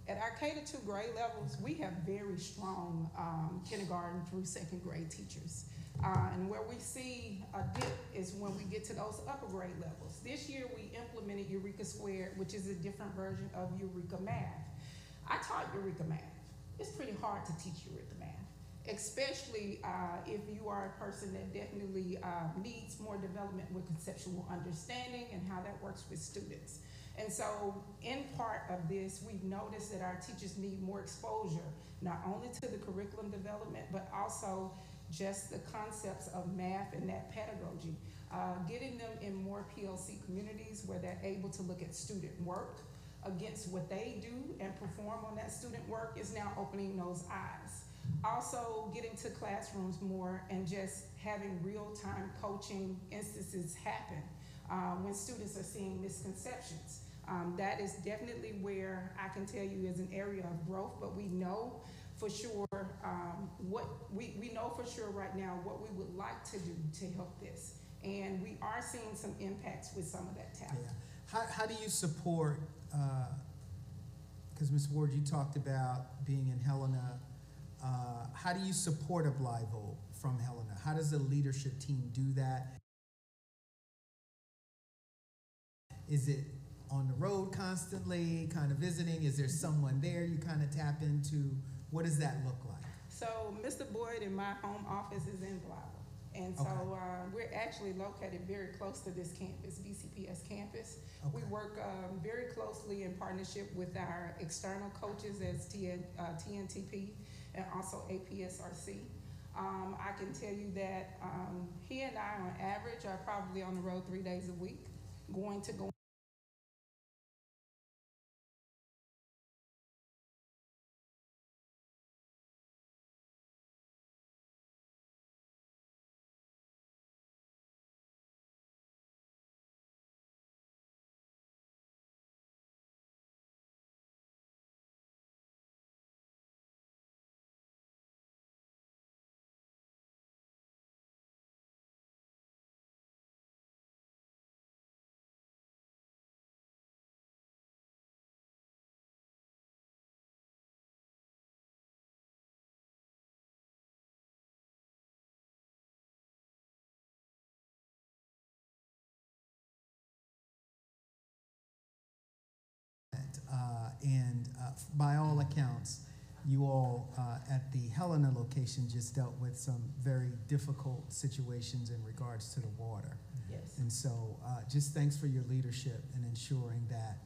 At our K-2 grade levels, we have very strong kindergarten through 2nd grade teachers. And where we see a dip is when we get to those upper grade levels. This year we implemented Eureka Squared, which is a different version of Eureka Math. I taught Eureka Math. It's pretty hard to teach Eureka Math, especially if you are a person that definitely needs more development with conceptual understanding and how that works with students. And so in part of this, we've noticed that our teachers need more exposure, not only to the curriculum development, but also just the concepts of math and that pedagogy. Getting them in more PLC communities where they're able to look at student work against what they do and perform on that student work is now opening those eyes. Also getting to classrooms more and just having real-time coaching instances happen when students are seeing misconceptions. That is definitely where I can tell you is an area of growth, but we know for sure we know for sure right now what we would like to do to help this. And we are seeing some impacts with some of that talent. Yeah. How do you support, because Ms. Ward, you talked about being in Helena, how do you support a Blyvold from Helena? How does the leadership team do that? Is it on the road constantly, kind of visiting? Is there someone there you kind of tap into? What does that look like? So Mr. Boyd in my home office is in Blyvold. And so Okay. we're actually located very close to this campus, BCPS campus. We Okay. work very closely in partnership with our external coaches as TNTP and also APSRC. I can tell you that he and I, on average, are probably on the road 3 days a week, going to go. And by all accounts, you all at the Helena location just dealt with some very difficult situations in regards to the water. Yes. And so just thanks for your leadership in ensuring that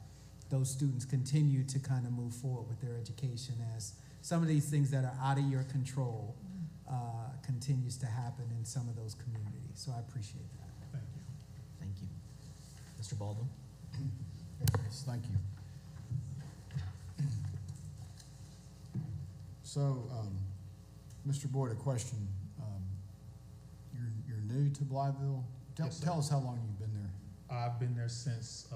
those students continue to kind of move forward with their education as some of these things that are out of your control continues to happen in some of those communities. So I appreciate that. Thank you. Thank you. Mr. Baldwin? Yes, thank you. So, Mr. Boyd, a question. You're new to Blytheville. Yes, sir. Tell us how long you've been there. I've been there since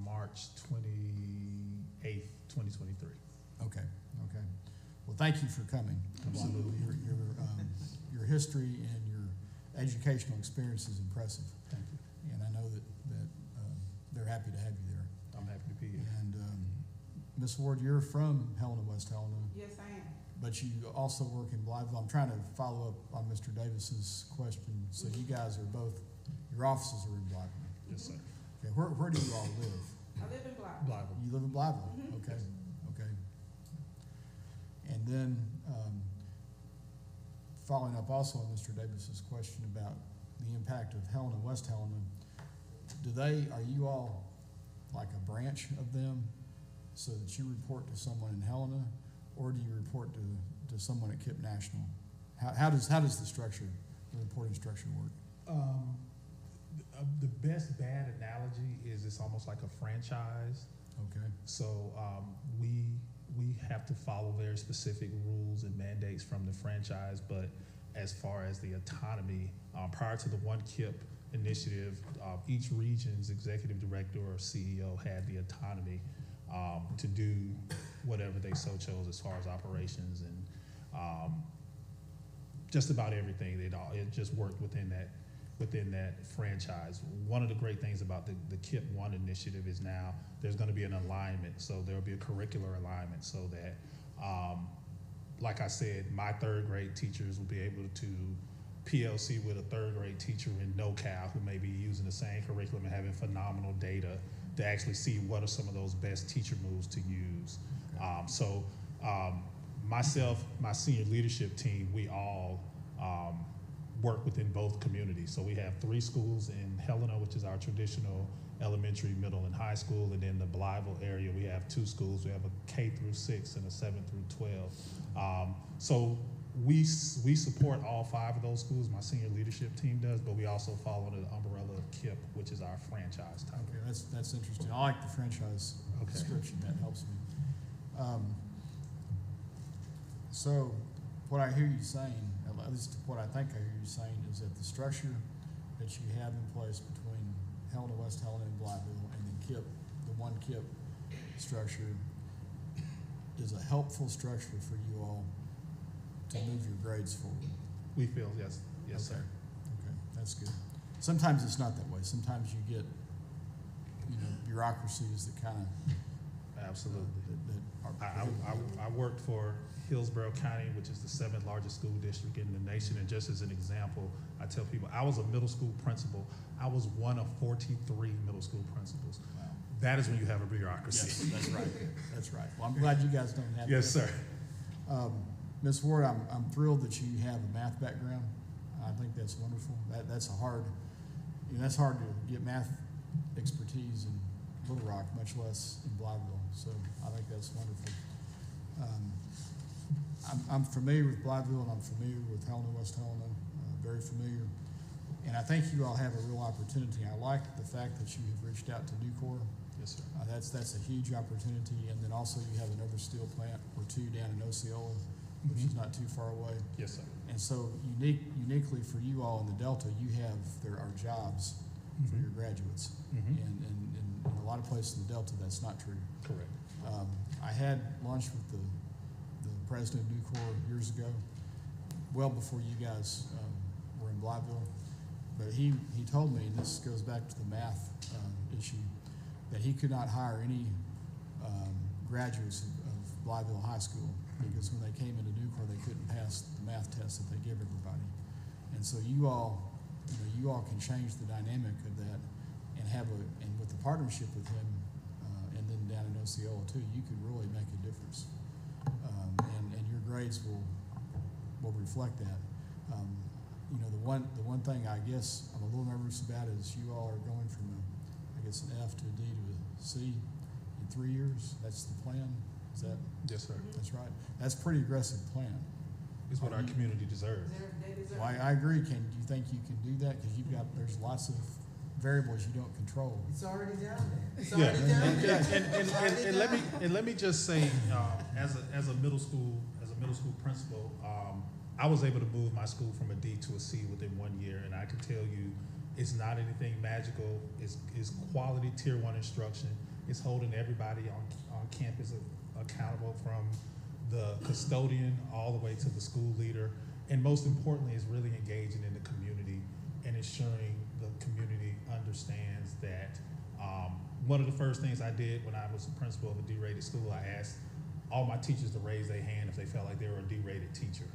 March 28th, 2023. Okay. Well, thank you for coming. Absolutely. Your history and your educational experience is impressive, Thank you. and I know that they're happy to have you there. I'm happy to be here. And Ms. Ward, you're from Helena, West Helena, Yes, I am. but you also work in Blytheville. I'm trying to follow up on Mr. Davis's question. So you guys are both, your offices are in Blytheville. Yes, sir. Okay, where do you all live? I live in Blytheville. Blytheville. You live in Blytheville? Mhm. Okay. And then, following up also on Mr. Davis's question about the impact of Helena, West Helena, are you all like a branch of them so that you report to someone in Helena, or do you report to someone at KIPP National? How does the reporting structure work? The best bad analogy is it's almost like a franchise. Okay. So we have to follow very specific rules and mandates from the franchise, but as far as the autonomy, prior to the One KIPP initiative, each region's executive director or CEO had the autonomy to do whatever they so chose as far as operations and just about everything. It just worked within that franchise. One of the great things about the KIPP One initiative is now there's going to be an alignment. So there'll be a curricular alignment so that, like I said, my third grade teachers will be able to PLC with a third grade teacher in NoCal who may be using the same curriculum and having phenomenal data to actually see what are some of those best teacher moves to use. Myself, my senior leadership team, we all work within both communities. So we have 3 schools in Helena, which is our traditional elementary, middle, and high school, and in the Blytheville area, we have 2 schools. We have a K through 6 and a 7 through 12. So we support all 5 of those schools. My senior leadership team does, but we also fall under the umbrella of KIPP, which is our franchise type. Okay, that's interesting. I like the franchise description. That helps me. So what I hear you saying, at least what I think I hear you saying, is that the structure that you have in place between Helena, West Helena, and Blytheville, and then KIPP, the One KIPP structure, is a helpful structure for you all to move your grades forward. We feel, yes, sir. Okay, that's good. Sometimes it's not that way. Sometimes you get, bureaucracies that kind of Absolutely. that are. I worked for Hillsborough County, which is the 7th largest school district in the nation. And just as an example, I tell people, I was a middle school principal. I was one of 43 middle school principals. Wow. That is when you have a bureaucracy. Yes, that's right. That's right. Well, I'm glad you guys don't have Yes, that. sir. Ms. Ward, I'm thrilled that you have a math background. I think that's wonderful. That's hard to get math expertise in Little Rock, much less in Blytheville. So I think that's wonderful. I'm familiar with Blytheville, and I'm familiar with Helena, West Helena, very familiar. And I think you all have a real opportunity. I like the fact that you have reached out to Nucor. Yes, sir. That's a huge opportunity. And then also you have another steel plant or two down in Osceola, which is not too far away. Yes, sir. And so uniquely for you all in the Delta, there are jobs for your graduates. And in a lot of places in the Delta, that's not true. Correct. I had lunch with the president of Nucor years ago, well before you guys were in Blytheville. But he told me, and this goes back to the math issue, that he could not hire any graduates of Blytheville High School because when they came into Nucor, they couldn't pass the math test that they give everybody. And so you all can change the dynamic of that and with the partnership with him and then down in Osceola too, you could really make a difference. And your grades will reflect that. The one thing I guess I'm a little nervous about is you all are going from an F to a D to a C in 3 years. That's the plan. Is that? Yes, sir. That's right. That's a pretty aggressive plan. It's what our community deserves. Well, I agree. Do you think you can do that? Because there's lots of variables you don't control. It's already down there. It's Yeah, already down there. and let me just say, as a middle school principal, I was able to move my school from a D to a C within 1 year, and I can tell you, it's not anything magical. It's quality Tier 1 instruction. It's holding everybody on campus accountable, from the custodian all the way to the school leader, and most importantly, is really engaging in the community and ensuring the community understands that. One of the first things I did when I was the principal of a D-rated school, I asked all my teachers to raise their hand if they felt like they were a D-rated teacher.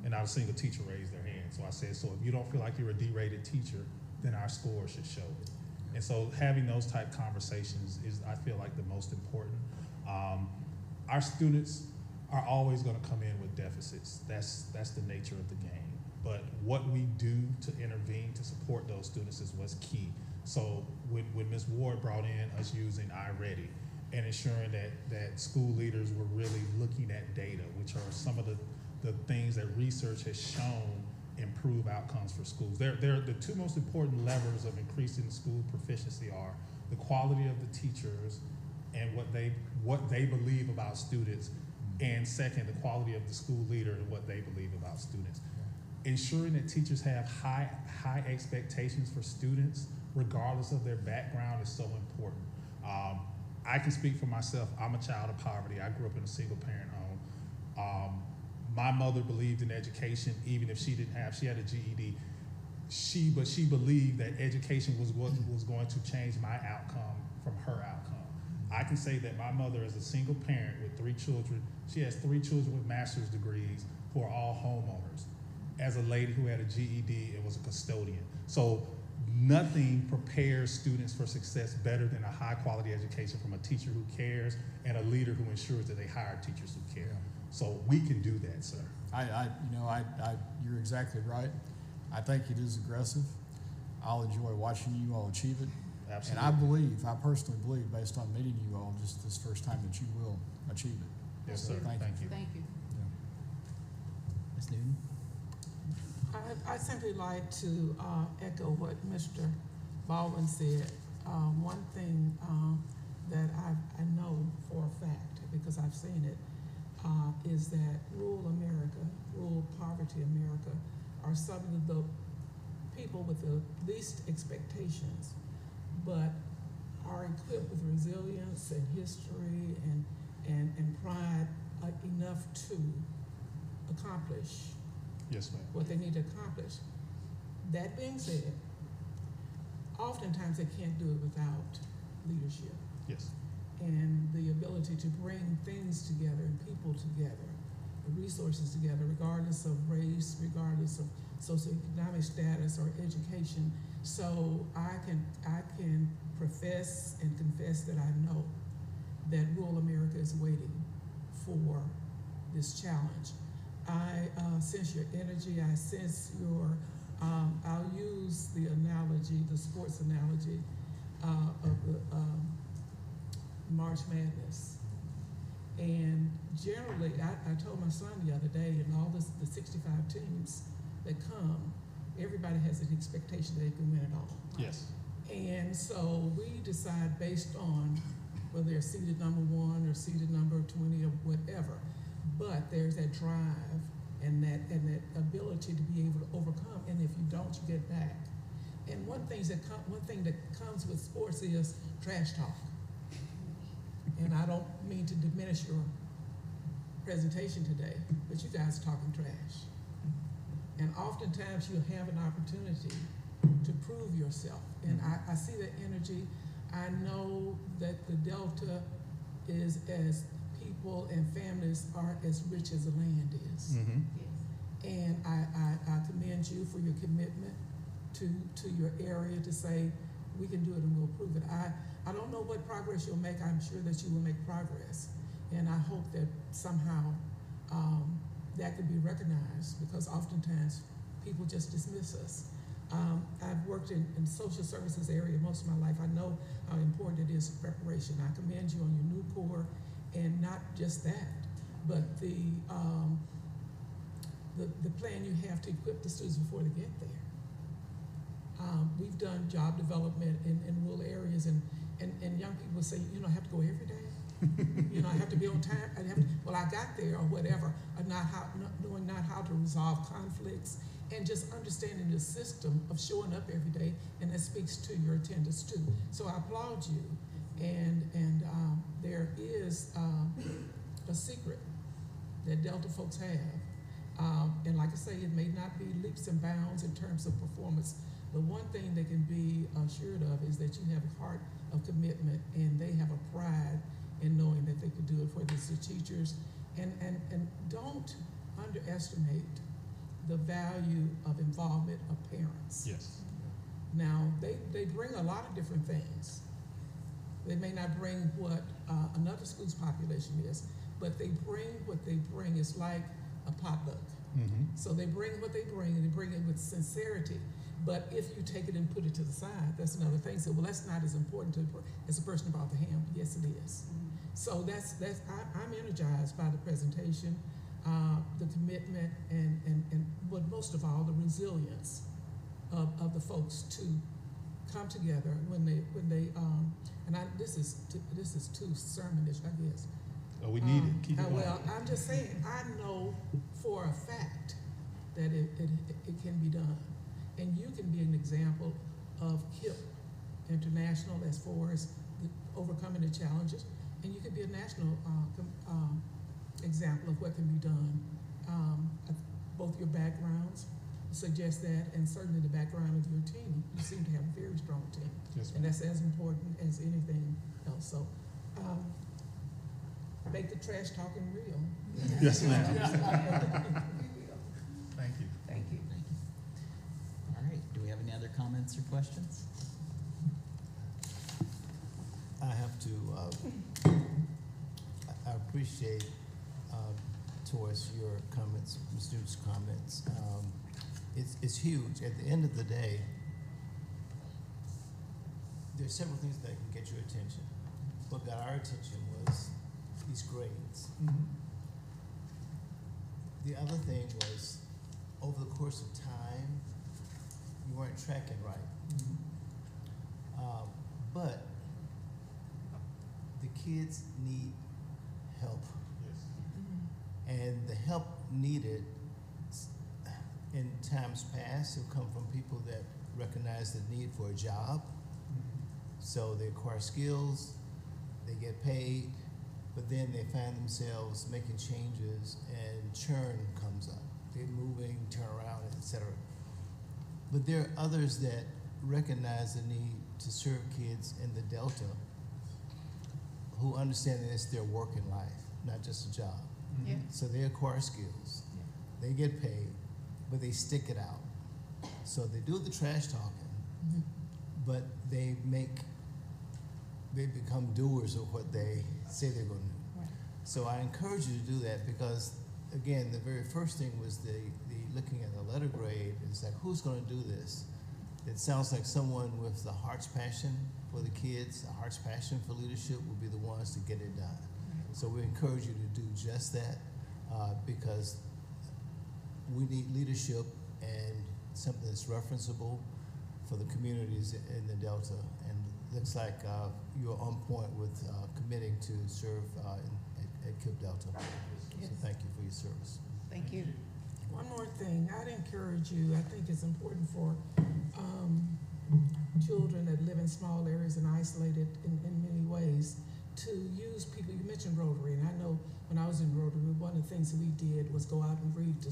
And not a single teacher raised their hand. So I said, so if you don't feel like you're a D-rated teacher, then our score should show it. And so having those type conversations is, I feel like, the most important. Our students are always going to come in with deficits. That's the nature of the game. But what we do to intervene to support those students is what's key. So when Ms. Ward brought in us using iReady and ensuring that school leaders were really looking at data, which are some of the things that research has shown improve outcomes for schools. They're the two most important levers of increasing school proficiency are the quality of the teachers and what they believe about students, and second, the quality of the school leader and what they believe about students. Ensuring that teachers have high expectations for students, regardless of their background, is so important. I can speak for myself. I'm a child of poverty. I grew up in a single parent home. My mother believed in education, even if she had a GED. But she believed that education was what was going to change my outcome from her outcome. I can say that my mother is a single parent with 3 children. She has 3 children with master's degrees who are all homeowners, as a lady who had a GED and was a custodian. So nothing prepares students for success better than a high quality education from a teacher who cares and a leader who ensures that they hire teachers who care. So we can do that, sir. You're exactly right. I think it is aggressive. I'll enjoy watching you all achieve it. Absolutely. And I personally believe, based on meeting you all just this first time, that you will achieve it. Yes, So sir. Thank you. Thank you. Ms. Newton? I simply like to echo what Mr. Baldwin said. One thing that I know for a fact, because I've seen it, is that rural poverty America are some of the people with the least expectations, but are equipped with resilience and history and pride enough to accomplish Yes, ma'am. what they need to accomplish. That being said, oftentimes they can't do it without leadership Yes. and the ability to bring things together and people together, the resources together, regardless of race, regardless of socioeconomic status or education. So I can profess and confess that I know that rural America is waiting for this challenge. I sense your energy, I sense your I'll use the analogy, the sports analogy of the March Madness. And generally, I told my son the other day, and all the 65 teams that come, everybody has an expectation that they can win it all. Yes. And so we decide based on whether they're seeded number 1 or seeded number 20 or whatever. But there's that drive and that ability to be able to overcome. And if you don't, you get back. And one thing that comes with sports is trash talk. And I don't mean to diminish your presentation today, but you guys are talking trash. And oftentimes you'll have an opportunity to prove yourself. And I see that energy. I know that the Delta is as people and families are as rich as the land is. Mm-hmm. And I commend you for your commitment to your area to say, we can do it and we'll prove it. I don't know what progress you'll make. I'm sure that you will make progress. And I hope that somehow that could be recognized, because oftentimes people just dismiss us. I've worked in social services area most of my life. I know how important it is for preparation. I commend you on your new core, and not just that, but the plan you have to equip the students before they get there. We've done job development in rural areas, and young people say, I have to go every day. I have to be on time. I got there or whatever, or knowing how to resolve conflicts, and just understanding the system of showing up every day, and that speaks to your attendance too. So I applaud you, and there is a secret that Delta folks have, and like I say, it may not be leaps and bounds in terms of performance. The one thing they can be assured of is that you have a heart of commitment, and they have a pride in knowing that they could do it, whether it's the teachers, and don't underestimate the value of involvement of parents. Yes. Now, they bring a lot of different things. They may not bring what another school's population is, but they bring what they bring. It's like a potluck. Mm-hmm. So they bring what they bring, and they bring it with sincerity. But if you take it and put it to the side, that's another thing. So, well, that's not as important as the person about the ham. Yes, it is. Mm-hmm. So I'm energized by the presentation, the commitment, and but most of all, the resilience of the folks to come together when they this is too sermonish, I guess. Oh, we need it. Keep it going. Well, I'm just saying, I know for a fact that it can be done. And you can be an example of KIP International as far as overcoming the challenges. And you could be a national example of what can be done. Both your backgrounds suggest that, and certainly the background of your team. You seem to have a very strong team. Yes, and that's as important as anything else. So make the trash talking real. Yes, ma'am. Thank you. Thank you. All right, do we have any other comments or questions? I have to, I appreciate, towards your comments, the students' comments. It's huge. At the end of the day, there's several things that can get your attention. What got our attention was these grades. Mm-hmm. The other thing was, over the course of time, you weren't tracking right. Mm-hmm. But the kids need help. Yes. And the help needed in times past have come from people that recognize the need for a job. So they acquire skills, they get paid, but then they find themselves making changes and churn comes up. They're moving, turn around, etc. But there are others that recognize the need to serve kids in the Delta who understand that it's their work in life, not just a job. Yeah. So they acquire skills, they get paid, but they stick it out. So they do the trash talking, but they become doers of what they say they're going to do. Right. So I encourage you to do that, because again, the very first thing was the looking at the letter grade, it's like, who's gonna do this? It sounds like someone with the heart's passion for the kids, a heart's passion for leadership will be the ones to get it done. So we encourage you to do just that, because we need leadership and something that's referenceable for the communities in the Delta. And looks like you're on point with committing to serve at KIPP Delta. Yes. So thank you for your service. Thank you. One more thing, I'd encourage you, I think it's important for children that live in small areas and isolated in many ways to use people. You mentioned Rotary, and I know when I was in Rotary, one of the things that we did was go out and read to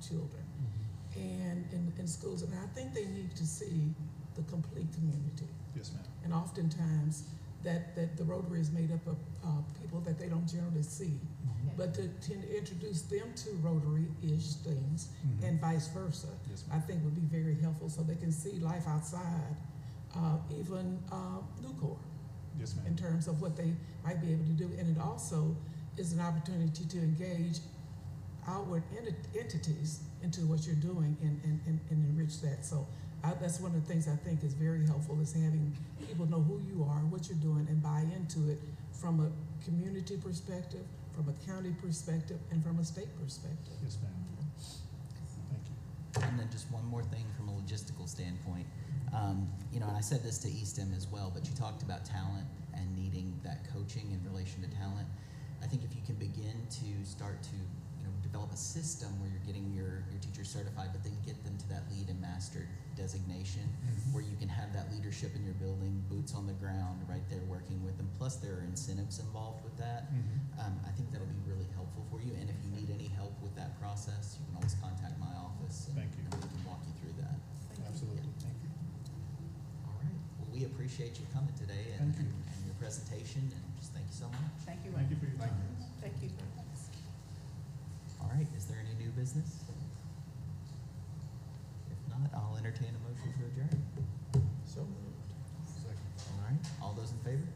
children and in schools, and I think they need to see the complete community. Yes, ma'am. And oftentimes that the Rotary is made up of people that they don't generally see. But to introduce them to Rotary-ish things and vice versa, Yes, I think would be very helpful so they can see life outside, even Nucor, Yes, ma'am. in terms of what they might be able to do. And it also is an opportunity to engage outward entities into what you're doing and enrich that. So that's one of the things I think is very helpful, is having people know who you are, what you're doing, and buy into it from a community perspective, from a county perspective, and from a state perspective. Yes, ma'am. Thank you. And then just one more thing from a logistical standpoint. And I said this to Eastham as well, but you talked about talent and needing that coaching in relation to talent. I think if you can begin to start to develop a system where you're getting your teachers certified, but then get them to that lead and master designation, where you can have that leadership in your building, boots on the ground, right there working with them. Plus, there are incentives involved with that. I think that'll be really helpful for you. And if you need any help with that process, you can always contact my office. Thank you. And we can walk you through that. Absolutely. Thank you. All right. Well, we appreciate you coming today and your presentation, and just thank you so much. Thank you. Thank you for your time. Thank you. All right. Is there any new business? If not, I'll entertain a motion to adjourn. So moved. Second. All right. All those in favor?